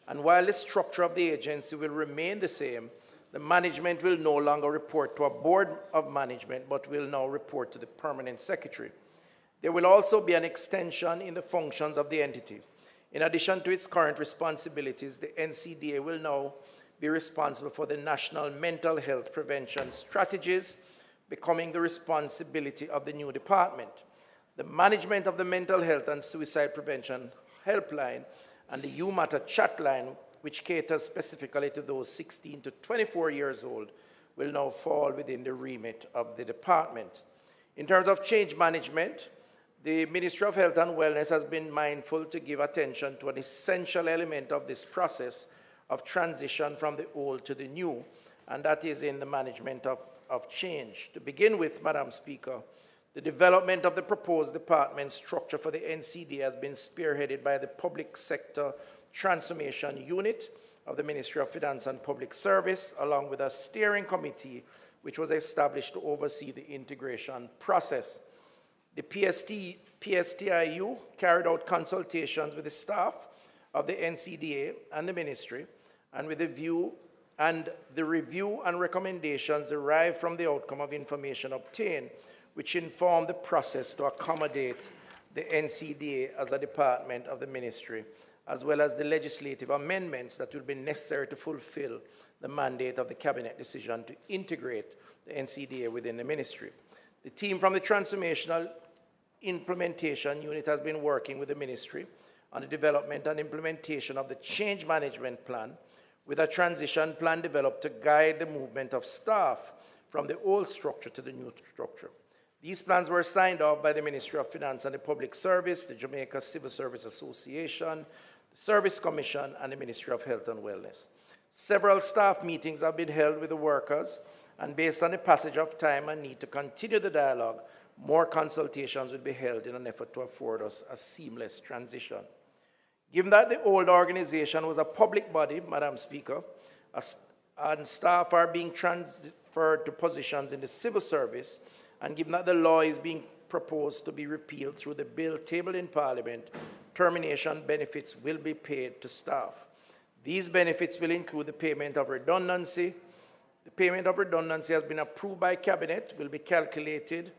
And while the structure of the agency will remain the same, the management will no longer report to a board of management, but will now report to the permanent secretary. There will also be an extension in the functions of the entity. In addition to its current responsibilities, the NCDA will now be responsible for the national mental health prevention strategies, becoming the responsibility of the new department. The management of the mental health and suicide prevention helpline and the UMatter chat line, which caters specifically to those 16 to 24 years old, will now fall within the remit of the department. In terms of change management, the Ministry of Health and Wellness has been mindful to give attention to an essential element of this process of transition from the old to the new, and that is in the management of change. To begin with, Madam Speaker, the development of the proposed department structure for the NCD has been spearheaded by the Public Sector Transformation Unit of the Ministry of Finance and Public Service, along with a steering committee which was established to oversee the integration process. The PSTIU carried out consultations with the staff of the NCDA and the ministry, and with the review and recommendations derived from the outcome of information obtained, which informed the process to accommodate the NCDA as a department of the ministry, as well as the legislative amendments that will be necessary to fulfill the mandate of the cabinet decision to integrate the NCDA within the ministry. The team from the Transformational Implementation Unit has been working with the ministry on the development and implementation of the change management plan, with a transition plan developed to guide the movement of staff from the old structure to the new structure. These plans were signed off by the Ministry of Finance and the Public Service, the Jamaica Civil Service Association, the Service Commission, and the Ministry of Health and Wellness. Several staff meetings have been held with the workers, and based on the passage of time and need to continue the dialogue, more consultations will be held in an effort to afford us a seamless transition. Given that the old organization was a public body, Madam Speaker, and staff are being transferred to positions in the civil service, and given that the law is being proposed to be repealed through the bill tabled in Parliament, termination benefits will be paid to staff. These benefits will include the payment of redundancy. The payment of redundancy has been approved by Cabinet, will be calculated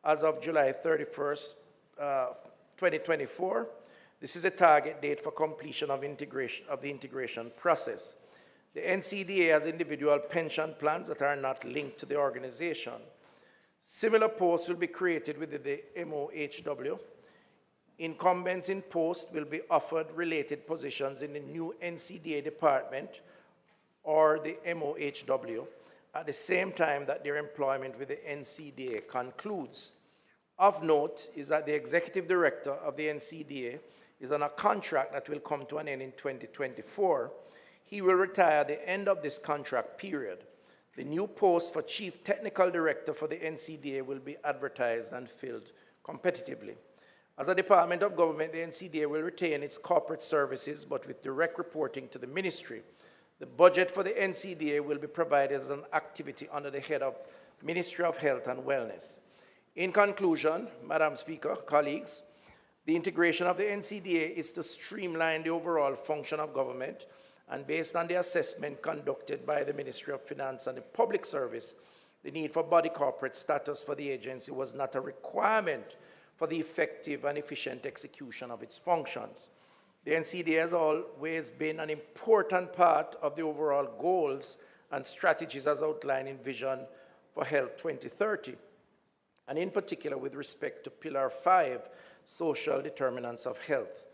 as of July 31st, 2024. This is the target date for completion of the integration process. The NCDA has individual pension plans that are not linked to the organization. Similar posts will be created within the MOHW. Incumbents in post will be offered related positions in the new NCDA department or the MOHW at the same time that their employment with the NCDA concludes. Of note is that the executive director of the NCDA is on a contract that will come to an end in 2024. He will retire at the end of this contract period. The new post for Chief Technical Director for the NCDA will be advertised and filled competitively. As a department of government, the NCDA will retain its corporate services, but with direct reporting to the ministry. The budget for the NCDA will be provided as an activity under the head of Ministry of Health and Wellness. In conclusion, Madam Speaker, colleagues, the integration of the NCDA is to streamline the overall function of government, and based on the assessment conducted by the Ministry of Finance and the Public Service, the need for body corporate status for the agency was not a requirement for the effective and efficient execution of its functions. The NCDA has always been an important part of the overall goals and strategies as outlined in Vision for Health 2030, and in particular with respect to Pillar 5, Social Determinants of Health.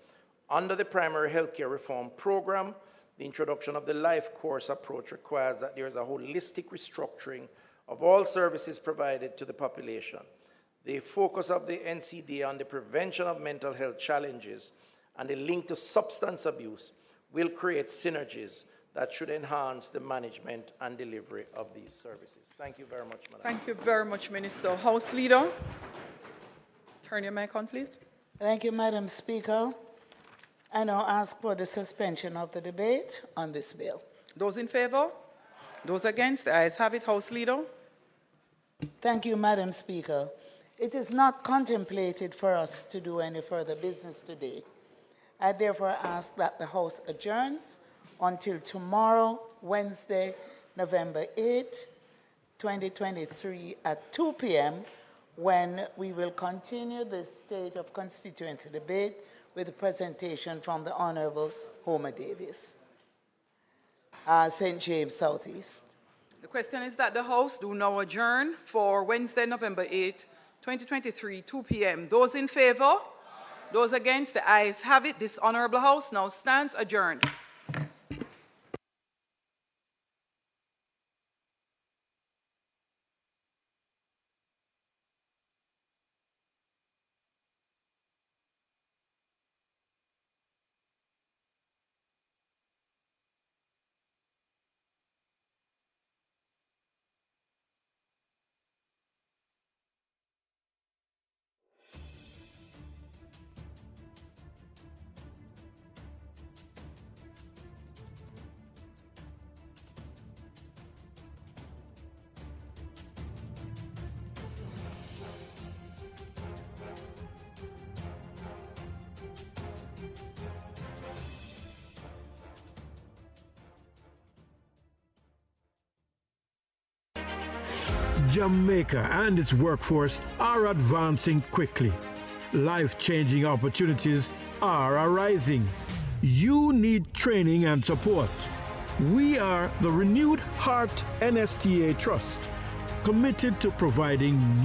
Under the Primary Healthcare Reform Program, the introduction of the life course approach requires that there is a holistic restructuring of all services provided to the population. The focus of the NCDA on the prevention of mental health challenges and the link to substance abuse will create synergies that should enhance the management and delivery of these services. Thank you very much, Madam. Thank you very much, Minister. House Leader, turn your mic on, please. Thank you, Madam Speaker. I now ask for the suspension of the debate on this bill. Those in favor? Those against? The ayes have it. House Leader. Thank you, Madam Speaker. It is not contemplated for us to do any further business today. I therefore ask that the House adjourns until tomorrow, Wednesday, November 8, 2023 at 2 p.m., when we will continue the State of Constituency debate with a presentation from the Honorable Homer Davis, St. James Southeast. The question is that the House do now adjourn for Wednesday, November 8, 2023, 2 p.m. Those in favor? Those against? The ayes have it. This Honorable House now stands adjourned. Jamaica and its workforce are advancing quickly. Life-changing opportunities are arising. You need training and support. We are the Renewed Heart NSTA Trust, committed to providing